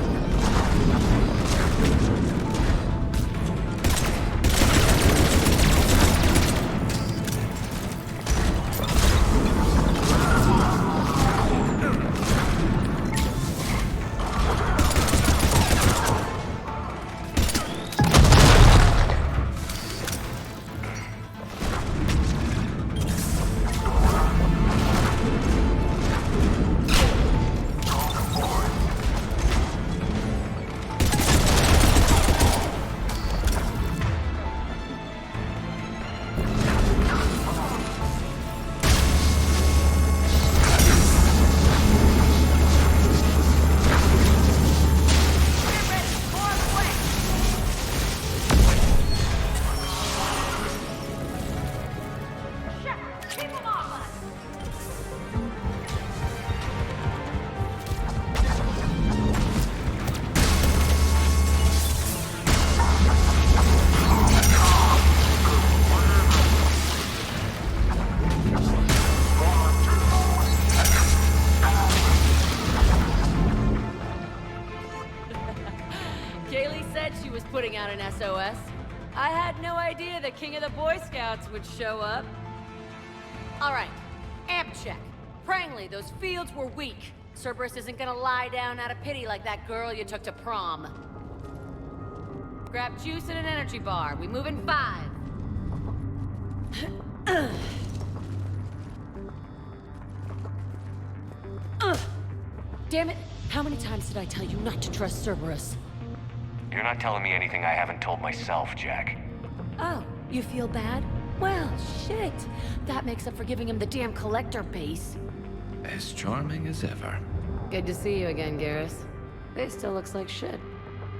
Kaylee said she was putting out an SOS. I had no idea the king of the Boy Scouts would show up. Alright, amp check. Prangley, those fields were weak. Cerberus isn't gonna lie down out of pity like that girl you took to prom. Grab juice and an energy bar. We move in 5. Damn it! How many times did I tell you not to trust Cerberus? You're not telling me anything I haven't told myself, Jack. Oh, you feel bad? Well, shit. That makes up for giving him the damn collector base. As charming as ever. Good to see you again, Garrus. It still looks like shit.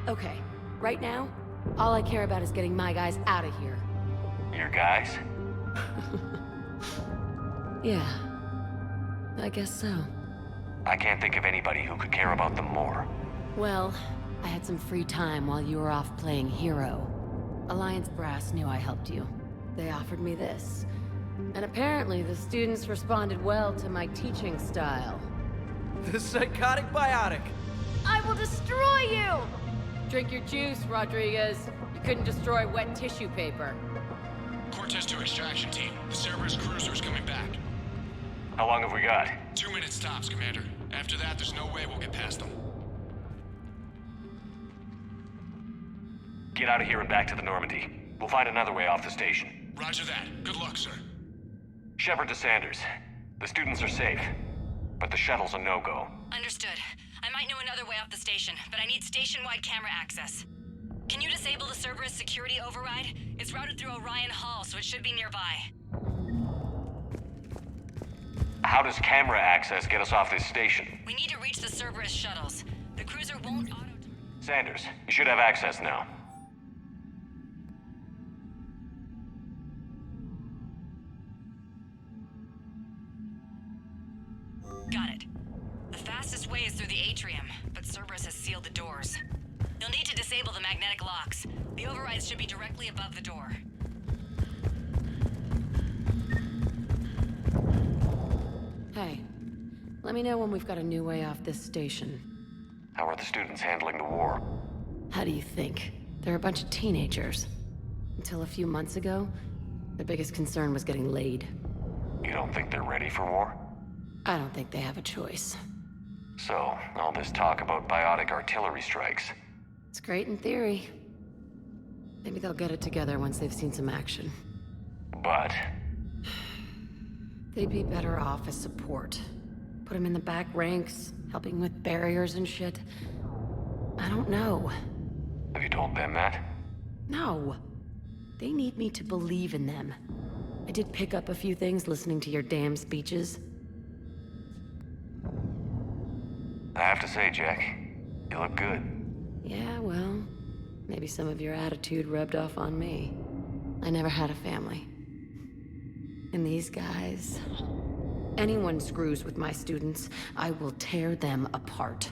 Okay, right now, all I care about is getting my guys out of here. Your guys? Yeah, I guess so. I can't think of anybody who could care about them more. Well, I had some free time while you were off playing hero. Alliance Brass knew I helped you. They offered me this. And apparently the students responded well to my teaching style. The psychotic biotic! I will destroy you! Drink your juice, Rodriguez. You couldn't destroy wet tissue paper. Cortez to extraction team. The Cerberus cruiser's coming back. How long have we got? 2 minutes tops, Commander. After that, there's no way we'll get past them. Get out of here and back to the Normandy. We'll find another way off the station. Roger that. Good luck, sir. Shepard to Sanders. The students are safe, but the shuttle's a no-go. Understood. I might know another way off the station, but I need station-wide camera access. Can you disable the Cerberus security override? It's routed through Orion Hall, so it should be nearby. How does camera access get us off this station? We need to reach the Cerberus shuttles. The cruiser won't auto... Sanders, you should have access now. Got it. The fastest way is through the atrium, but Cerberus has sealed the doors. You'll need to disable the magnetic locks. The overrides should be directly above the door. Hey, let me know when we've got a new way off this station. How are the students handling the war? How do you think? They're a bunch of teenagers. Until a few months ago, their biggest concern was getting laid. You don't think they're ready for war? I don't think they have a choice. So, all this talk about biotic artillery strikes. It's great in theory. Maybe they'll get it together once they've seen some action. But... they'd be better off as support. Put them in the back ranks, helping with barriers and shit. I don't know. Have you told them that? No. They need me to believe in them. I did pick up a few things listening to your damn speeches. I have to say, Jack, you look good. Yeah, well, maybe some of your attitude rubbed off on me. I never had a family. And these guys... anyone screws with my students, I will tear them apart.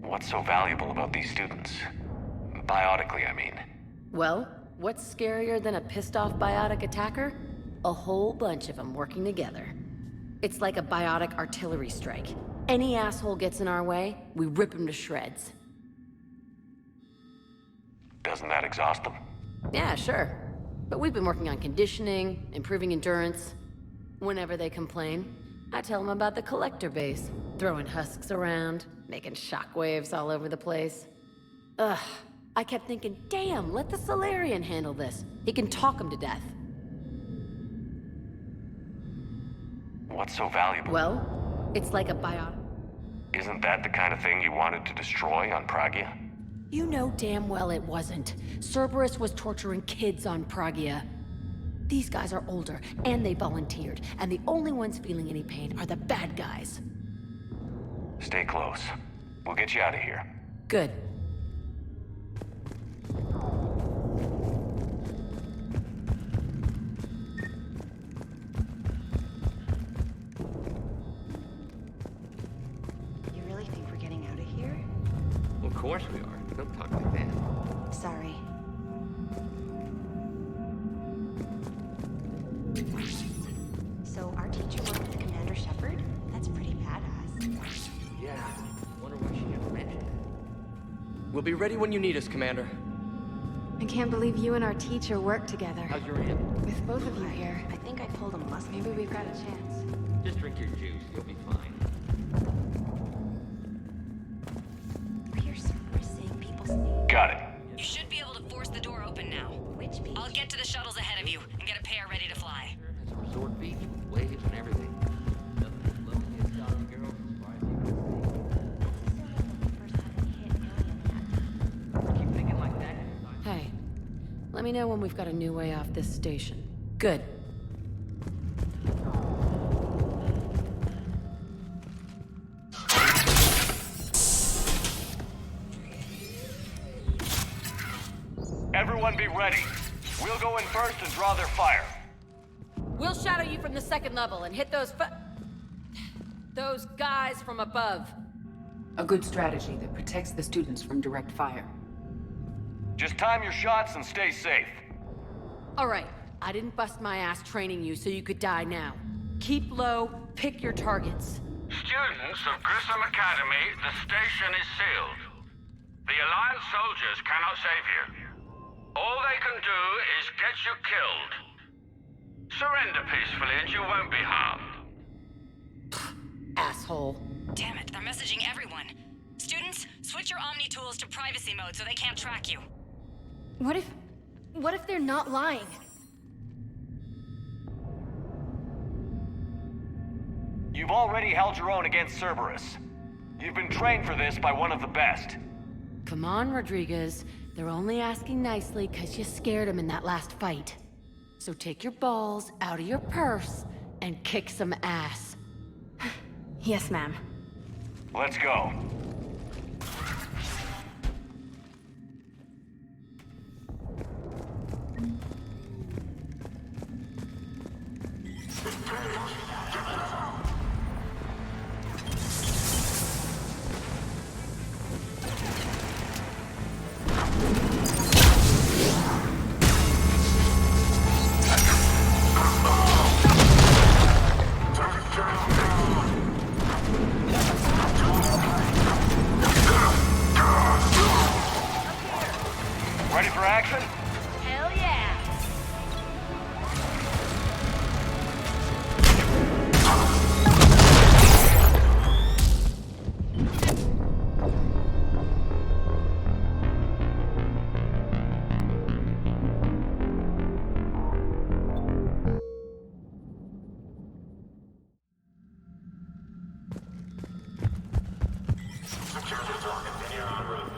What's so valuable about these students? Biotically, I mean. Well, what's scarier than a pissed-off biotic attacker? A whole bunch of them working together. It's like a biotic artillery strike. Any asshole gets in our way, we rip him to shreds. Doesn't that exhaust them? Yeah, sure. But we've been working on conditioning, improving endurance. Whenever they complain, I tell them about the collector base, throwing husks around, making shockwaves all over the place. Ugh, I kept thinking, damn, let the Solarian handle this. He can talk them to death. What's so valuable? Well, it's like a biotic. Isn't that the kind of thing you wanted to destroy on Pragia? You know damn well it wasn't. Cerberus was torturing kids on Pragia. These guys are older, and they volunteered, and the only ones feeling any pain are the bad guys. Stay close. We'll get you out of here. Good. You really think we're getting out of here? Of course we are. Don't talk like that. Sorry. So our teacher worked with Commander Shepard? That's pretty badass. Yeah. Wonder why she never mentioned it. We'll be ready when you need us, Commander. I can't believe you and our teacher work together. How's your aunt? With both of you here, I think I pulled a muscle. Maybe we've got a chance. Just drink your juice. You'll be fine. I hear Cerberus saying people sneeze. Got it. You should be able to force the door open now. Which beach? I'll get to the shuttles ahead of you and get a pair ready to fly. It's a resort beach with waves and everything. Nothing as lovely as Dolly girls as far as you can see. Keep thinking like that. Hey, let me know when we've got a new way off this station. Good. Everyone be ready. We'll go in first and draw their fire. We'll shadow you from the second level and hit those guys from above. A good strategy that protects the students from direct fire. Just time your shots and stay safe. All right, I didn't bust my ass training you so you could die now. Keep low, pick your targets. Students of Grissom Academy, the station is sealed. The Alliance soldiers cannot save you. All they can do is get you killed. Surrender peacefully and you won't be harmed. Asshole. Damn it, they're messaging everyone. Students, switch your Omni tools to privacy mode so they can't track you. What if they're not lying? You've already held your own against Cerberus. You've been trained for this by one of the best. Come on, Rodriguez. They're only asking nicely because you scared them in that last fight. So take your balls out of your purse and kick some ass. Yes, ma'am. Let's go. Ready for action? Hell yeah! Security door, continue en route.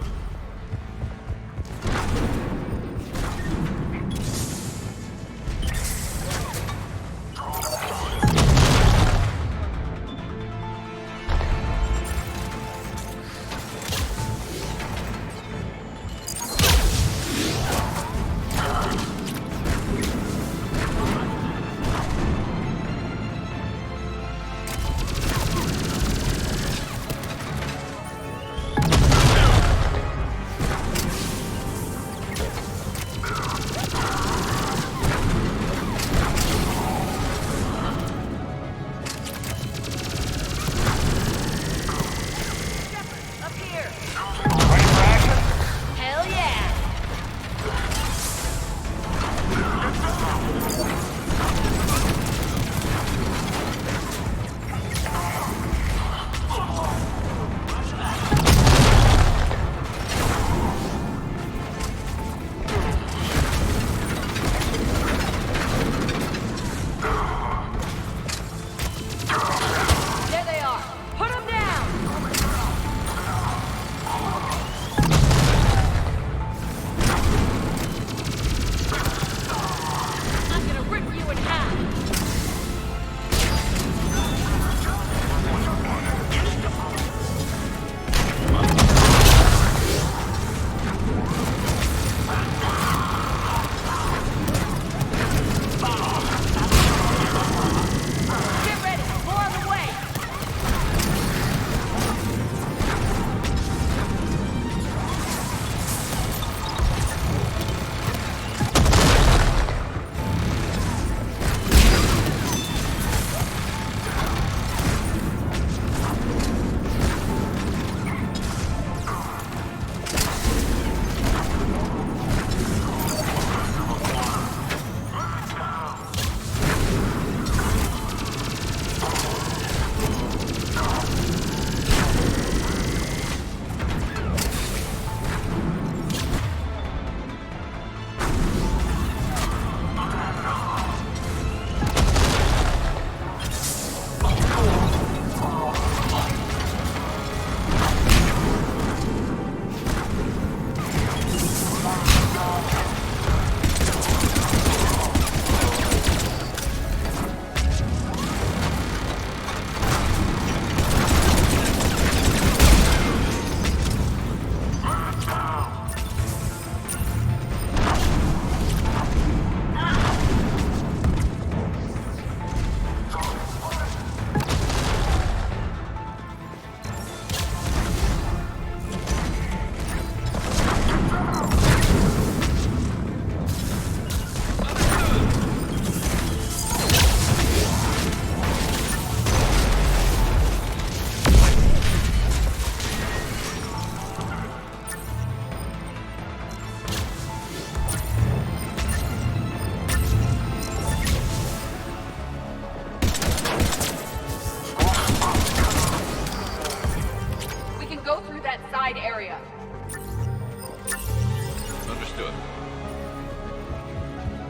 Understood.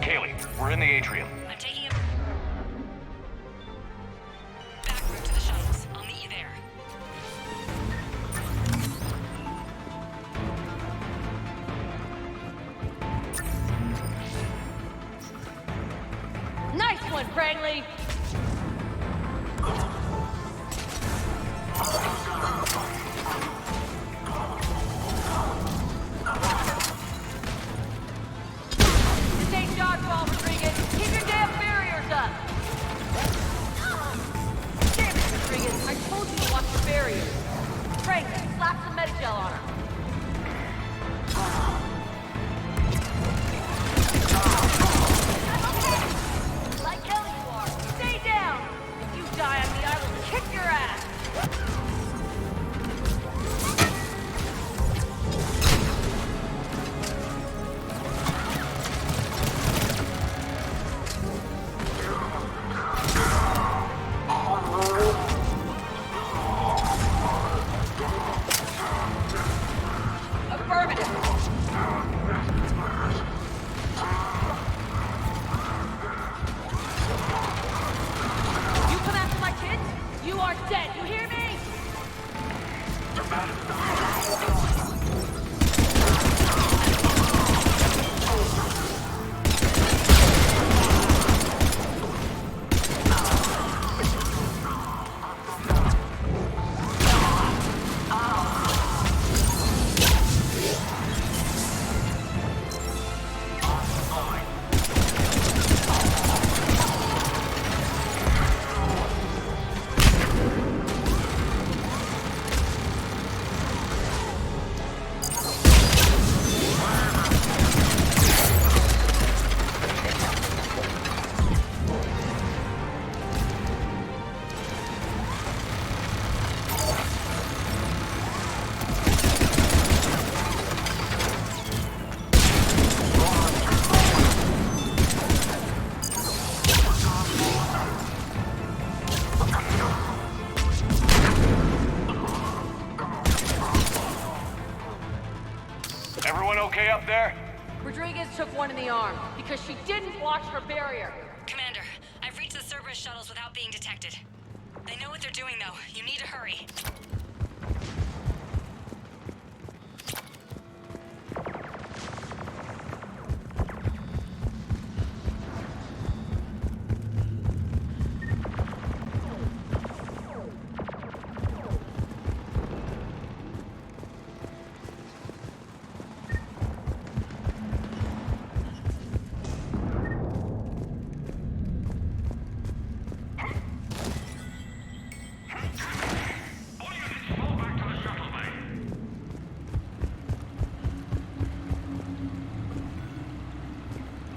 Kaylee, we're in the atrium. I'm taking a back route to the shuttles. I'll meet you there. Nice one, Franklin! This ain't dodgeball, Rodriguez. Keep your damn barriers up! Damn it, Rodriguez. I told you to watch your barriers. Franklin, slap some Medigel on her. Like hell you are. Stay down! If you die on me, I will kick your ass! Affirmative! You come after my kids, you are dead. You hear me? Everyone okay up there? Rodriguez took one in the arm because she didn't watch her barrier. Commander, I've reached the Cerberus shuttles without being detected. They know what they're doing, though. You need to hurry.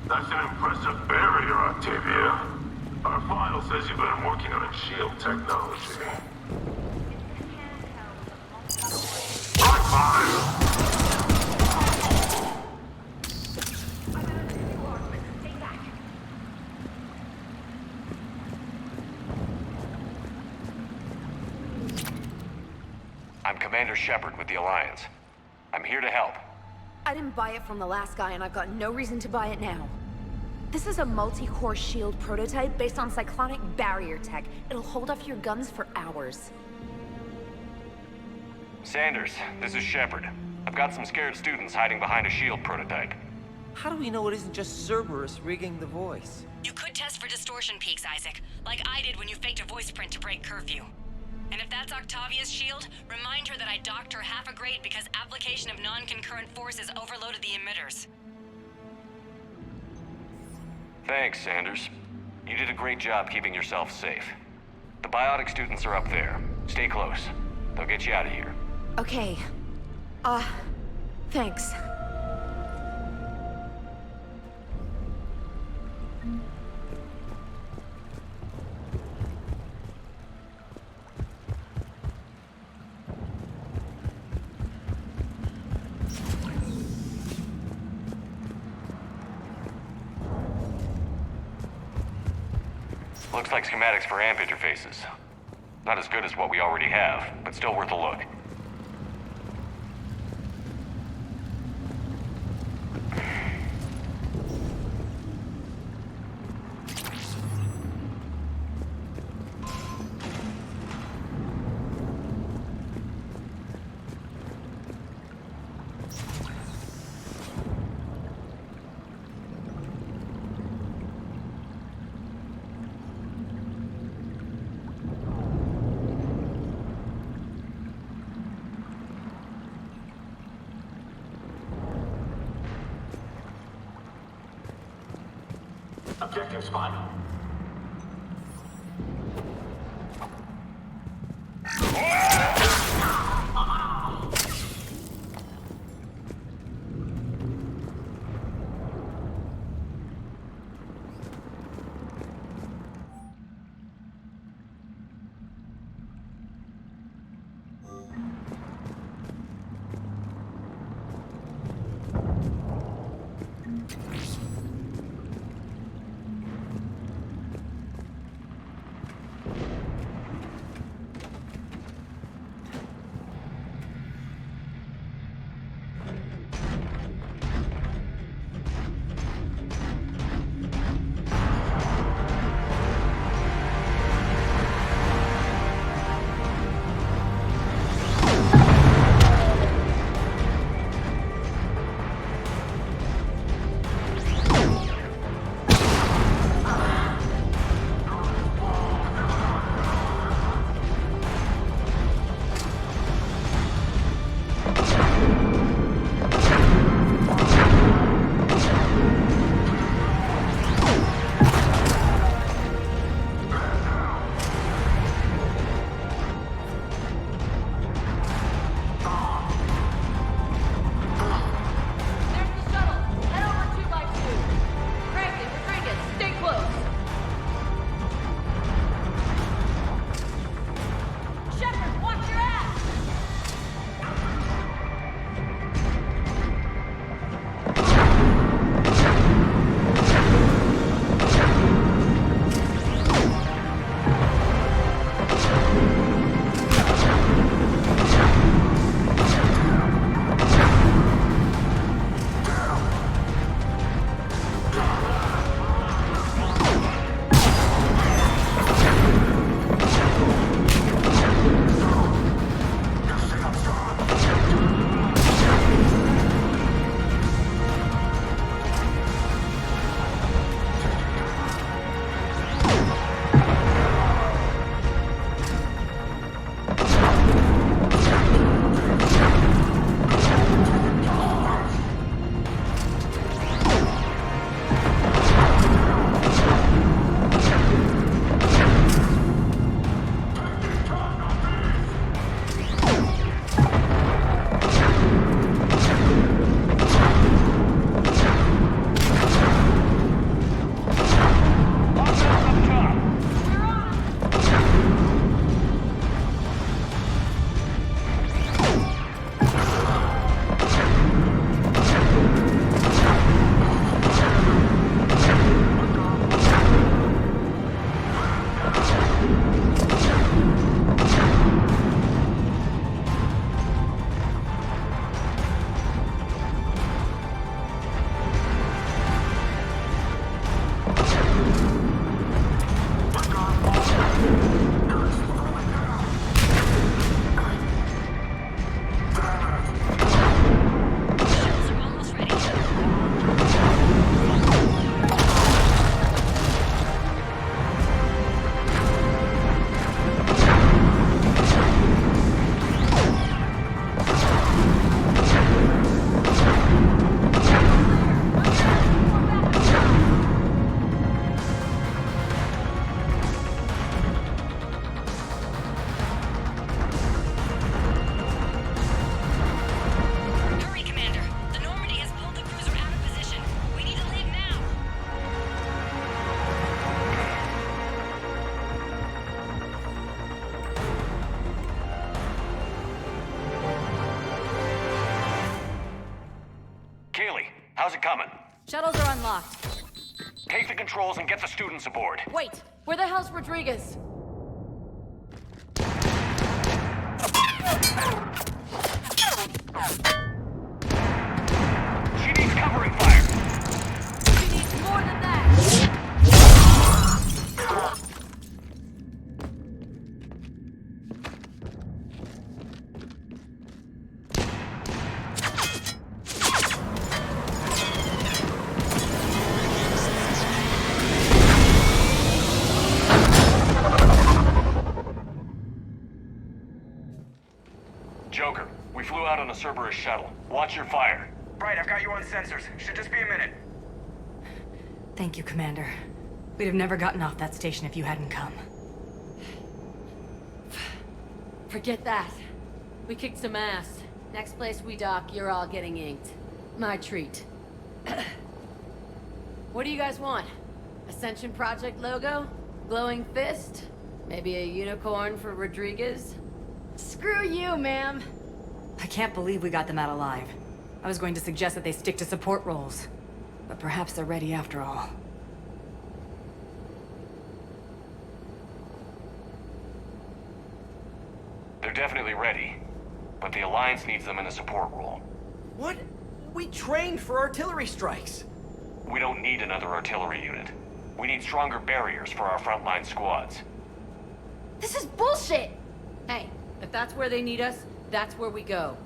That's an impressive barrier, Octavia. Our file says you've been working on a shield technology. High five! I'm Commander Shepard with the Alliance. I'm here to help. I didn't buy it from the last guy, and I've got no reason to buy it now. This is a multi-core shield prototype based on cyclonic barrier tech. It'll hold off your guns for hours. Sanders, this is Shepard. I've got some scared students hiding behind a shield prototype. How do we know it isn't just Cerberus rigging the voice? You could test for distortion peaks, Isaac, like I did when you faked a voice print to break curfew. And if that's Octavia's shield, remind her that I docked her half a grade because application of non-concurrent forces overloaded the emitters. Thanks, Sanders. You did a great job keeping yourself safe. The biotic students are up there. Stay close. They'll get you out of here. Okay. Thanks. Looks like schematics for amp interfaces. Not as good as what we already have, but still worth a look. Objective spot. How's it coming? Shuttles are unlocked. Take the controls and get the students aboard. Wait! Where the hell's Rodriguez? She needs covering fire. She needs more than that! Joker, we flew out on a Cerberus shuttle. Watch your fire. Right, I've got you on sensors. Should just be a minute. Thank you, Commander. We'd have never gotten off that station if you hadn't come. Forget that. We kicked some ass. Next place we dock, you're all getting inked. My treat. What do you guys want? Ascension Project logo? Glowing fist? Maybe a unicorn for Rodriguez? Screw you, ma'am! I can't believe we got them out alive. I was going to suggest that they stick to support roles. But perhaps they're ready after all. They're definitely ready, but the Alliance needs them in a support role. What? We trained for artillery strikes. We don't need another artillery unit. We need stronger barriers for our frontline squads. This is bullshit! Hey, if that's where they need us, that's where we go.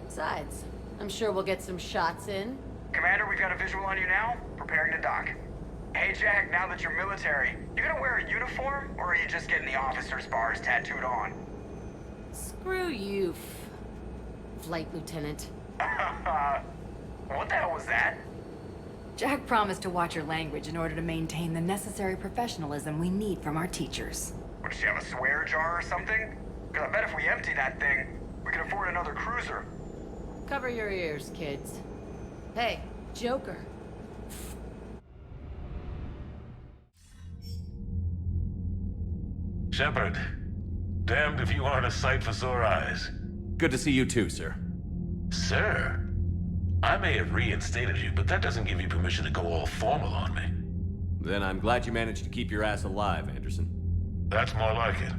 Besides, I'm sure we'll get some shots in. Commander, we've got a visual on you now. Preparing to dock. Hey, Jack, now that you're military, you gonna wear a uniform, or are you just getting the officer's bars tattooed on? Screw you, Flight Lieutenant. What the hell was that? Jack promised to watch your language in order to maintain the necessary professionalism we need from our teachers. Would she have a swear jar or something? Because I bet if we empty that thing, we can afford another cruiser. Cover your ears, kids. Hey, Joker. Shepard, damned if you aren't a sight for sore eyes. Good to see you too, sir. Sir? I may have reinstated you, but that doesn't give you permission to go all formal on me. Then I'm glad you managed to keep your ass alive, Anderson. That's more like it.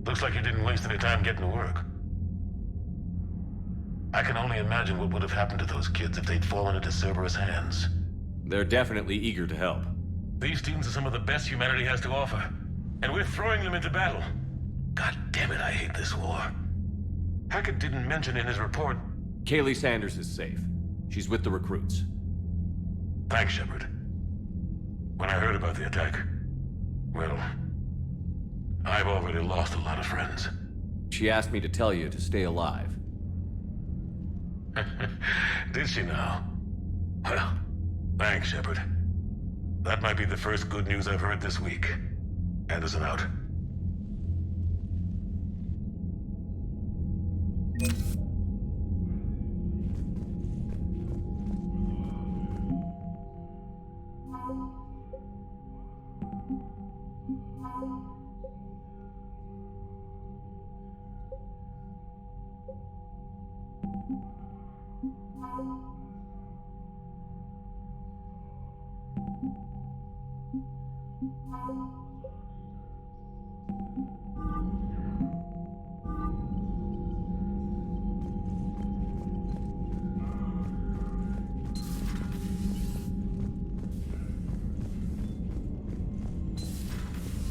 Looks like you didn't waste any time getting to work. I can only imagine what would have happened to those kids if they'd fallen into Cerberus' hands. They're definitely eager to help. These students are some of the best humanity has to offer, and we're throwing them into battle. God damn it, I hate this war. Hackett didn't mention in his report... Kaylee Sanders is safe. She's with the recruits. Thanks, Shepard. When I heard about the attack, well, I've already lost a lot of friends. She asked me to tell you to stay alive. Did she now? Well, thanks, Shepard. That might be the first good news I've heard this week. Anderson out.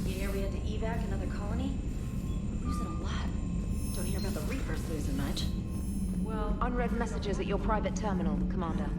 You hear we had to evac another colony? We're losing a lot. Don't hear about the Reapers losing much. Well, unread messages at your private terminal, Commander.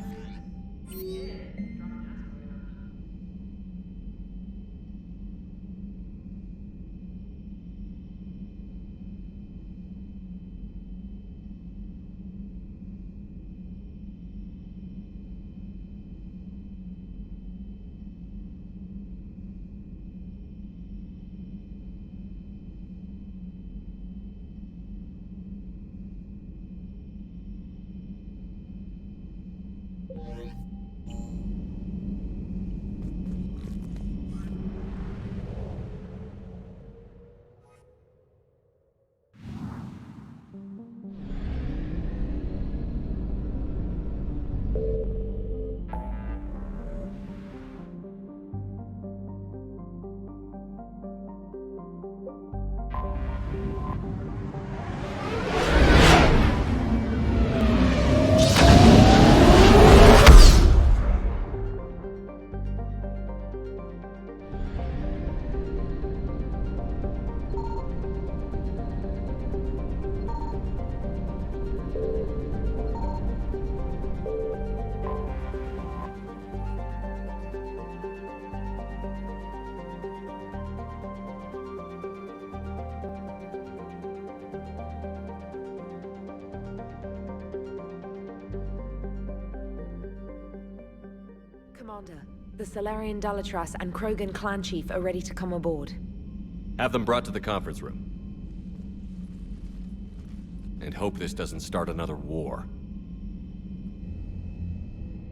Commander, The Solarian Dalatras and Krogan clan chief are ready to come aboard. Have them brought to the conference room. And hope this doesn't start another war.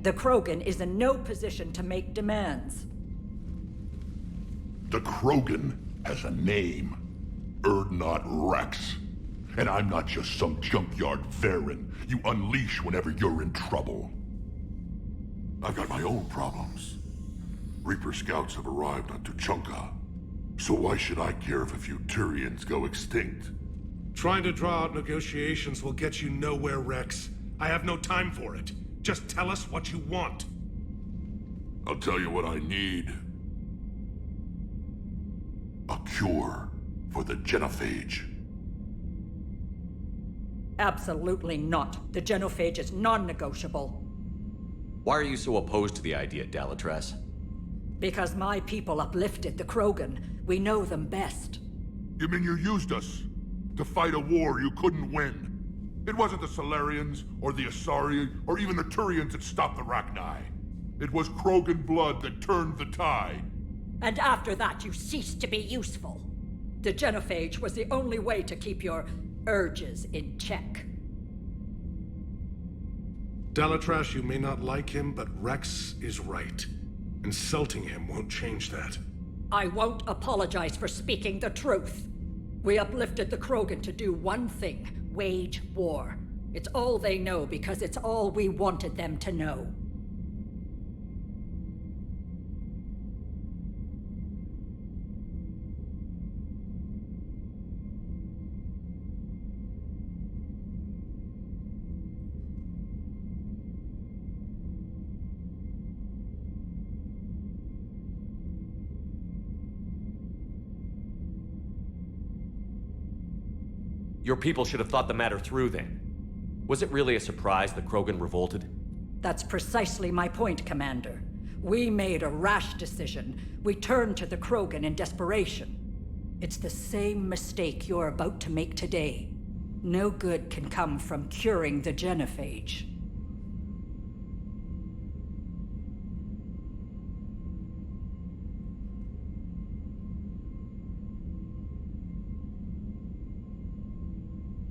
The Krogan is in no position to make demands. The Krogan has a name. Urdnot Rex. And I'm not just some junkyard Varen you unleash whenever you're in trouble. I've got my own problems. Reaper scouts have arrived on Tuchanka. So why should I care if a few Turians go extinct? Trying to draw out negotiations will get you nowhere, Rex. I have no time for it. Just tell us what you want. I'll tell you what I need. A cure for the genophage. Absolutely not. The genophage is non-negotiable. Why are you so opposed to the idea, Dalatras? Because my people uplifted the Krogan. We know them best. You mean you used us to fight a war you couldn't win? It wasn't the Solarians, or the Asari, or even the Turians that stopped the Rachni. It was Krogan blood that turned the tide. And after that, you ceased to be useful. The genophage was the only way to keep your urges in check. Dalatras, you may not like him, but Rex is right. Insulting him won't change that. I won't apologize for speaking the truth. We uplifted the Krogan to do one thing: wage war. It's all they know because it's all we wanted them to know. Your people should have thought the matter through then. Was it really a surprise that Krogan revolted? That's precisely my point, Commander. We made a rash decision. We turned to the Krogan in desperation. It's the same mistake you're about to make today. No good can come from curing the genophage.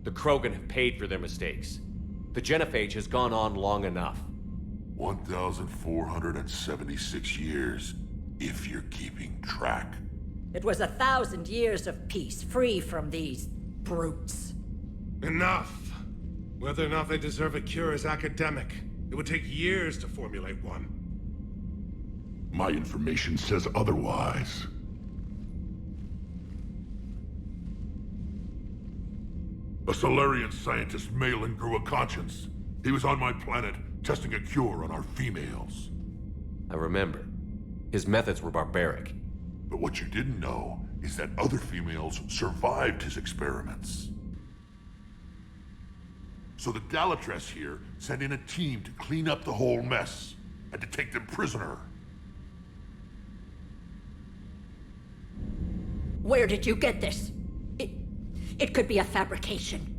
The Krogan have paid for their mistakes. The genophage has gone on long enough. 1,476 years, if you're keeping track. It was 1,000 years of peace, free from these brutes. Enough! Whether or not they deserve a cure is academic. It would take years to formulate one. My information says otherwise. A Solarian scientist, Malin, grew a conscience. He was on my planet, testing a cure on our females. I remember. His methods were barbaric. But what you didn't know is that other females survived his experiments. So the Dalatras here sent in a team to clean up the whole mess, and to take them prisoner. Where did you get this? It could be a fabrication.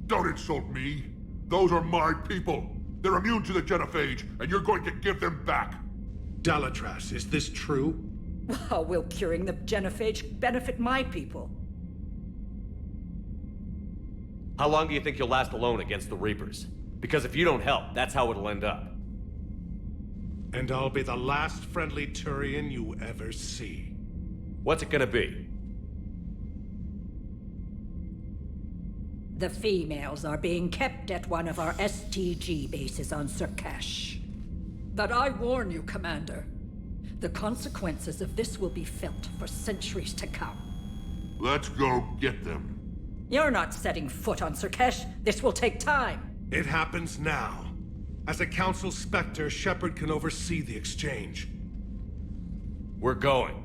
Don't insult me. Those are my people. They're immune to the genophage, and you're going to give them back. Dalatras, is this true? How will curing the genophage benefit my people? How long do you think you'll last alone against the Reapers? Because if you don't help, that's how it'll end up. And I'll be the last friendly Turian you ever see. What's it gonna be? The females are being kept at one of our STG bases on Surkash. But I warn you, Commander, the consequences of this will be felt for centuries to come. Let's go get them. You're not setting foot on Surkash. This will take time. It happens now. As a Council Spectre, Shepard can oversee the exchange. We're going.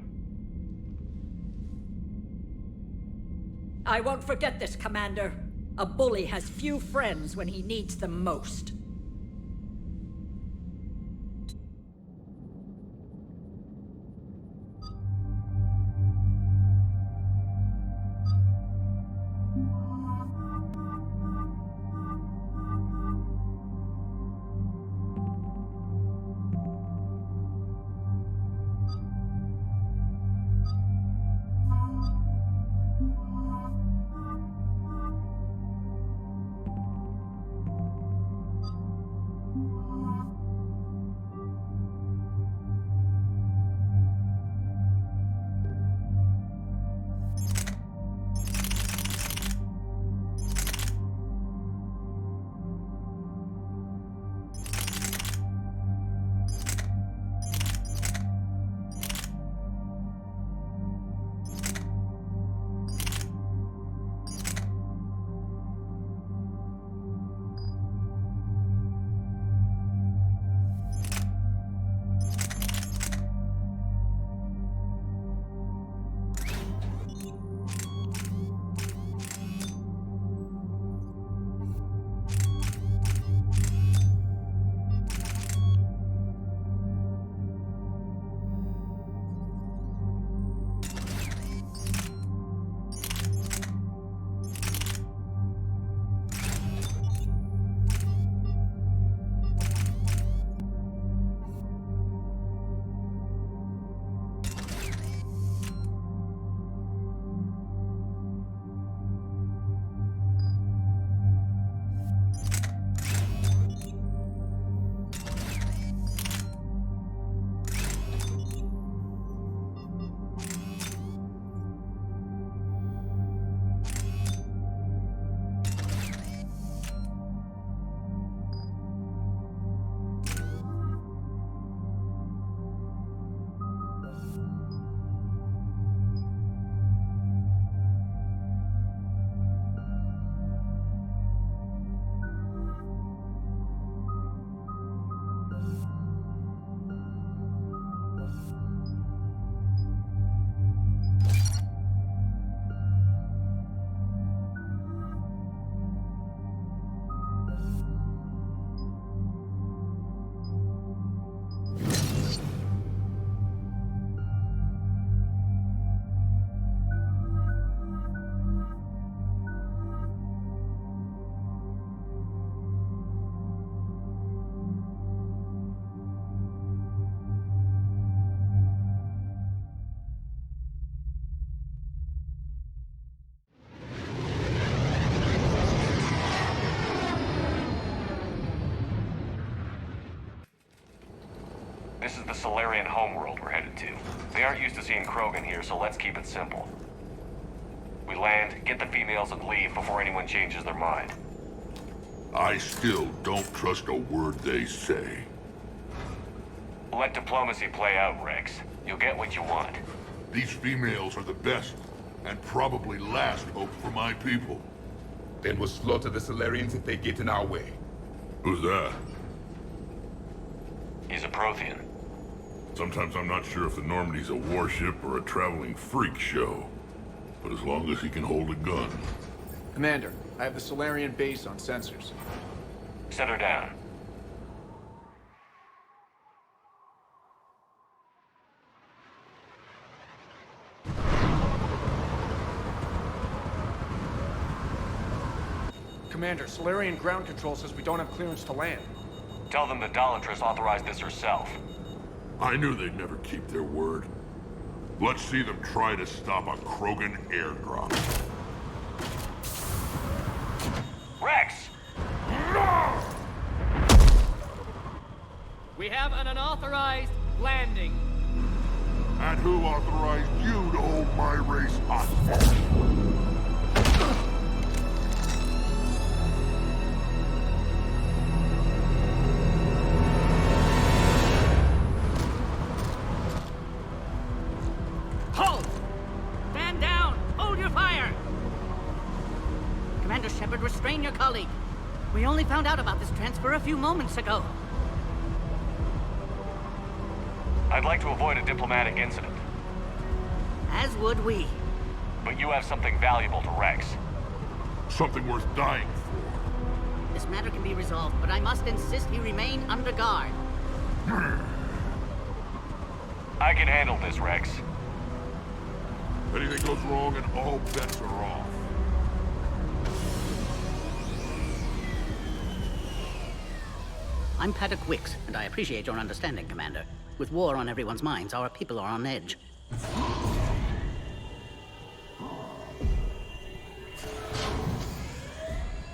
I won't forget this, Commander. A bully has few friends when he needs them most. This is the Solarian homeworld we're headed to. They aren't used to seeing Krogan here, so let's keep it simple. We land, get the females, and leave before anyone changes their mind. I still don't trust a word they say. Let diplomacy play out, Rex. You'll get what you want. These females are the best, and probably last hope for my people. Then we'll slaughter the Solarians if they get in our way. Who's that? He's a Prothean. Sometimes I'm not sure if the Normandy's a warship or a traveling freak show. But as long as he can hold a gun. Commander, I have the Solarian base on sensors. Set her down. Commander, Solarian ground control says we don't have clearance to land. Tell them the Dolatress authorized this herself. I knew they'd never keep their word. Let's see them try to stop a Krogan airdrop. Rex! We have an unauthorized landing. And who authorized you to hold my race hostage? Halt! Stand down! Hold your fire! Commander Shepard, restrain your colleague. We only found out about this transfer a few moments ago. I'd like to avoid a diplomatic incident. As would we. But you have something valuable to Rex. Something worth dying for. This matter can be resolved, but I must insist he remain under guard. I can handle this, Rex. If anything goes wrong, and all bets are off. I'm Paddock Wicks, and I appreciate your understanding, Commander. With war on everyone's minds, our people are on edge.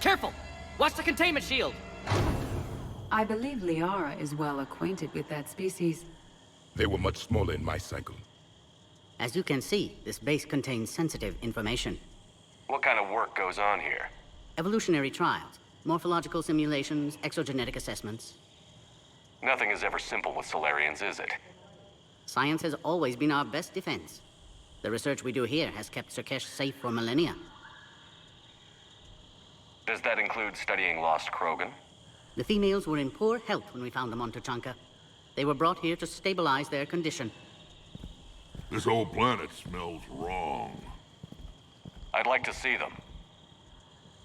Careful! Watch the containment shield! I believe Liara is well acquainted with that species. They were much smaller in my cycle. As you can see, this base contains sensitive information. What kind of work goes on here? Evolutionary trials, morphological simulations, exogenetic assessments. Nothing is ever simple with Solarians, is it? Science has always been our best defense. The research we do here has kept Surkesh safe for millennia. Does that include studying lost Krogan? The females were in poor health when we found them on Tuchanka. They were brought here to stabilize their condition. This whole planet smells wrong. I'd like to see them.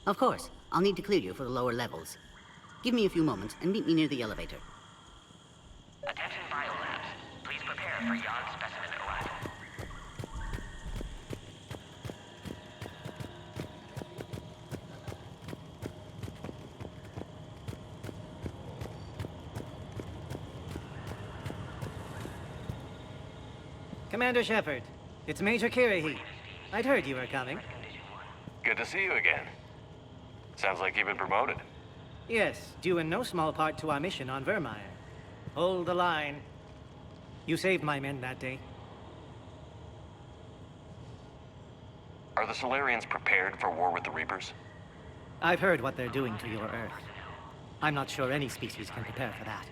Of course. I'll need to clear you for the lower levels. Give me a few moments and meet me near the elevator. Attention biolabs. Please prepare for yon specimen arrival. Commander Shepard, it's Major Kirahi. I'd heard you were coming. Good to see you again. Sounds like you've been promoted. Yes, due in no small part to our mission on Vermeer. Hold the line. You saved my men that day. Are the Solarians prepared for war with the Reapers? I've heard what they're doing to your Earth. I'm not sure any species can prepare for that.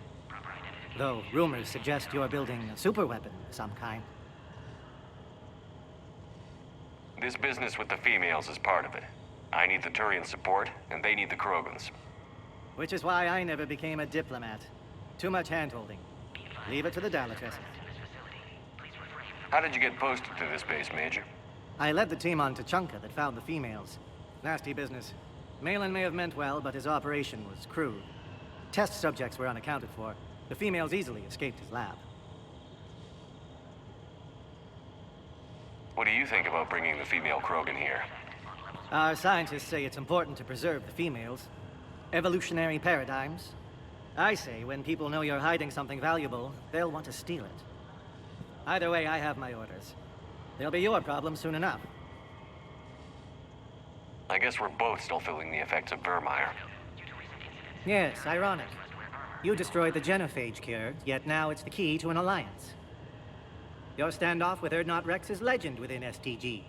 Though rumors suggest you're building a superweapon of some kind. This business with the females is part of it. I need the Turian support, and they need the Krogans. Which is why I never became a diplomat. Too much hand-holding. Leave it to the Dolatress. How did you get posted to this base, Major? I led the team on Tuchanka that found the females. Nasty business. Malin may have meant well, but his operation was crude. Test subjects were unaccounted for. The females easily escaped his lab. What do you think about bringing the female Krogan here? Our scientists say it's important to preserve the females. Evolutionary paradigms. I say when people know you're hiding something valuable, they'll want to steal it. Either way, I have my orders. They'll be your problem soon enough. I guess we're both still feeling the effects of Vermeer. Yes, ironic. You destroyed the genophage cure, yet now it's the key to an alliance. Your standoff with Erdnot Rex is legend within STG.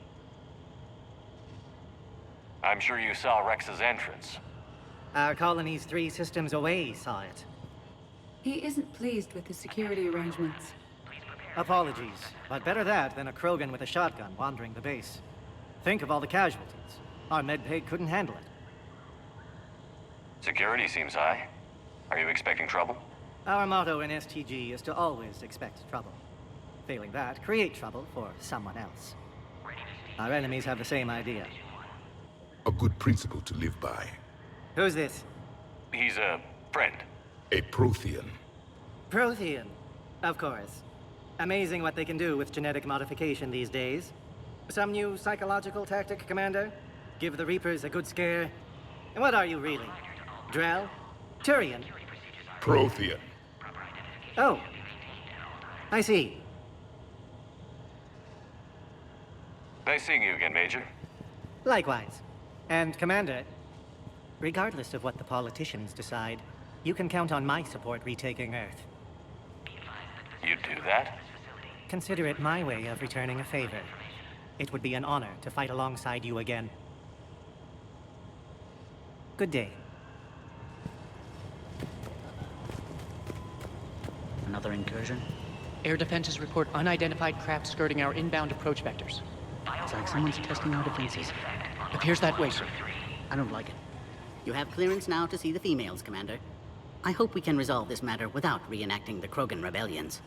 I'm sure you saw Rex's entrance. Our colonies 3 systems away saw it. He isn't pleased with the security arrangements. Apologies, but better that than a Krogan with a shotgun wandering the base. Think of all the casualties. Our medpay couldn't handle it. Security seems high. Are you expecting trouble? Our motto in STG is to always expect trouble. Failing that, create trouble for someone else. Our enemies have the same idea. A good principle to live by. Who's this? He's a friend. A Prothean. Prothean. Of course. Amazing what they can do with genetic modification these days. Some new psychological tactic, Commander? Give the Reapers a good scare? And what are you really? Drell? Turian? Prothean. Oh. I see. Nice seeing you again, Major. Likewise. And Commander, regardless of what the politicians decide, you can count on my support retaking Earth. You'd do that? Consider it my way of returning a favor. It would be an honor to fight alongside you again. Good day. Another incursion? Air defenses report unidentified craft skirting our inbound approach vectors. It's like someone's testing our defenses. Appears that way, sir. I don't like it. You have clearance now to see the females, Commander. I hope we can resolve this matter without reenacting the Krogan rebellions.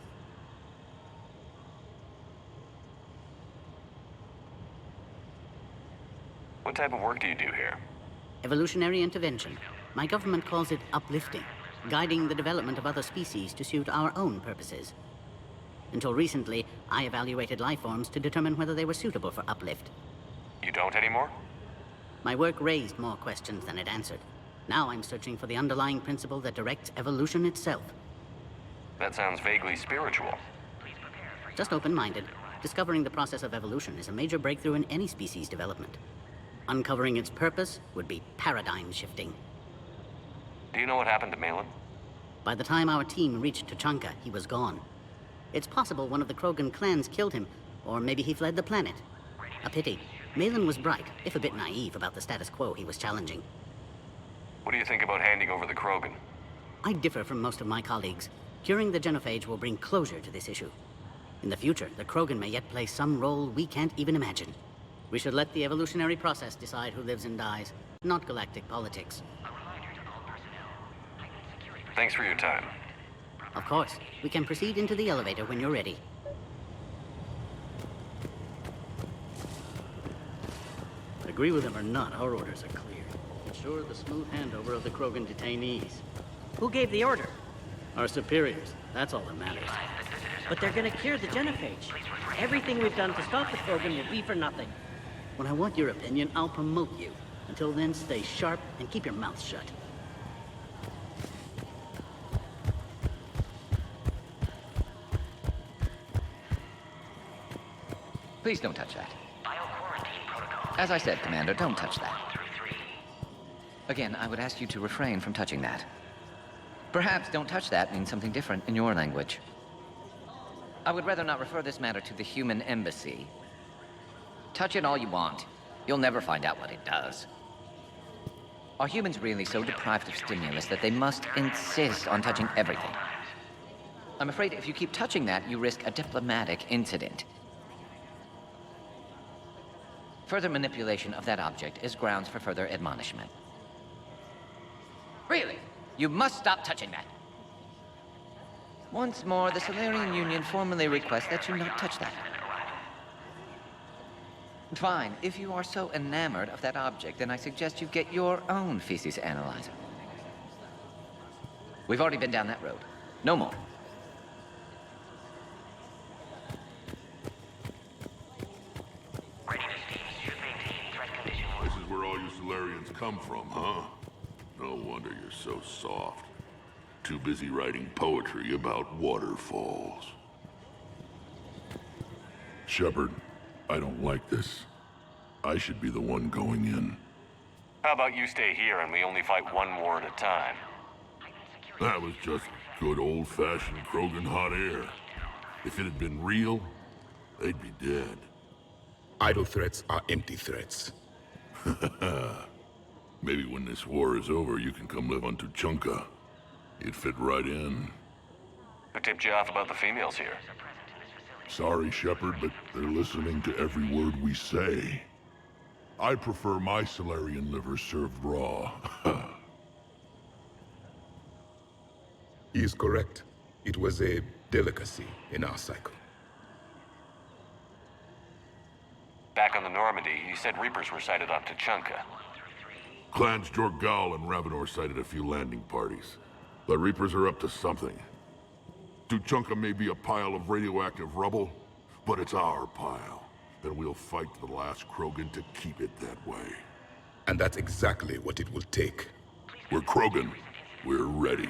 What type of work do you do here? Evolutionary intervention. My government calls it uplifting, guiding the development of other species to suit our own purposes. Until recently, I evaluated life forms to determine whether they were suitable for uplift. You don't anymore? My work raised more questions than it answered. Now I'm searching for the underlying principle that directs evolution itself. That sounds vaguely spiritual. Just open-minded. Discovering the process of evolution is a major breakthrough in any species development. Uncovering its purpose would be paradigm-shifting. Do you know what happened to Malin? By the time our team reached Tuchanka, he was gone. It's possible one of the Krogan clans killed him, or maybe he fled the planet. A pity. Malin was bright, if a bit naive about the status quo he was challenging. What do you think about handing over the Krogan? I differ from most of my colleagues. Curing the genophage will bring closure to this issue. In the future, the Krogan may yet play some role we can't even imagine. We should let the evolutionary process decide who lives and dies, not galactic politics. Thanks for your time. Of course. We can proceed into the elevator when you're ready. Agree with him or not, our orders are clear. Ensure the smooth handover of the Krogan detainees. Who gave the order? Our superiors. That's all that matters. But they're gonna cure the genophage. Everything we've done to stop the Krogan will be for nothing. When I want your opinion, I'll promote you. Until then, stay sharp and keep your mouth shut. Please don't touch that. As I said, Commander, don't touch that. Again, I would ask you to refrain from touching that. Perhaps don't touch that means something different in your language. I would rather not refer this matter to the human embassy. Touch it all you want. You'll never find out what it does. Are humans really so deprived of stimulus that they must insist on touching everything? I'm afraid if you keep touching that, you risk a diplomatic incident. Further manipulation of that object is grounds for further admonishment. Really? You must stop touching that. Once more, the Solarian Union formally requests that you not touch that. Fine. If you are so enamored of that object, then I suggest you get your own feces analyzer. We've already been down that road. No more. This is where all you Solarians come from, huh? No wonder you're so soft. Too busy writing poetry about waterfalls. Shepard, I don't like this. I should be the one going in. How about you stay here and we only fight one war at a time? That was just good old-fashioned Krogan hot air. If it had been real, they'd be dead. Idle threats are empty threats. Maybe when this war is over, you can come live on Tuchanka. You'd fit right in. Who tipped you off about the females here? Sorry, Shepard, but they're listening to every word we say. I prefer my Solarian liver served raw. He is correct. It was a delicacy in our cycle. Back on the Normandy, you said Reapers were sighted on Tuchanka. Clans Jorgal and Ravenor sighted a few landing parties. The Reapers are up to something. Tuchanka may be a pile of radioactive rubble, but it's our pile. And we'll fight to the last Krogan to keep it that way. And that's exactly what it will take. We're Krogan. We're ready.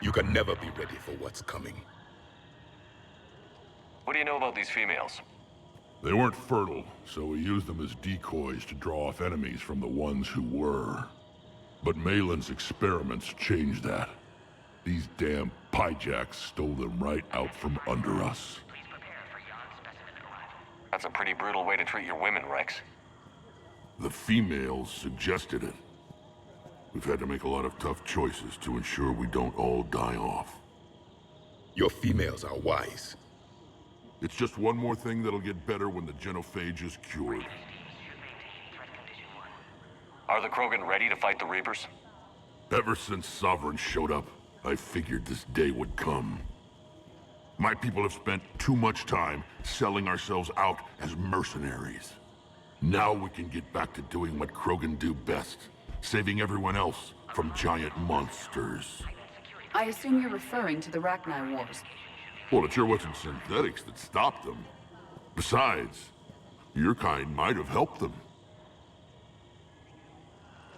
You can never be ready for what's coming. What do you know about these females? They weren't fertile, so we used them as decoys to draw off enemies from the ones who were. But Malin's experiments changed that. These damn pyjacks stole them right out from under us. That's a pretty brutal way to treat your women, Rex. The females suggested it. We've had to make a lot of tough choices to ensure we don't all die off. Your females are wise. It's just one more thing that'll get better when the genophage is cured. Are the Krogan ready to fight the Reapers? Ever since Sovereign showed up, I figured this day would come. My people have spent too much time selling ourselves out as mercenaries. Now we can get back to doing what Krogan do best, saving everyone else from giant monsters. I assume you're referring to the Rachni Wars. Well, it sure wasn't synthetics that stopped them. Besides, your kind might have helped them.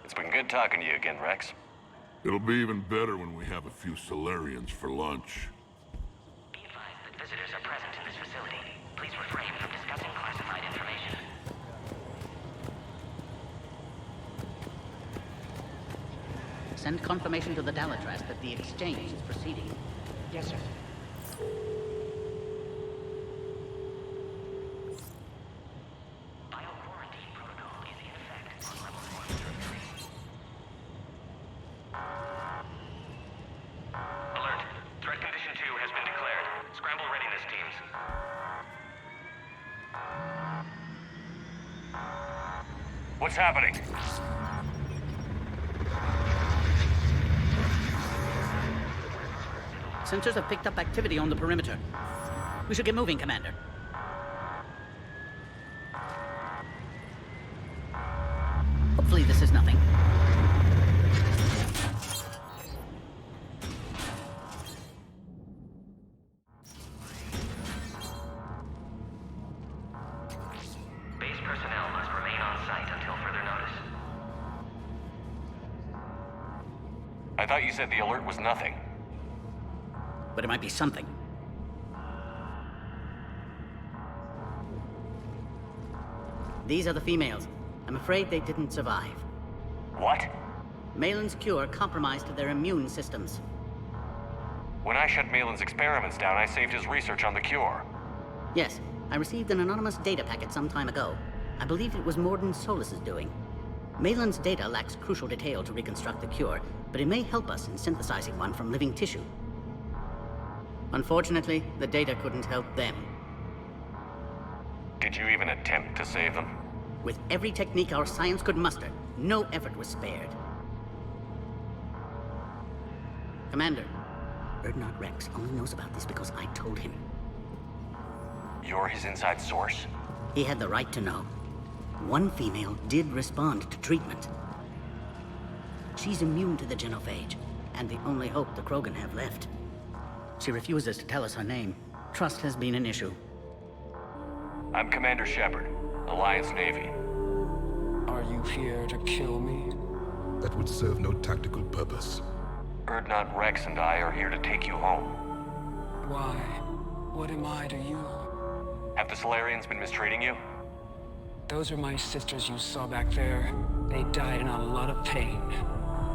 It's been good talking to you again, Rex. It'll be even better when we have a few Solarians for lunch. Be advised that visitors are present in this facility. Please refrain from discussing classified information. Send confirmation to the Dalatrast that the exchange is proceeding. Yes, sir. Bioquarantine protocol is in effect on level 133. Alert. Threat condition 2 has been declared. Scramble readiness teams. What's happening? Sensors have picked up activity on the perimeter. We should get moving, Commander. Hopefully this is nothing. Base personnel must remain on site until further notice. I thought you said the alert was nothing. But it might be something. These are the females. I'm afraid they didn't survive. What? Malin's cure compromised their immune systems. When I shut Malin's experiments down, I saved his research on the cure. Yes, I received an anonymous data packet some time ago. I believe it was Morden Solus's doing. Malin's data lacks crucial detail to reconstruct the cure, but it may help us in synthesizing one from living tissue. Unfortunately, the data couldn't help them. Did you even attempt to save them? With every technique our science could muster, no effort was spared. Commander, Erdnot Rex only knows about this because I told him. You're his inside source? He had the right to know. One female did respond to treatment. She's immune to the genophage, and the only hope the Krogan have left. She refuses to tell us her name. Trust has been an issue. I'm Commander Shepard, Alliance Navy. Are you here to kill me? That would serve no tactical purpose. Erdnot Rex and I are here to take you home. Why? What am I to you? Have the Solarians been mistreating you? Those are my sisters you saw back there. They died in a lot of pain.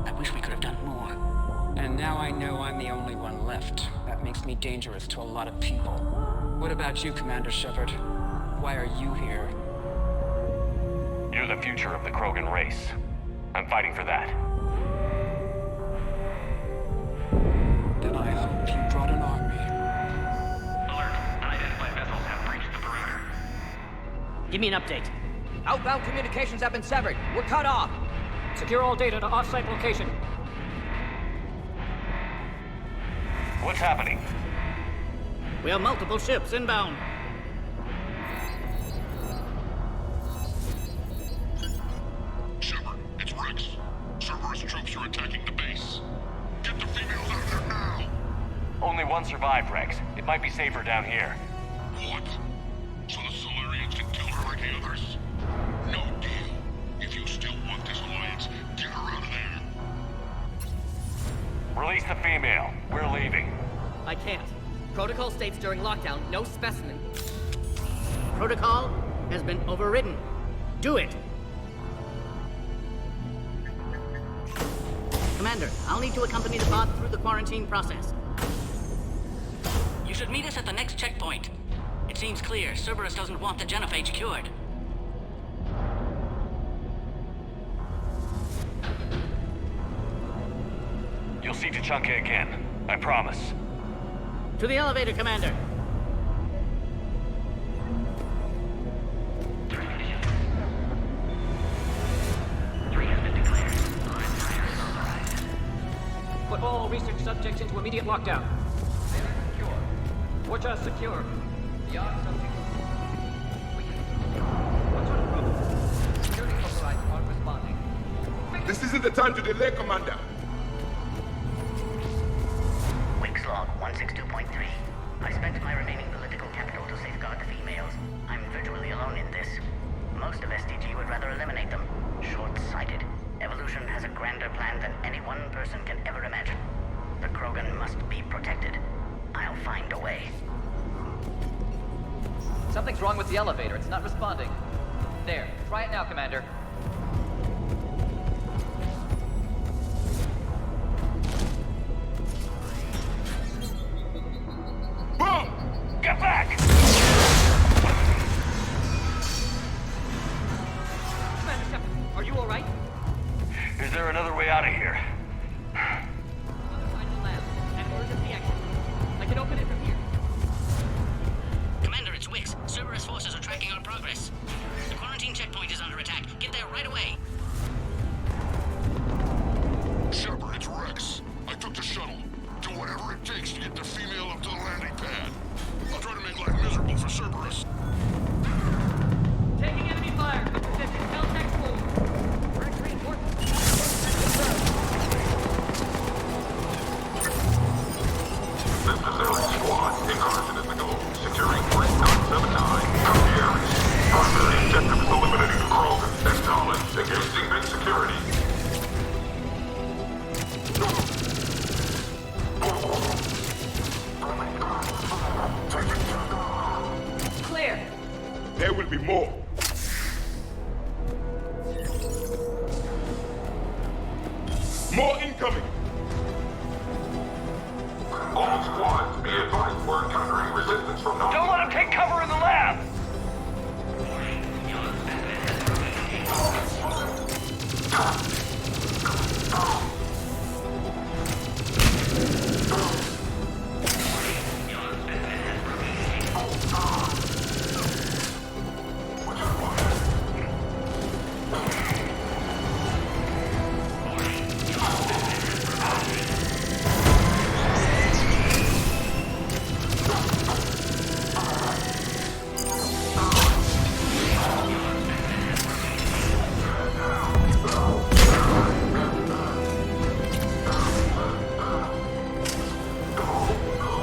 I wish we could have done more. And now I know I'm the only one left. That makes me dangerous to a lot of people. What about you, Commander Shepard? Why are you here? You're the future of the Krogan race. I'm fighting for that. Then I hope you brought an army. Alert. Unidentified vessels have breached the perimeter. Give me an update. Outbound communications have been severed. We're cut off. Secure all data to off-site location. What's happening? We have multiple ships inbound. Shepard, it's Rex. Cerberus troops are attacking the base. Get the females out of there now! Only one survived, Rex. It might be safer down here. What? So the Solarians can kill her like the others? No deal. If you still want this alliance, get her out of there. Release the female. We're leaving. I can't. Protocol states during lockdown, no specimen. Protocol has been overridden. Do it! Commander, I'll need to accompany the pod through the quarantine process. You should meet us at the next checkpoint. It seems clear Cerberus doesn't want the genophage cured. You'll see Tachanka again. I promise. To the elevator, Commander. Put all research subjects into immediate lockdown. Secure. Watcha secure. Beyond subject. What sort of problem? Security overrides aren't responding. This isn't the time to delay, Commander. Wix log 162.3. I spent my remaining political capital to safeguard the females. I'm virtually alone in this. Most of SDG would rather eliminate them. Short-sighted. Evolution has a grander plan than any one person can ever imagine. The Krogan must be protected. I'll find a way. Something's wrong with the elevator. It's not responding. There. Try it now, Commander. Boom! Get back! Commander Shepard, are you all right? Is there another way out of here? Other side of the lab. An emergency exit. I can open it from here. Commander, it's Wix. Cerberus forces are tracking our progress. The quarantine checkpoint is under attack. Get there right away. Shepard, it's Rex. I took the shuttle. Do whatever it takes to get the female up to the landing pad. I'll try to make life miserable for Cerberus. Taking enemy fire. Good position. Tell tech full. Rex reinforcements. This is Air Squad. Incursion is the goal. Securing 3979. Gutierrez. Primary objective is eliminating the Krogan. Acknowledge. Engaging big security. Clear. There will be more. More incoming! All squads, be advised we're encountering resistance from non- Don't let him take cover in the lab!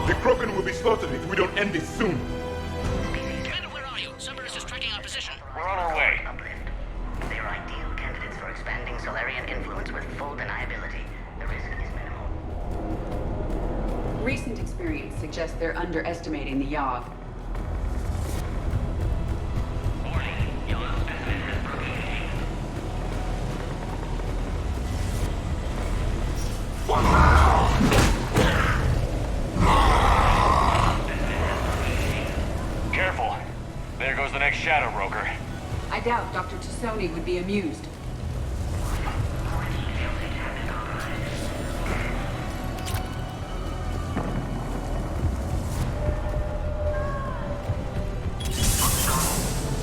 The Krogan will be slaughtered if we don't end this soon. Commander, where are you? Cerberus is tracking our position. We're on our way. They're ideal candidates for expanding Solarian influence with full deniability. The risk is minimal. Recent experience suggests they're underestimating the Yogg. One last shadow, Roker. I doubt Dr. Tassoni would be amused.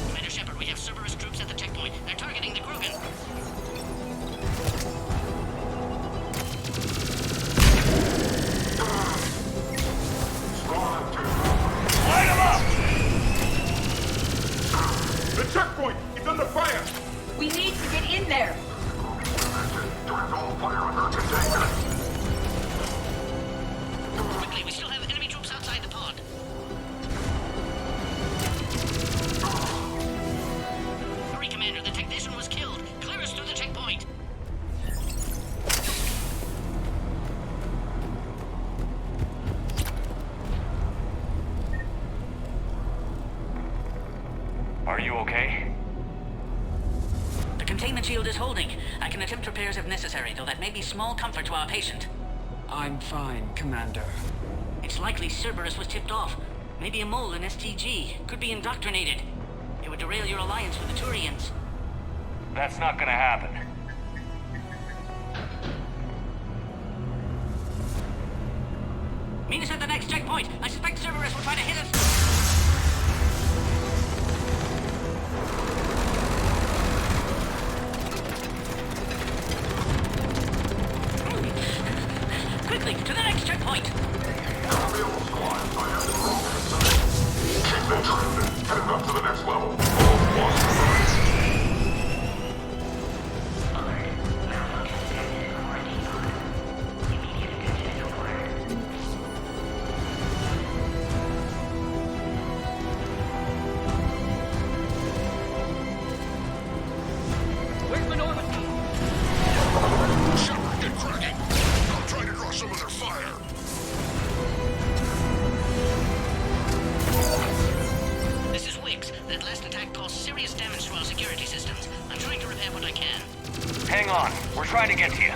Commander Shepard, we have Cerberus troops at the checkpoint. They're targeting the Krogan. Light him up! The checkpoint! It's under fire! We need to get in there! Quickly, we still have enemy troops outside the pod. Hurry, Commander, the technician was killed. Clear us through the checkpoint. Are you okay? The containment shield is holding. I can attempt repairs if necessary, though that may be small comfort to our patient. I'm fine, Commander. It's likely Cerberus was tipped off. Maybe a mole in STG. Could be indoctrinated. It would derail your alliance with the Turians. That's not gonna happen. Meet us at the next checkpoint. I suspect Cerberus will try to hit us. Quickly, to the next checkpoint! Keep venturing. Heading up to the next level. All squads. Where's the Normandy? Shepard, get cracking. I'm trying to draw some of their fire. This is Wiggs. That last attack caused serious damage to our security systems. I'm trying to repair what I can. Hang on. We're trying to get to you.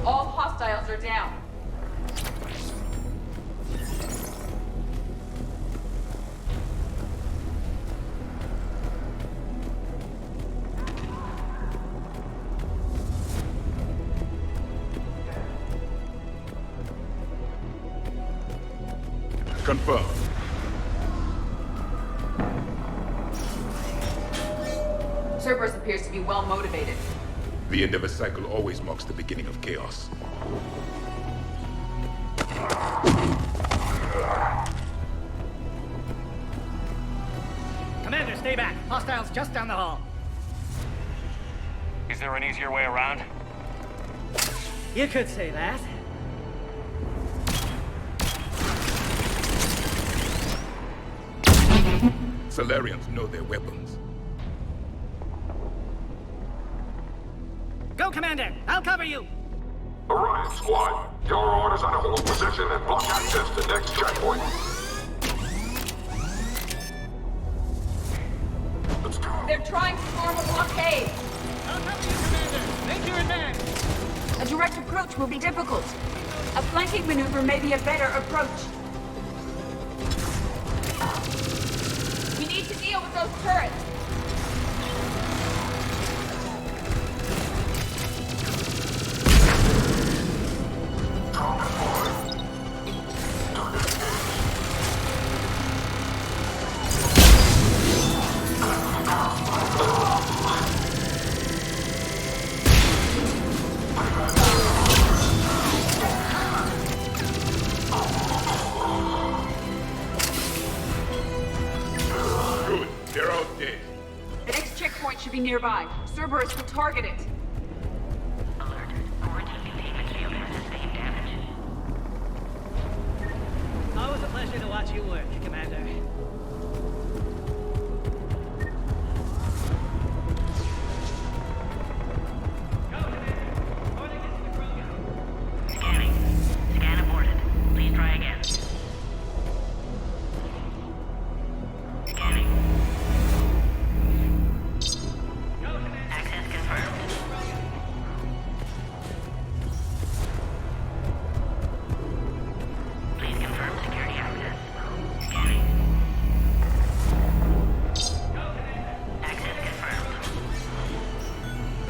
All hostiles are down. Confirmed. Cerberus appears to be well motivated. The end of a cycle always marks the beginning of chaos. Commander, stay back. Hostiles just down the hall. Is there an easier way around? You could say that. Solarians know their weapons. Go, Commander! I'll cover you! Orion squad, your orders are to hold position and block access to next checkpoint. Let's go. They're trying to form a blockade. I'll cover you, Commander! Make your advance! A direct approach will be difficult. A flanking maneuver may be a better approach. We need to deal with those turrets. Good. They're out dead. The next checkpoint should be nearby. Cerberus will target it. Always a pleasure to watch you work, Commander.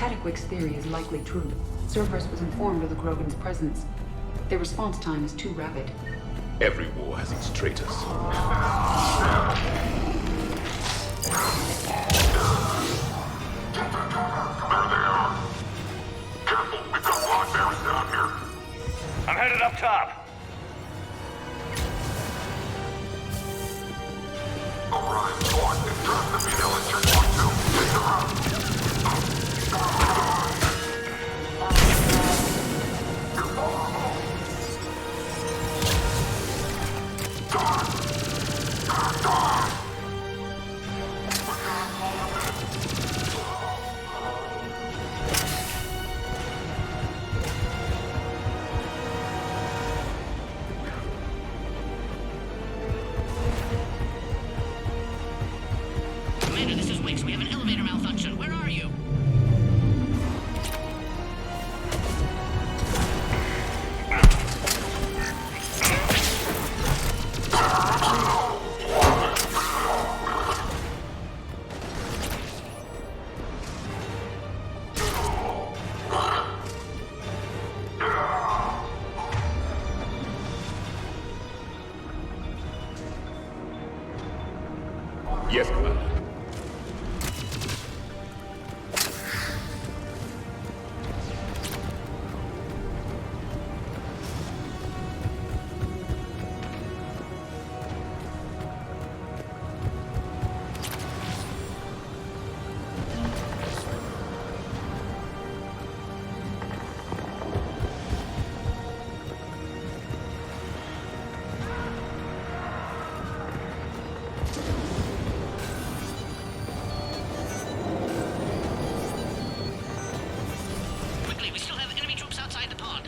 Petaquick's theory is likely true. Cerberus was informed of the Krogan's presence. Their response time is too rapid. Every war has its traitors. I'm headed up top. Commander, this is Wix. We have an elevator malfunction. Where are you? Yes, Commander. Quickly, we still have enemy troops outside the pod.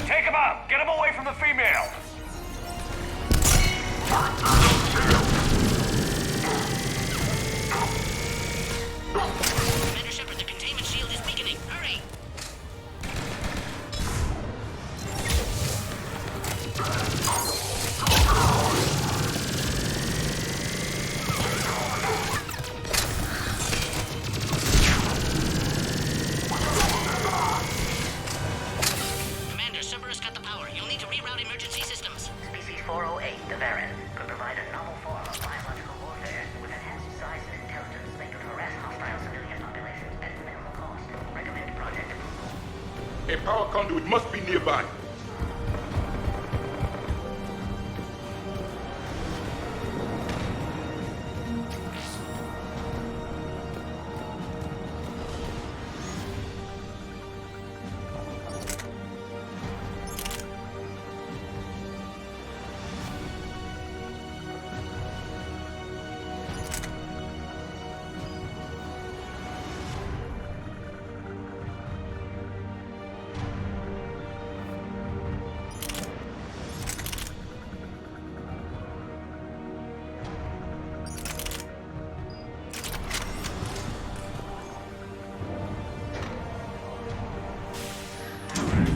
Take him out! Get him away from the female! Commander Shepard, the containment shield is weakening. Hurry! Commander, Cerberus got the power. You'll need to reroute emergency systems. Species 408, the Varen, could provide a novel form of biological warfare with enhanced size and intelligence that could harass hostile civilian populations at minimal cost. Recommend project approval. A power conduit must be nearby.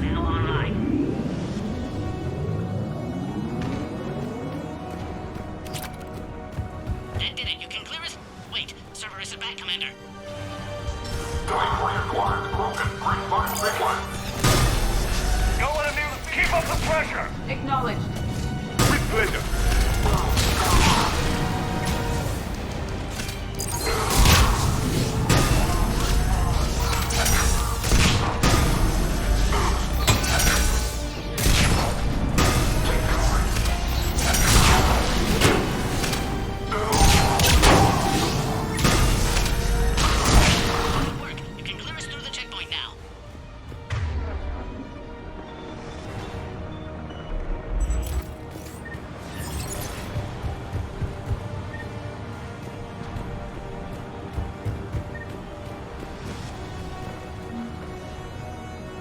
Now online. That did it. You can clear us? Wait, Cerberus is back, Commander. Don't let him near the... Keep up the pressure! Acknowledged. With pleasure. Good work. You can clear us through the checkpoint now.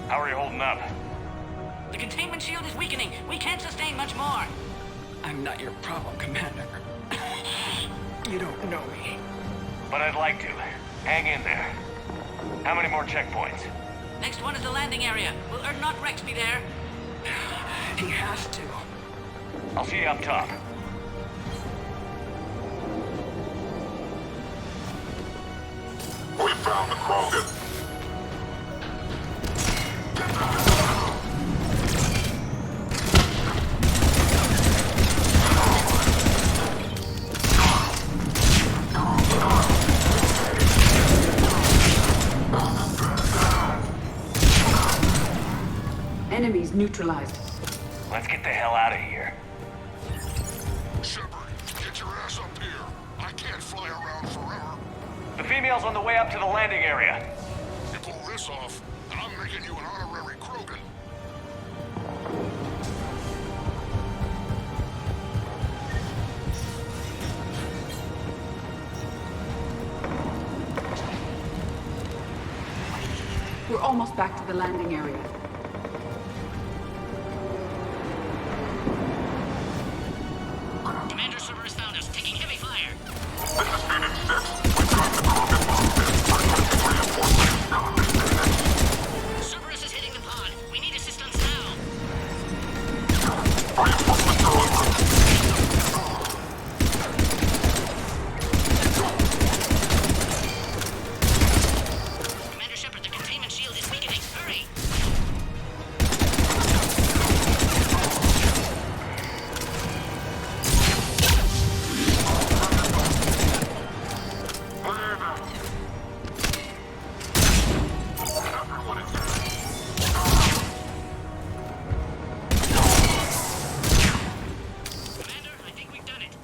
How are you holding up? The containment shield is weakening. We can't sustain much more. I'm not your problem, Commander. You don't know me. But I'd like to. Hang in there. How many more checkpoints? Next one is the landing area. Will Erdnot Rex be there? He has to. I'll see you up top. We found the Krogan. Enemies neutralized. Let's get the hell out of here. Shepard, get your ass up here. I can't fly around forever. The female's on the way up to the landing area. You pull this off, and I'm making you an honorary Krogan. We're almost back to the landing area. Commander Cerberus found us, taking heavy fire. This is Phoenix 6. We've got the Krogan bomb. Reinforcements. Cerberus is hitting the pod. We need assistance now. Reinforcements are on route. Commander Shepard, the containment shield is weakening. Hurry! Commander, I think we've done it.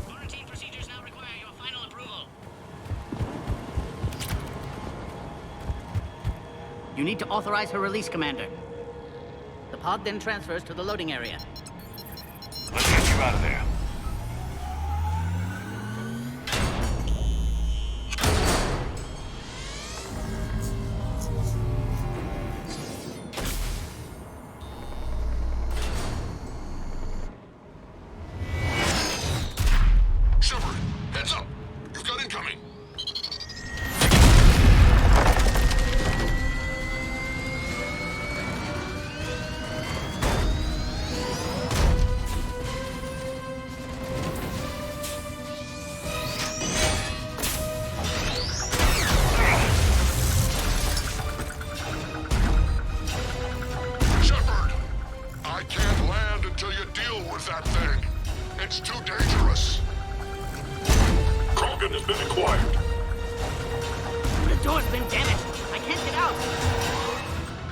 Quarantine procedures now require your final approval. You need to authorize her release, Commander. The pod then transfers to the loading area. Let's get you out of there. Shepard, heads up. You've got incoming. Shepard, I can't land until you deal with that thing. It's too dangerous. Krogan has been acquired. The door's been damaged. I can't get out.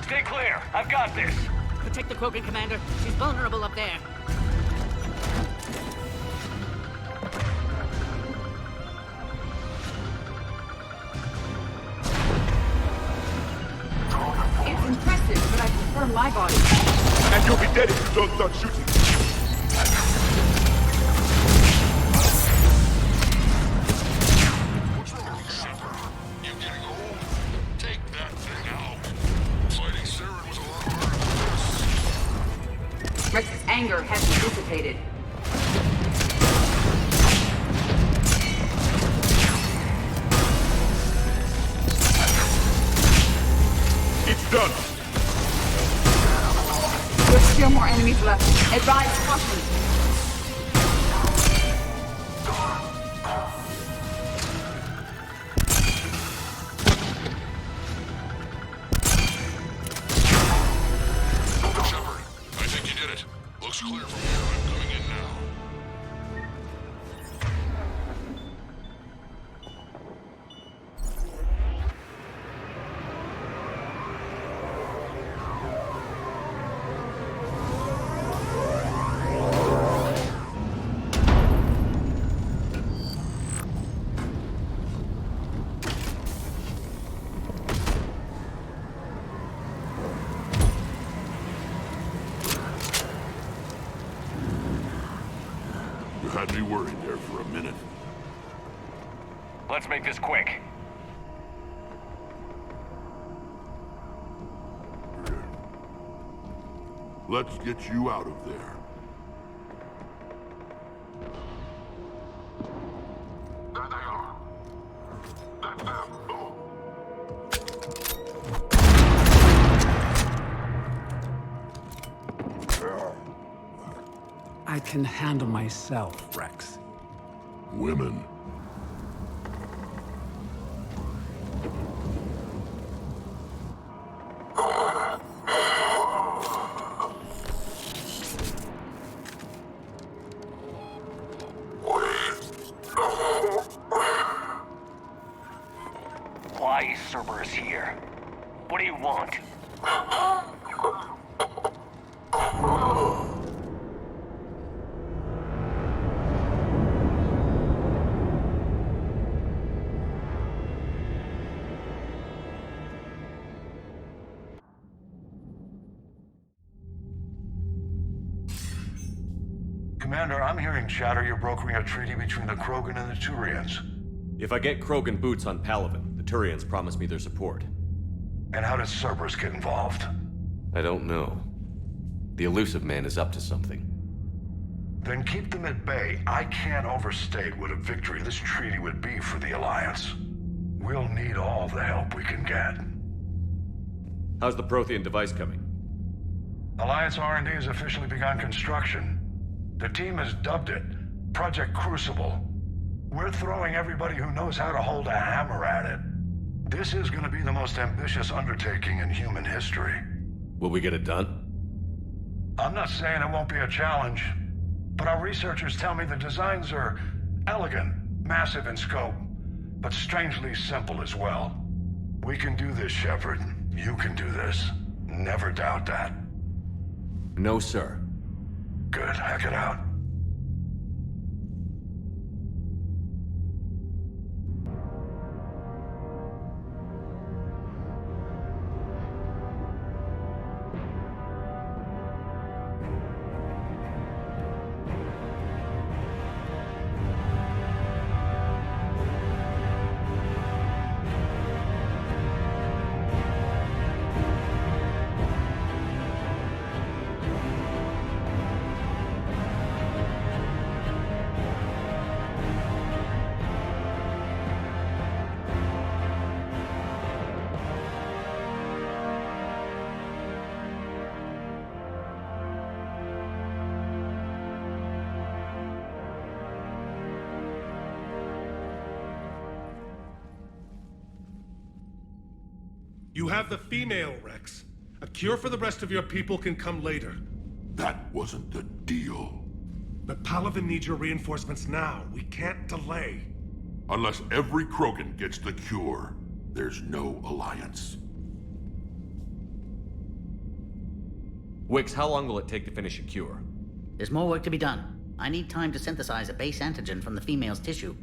Stay clear. I've got this. Protect the Krogan, Commander. She's vulnerable up there. It's impressive, but I prefer my body. And you'll be dead if you don't start shooting. What's wrong, Shepard? You getting old? Take that thing out. Fighting Saren was a lot harder than this. Rex's anger hasn't dissipated. It's done. There's still more enemies left. Advise caution. Shepard, I think you did it. Looks clear from here. I'm coming in now. You had me worried there for a minute. Let's make this quick. Let's get you out of there. There they are. That's them. I can handle myself, Rex. Women. Why is Cerberus here? What do you want? Commander, I'm hearing chatter you're brokering a treaty between the Krogan and the Turians. If I get Krogan boots on Palaven, the Turians promise me their support. And how does Cerberus get involved? I don't know. The elusive man is up to something. Then keep them at bay. I can't overstate what a victory this treaty would be for the Alliance. We'll need all the help we can get. How's the Prothean device coming? Alliance R&D has officially begun construction. The team has dubbed it Project Crucible. We're throwing everybody who knows how to hold a hammer at it. This is going to be the most ambitious undertaking in human history. Will we get it done? I'm not saying it won't be a challenge, but our researchers tell me the designs are elegant, massive in scope, but strangely simple as well. We can do this, Shepard. You can do this. Never doubt that. No, sir. Good. Hack it out. You have the female, Rex. A cure for the rest of your people can come later. That wasn't the deal. But Palaven needs your reinforcements now. We can't delay. Unless every Krogan gets the cure, there's no alliance. Wix, how long will it take to finish a cure? There's more work to be done. I need time to synthesize a base antigen from the female's tissue.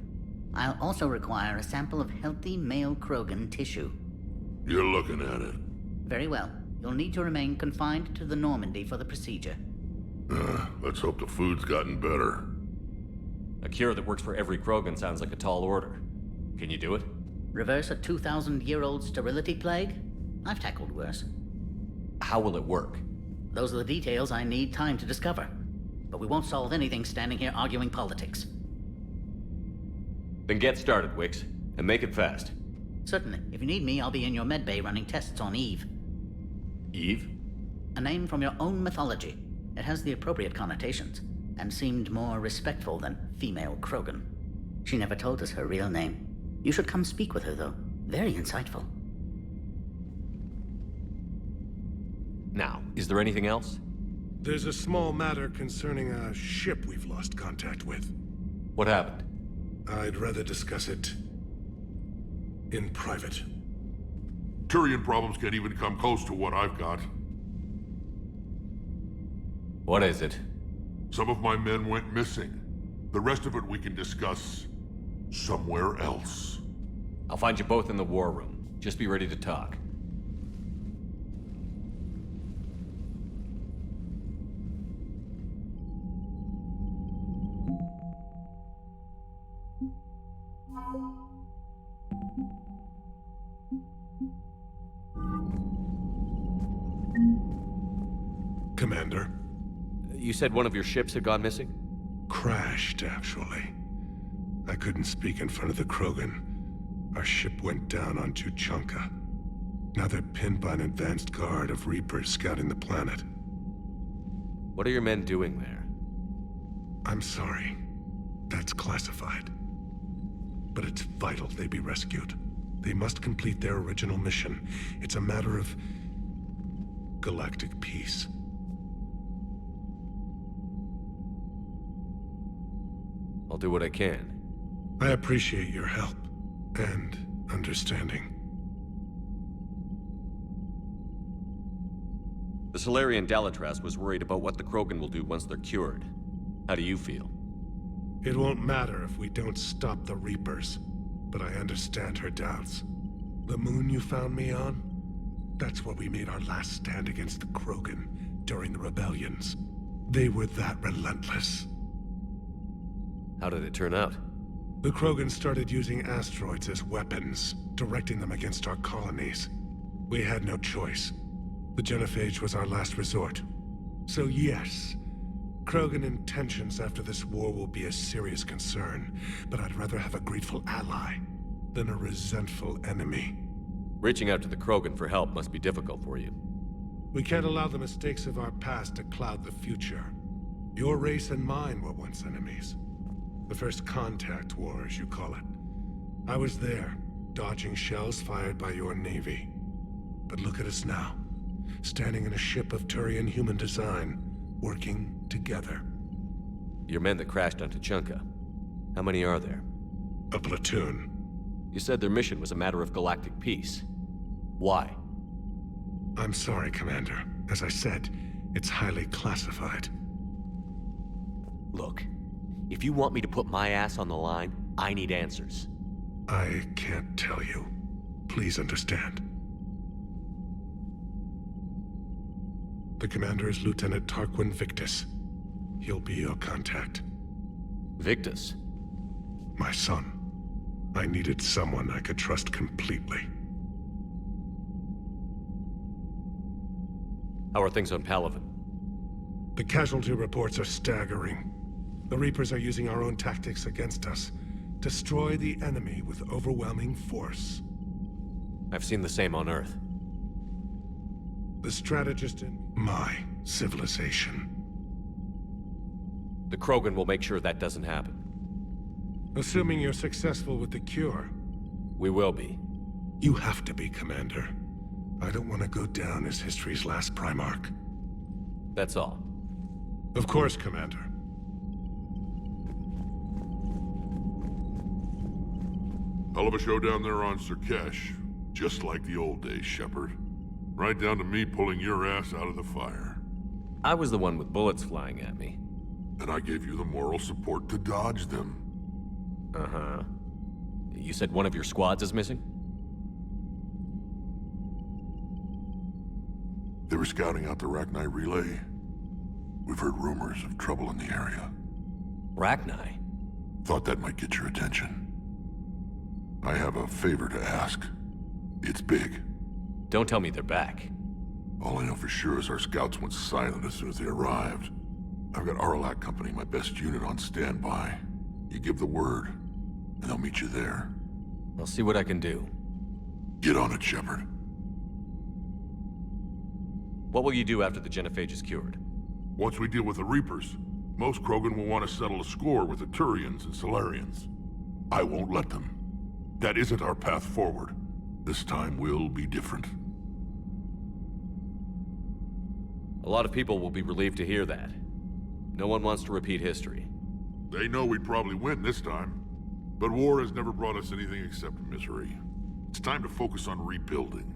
I'll also require a sample of healthy male Krogan tissue. You're looking at it. Very well. You'll need to remain confined to the Normandy for the procedure. Let's hope the food's gotten better. A cure that works for every Krogan sounds like a tall order. Can you do it? Reverse a 2,000-year-old sterility plague? I've tackled worse. How will it work? Those are the details I need time to discover. But we won't solve anything standing here arguing politics. Then get started, Wix, and make it fast. Certainly. If you need me, I'll be in your medbay running tests on Eve. Eve? A name from your own mythology. It has the appropriate connotations, and seemed more respectful than female Krogan. She never told us her real name. You should come speak with her, though. Very insightful. Now, is there anything else? There's a small matter concerning a ship we've lost contact with. What happened? I'd rather discuss it in private. Turian problems can't even come close to what I've got. What is it? Some of my men went missing. The rest of it we can discuss somewhere else. I'll find you both in the war room. Just be ready to talk. Commander. You said one of your ships had gone missing? Crashed, actually. I couldn't speak in front of the Krogan. Our ship went down on Tuchanka. Now they're pinned by an advanced guard of Reapers scouting the planet. What are your men doing there? I'm sorry. That's classified. But it's vital they be rescued. They must complete their original mission. It's a matter of galactic peace. I'll do what I can. I appreciate your help and understanding. The Solarian Dalatras was worried about what the Krogan will do once they're cured. How do you feel? It won't matter if we don't stop the Reapers, but I understand her doubts. The moon you found me on? That's where we made our last stand against the Krogan during the rebellions. They were that relentless. How did it turn out? The Krogan started using asteroids as weapons, directing them against our colonies. We had no choice. The genophage was our last resort. So yes, Krogan intentions after this war will be a serious concern, but I'd rather have a grateful ally than a resentful enemy. Reaching out to the Krogan for help must be difficult for you. We can't allow the mistakes of our past to cloud the future. Your race and mine were once enemies. The first contact war, as you call it. I was there, dodging shells fired by your navy. But look at us now, standing in a ship of Turian human design, working together. Your men that crashed on Tuchanka. How many are there? A platoon. You said their mission was a matter of galactic peace. Why? I'm sorry, Commander. As I said, it's highly classified. Look, if you want me to put my ass on the line, I need answers. I can't tell you. Please understand. The commander is Lieutenant Tarquin Victus. He'll be your contact. Victus? My son. I needed someone I could trust completely. How are things on Palaven? The casualty reports are staggering. The Reapers are using our own tactics against us. Destroy the enemy with overwhelming force. I've seen the same on Earth. The strategist in my civilization. The Krogan will make sure that doesn't happen. Assuming you're successful with the cure. We will be. You have to be, Commander. I don't want to go down as history's last Primarch. That's all. Of course, Commander. Hell of a show down there on Surkesh. Just like the old days, Shepard. Right down to me pulling your ass out of the fire. I was the one with bullets flying at me. And I gave you the moral support to dodge them. Uh-huh. You said one of your squads is missing? They were scouting out the Rachni relay. We've heard rumors of trouble in the area. Rachni? Thought that might get your attention. I have a favor to ask. It's big. Don't tell me they're back. All I know for sure is our scouts went silent as soon as they arrived. I've got Aralak Company, my best unit, on standby. You give the word, and they'll meet you there. I'll see what I can do. Get on it, Shepard. What will you do after the genophage is cured? Once we deal with the Reapers, most Krogan will want to settle a score with the Turians and Solarians. I won't let them. That isn't our path forward. This time will be different. A lot of people will be relieved to hear that. No one wants to repeat history. They know we'd probably win this time. But war has never brought us anything except misery. It's time to focus on rebuilding.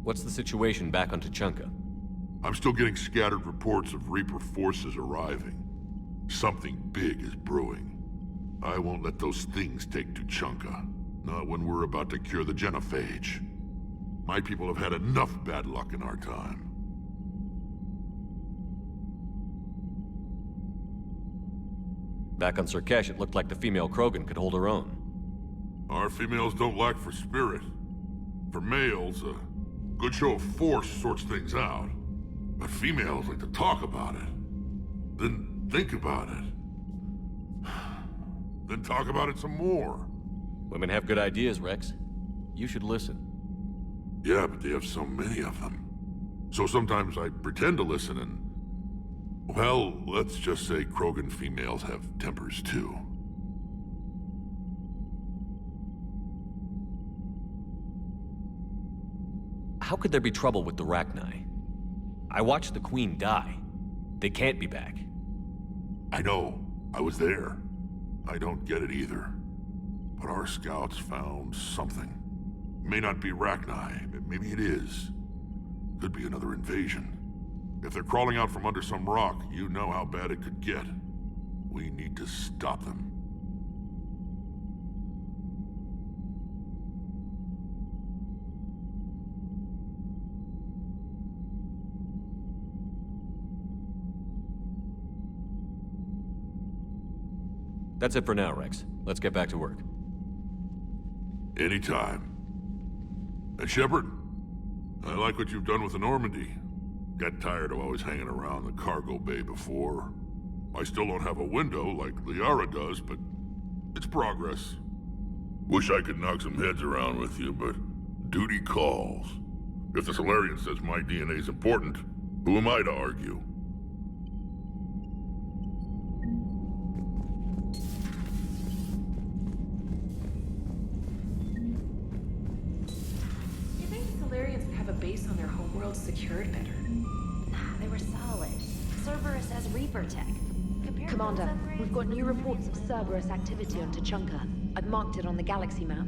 What's the situation back on Tuchanka? I'm still getting scattered reports of Reaper forces arriving. Something big is brewing. I won't let those things take Tuchanka. Not when we're about to cure the genophage. My people have had enough bad luck in our time. Back on Surkesh, it looked like the female Krogan could hold her own. Our females don't lack for spirit. For males, a good show of force sorts things out. But females like to talk about it. Then think about it. Then talk about it some more. Women have good ideas, Rex. You should listen. Yeah, but they have so many of them. So sometimes I pretend to listen and... Well, let's just say Krogan females have tempers too. How could there be trouble with the Rachni? I watched the Queen die. They can't be back. I know. I was there. I don't get it either. But our scouts found something. May not be Rachni, but maybe it is. Could be another invasion. If they're crawling out from under some rock, you know how bad it could get. We need to stop them. That's it for now, Rex. Let's get back to work. Anytime. And Shepard, I like what you've done with the Normandy. Got tired of always hanging around the cargo bay before. I still don't have a window like Liara does, but it's progress. Wish I could knock some heads around with you, but duty calls. If the Solarian says my DNA's important, who am I to argue? You think the Solarians would have a base on their homeworld secured better? Nah, they were solid. Cerberus as Reaper tech. Commander, we've got new reports of Cerberus activity on Tuchanka. I've marked it on the galaxy map.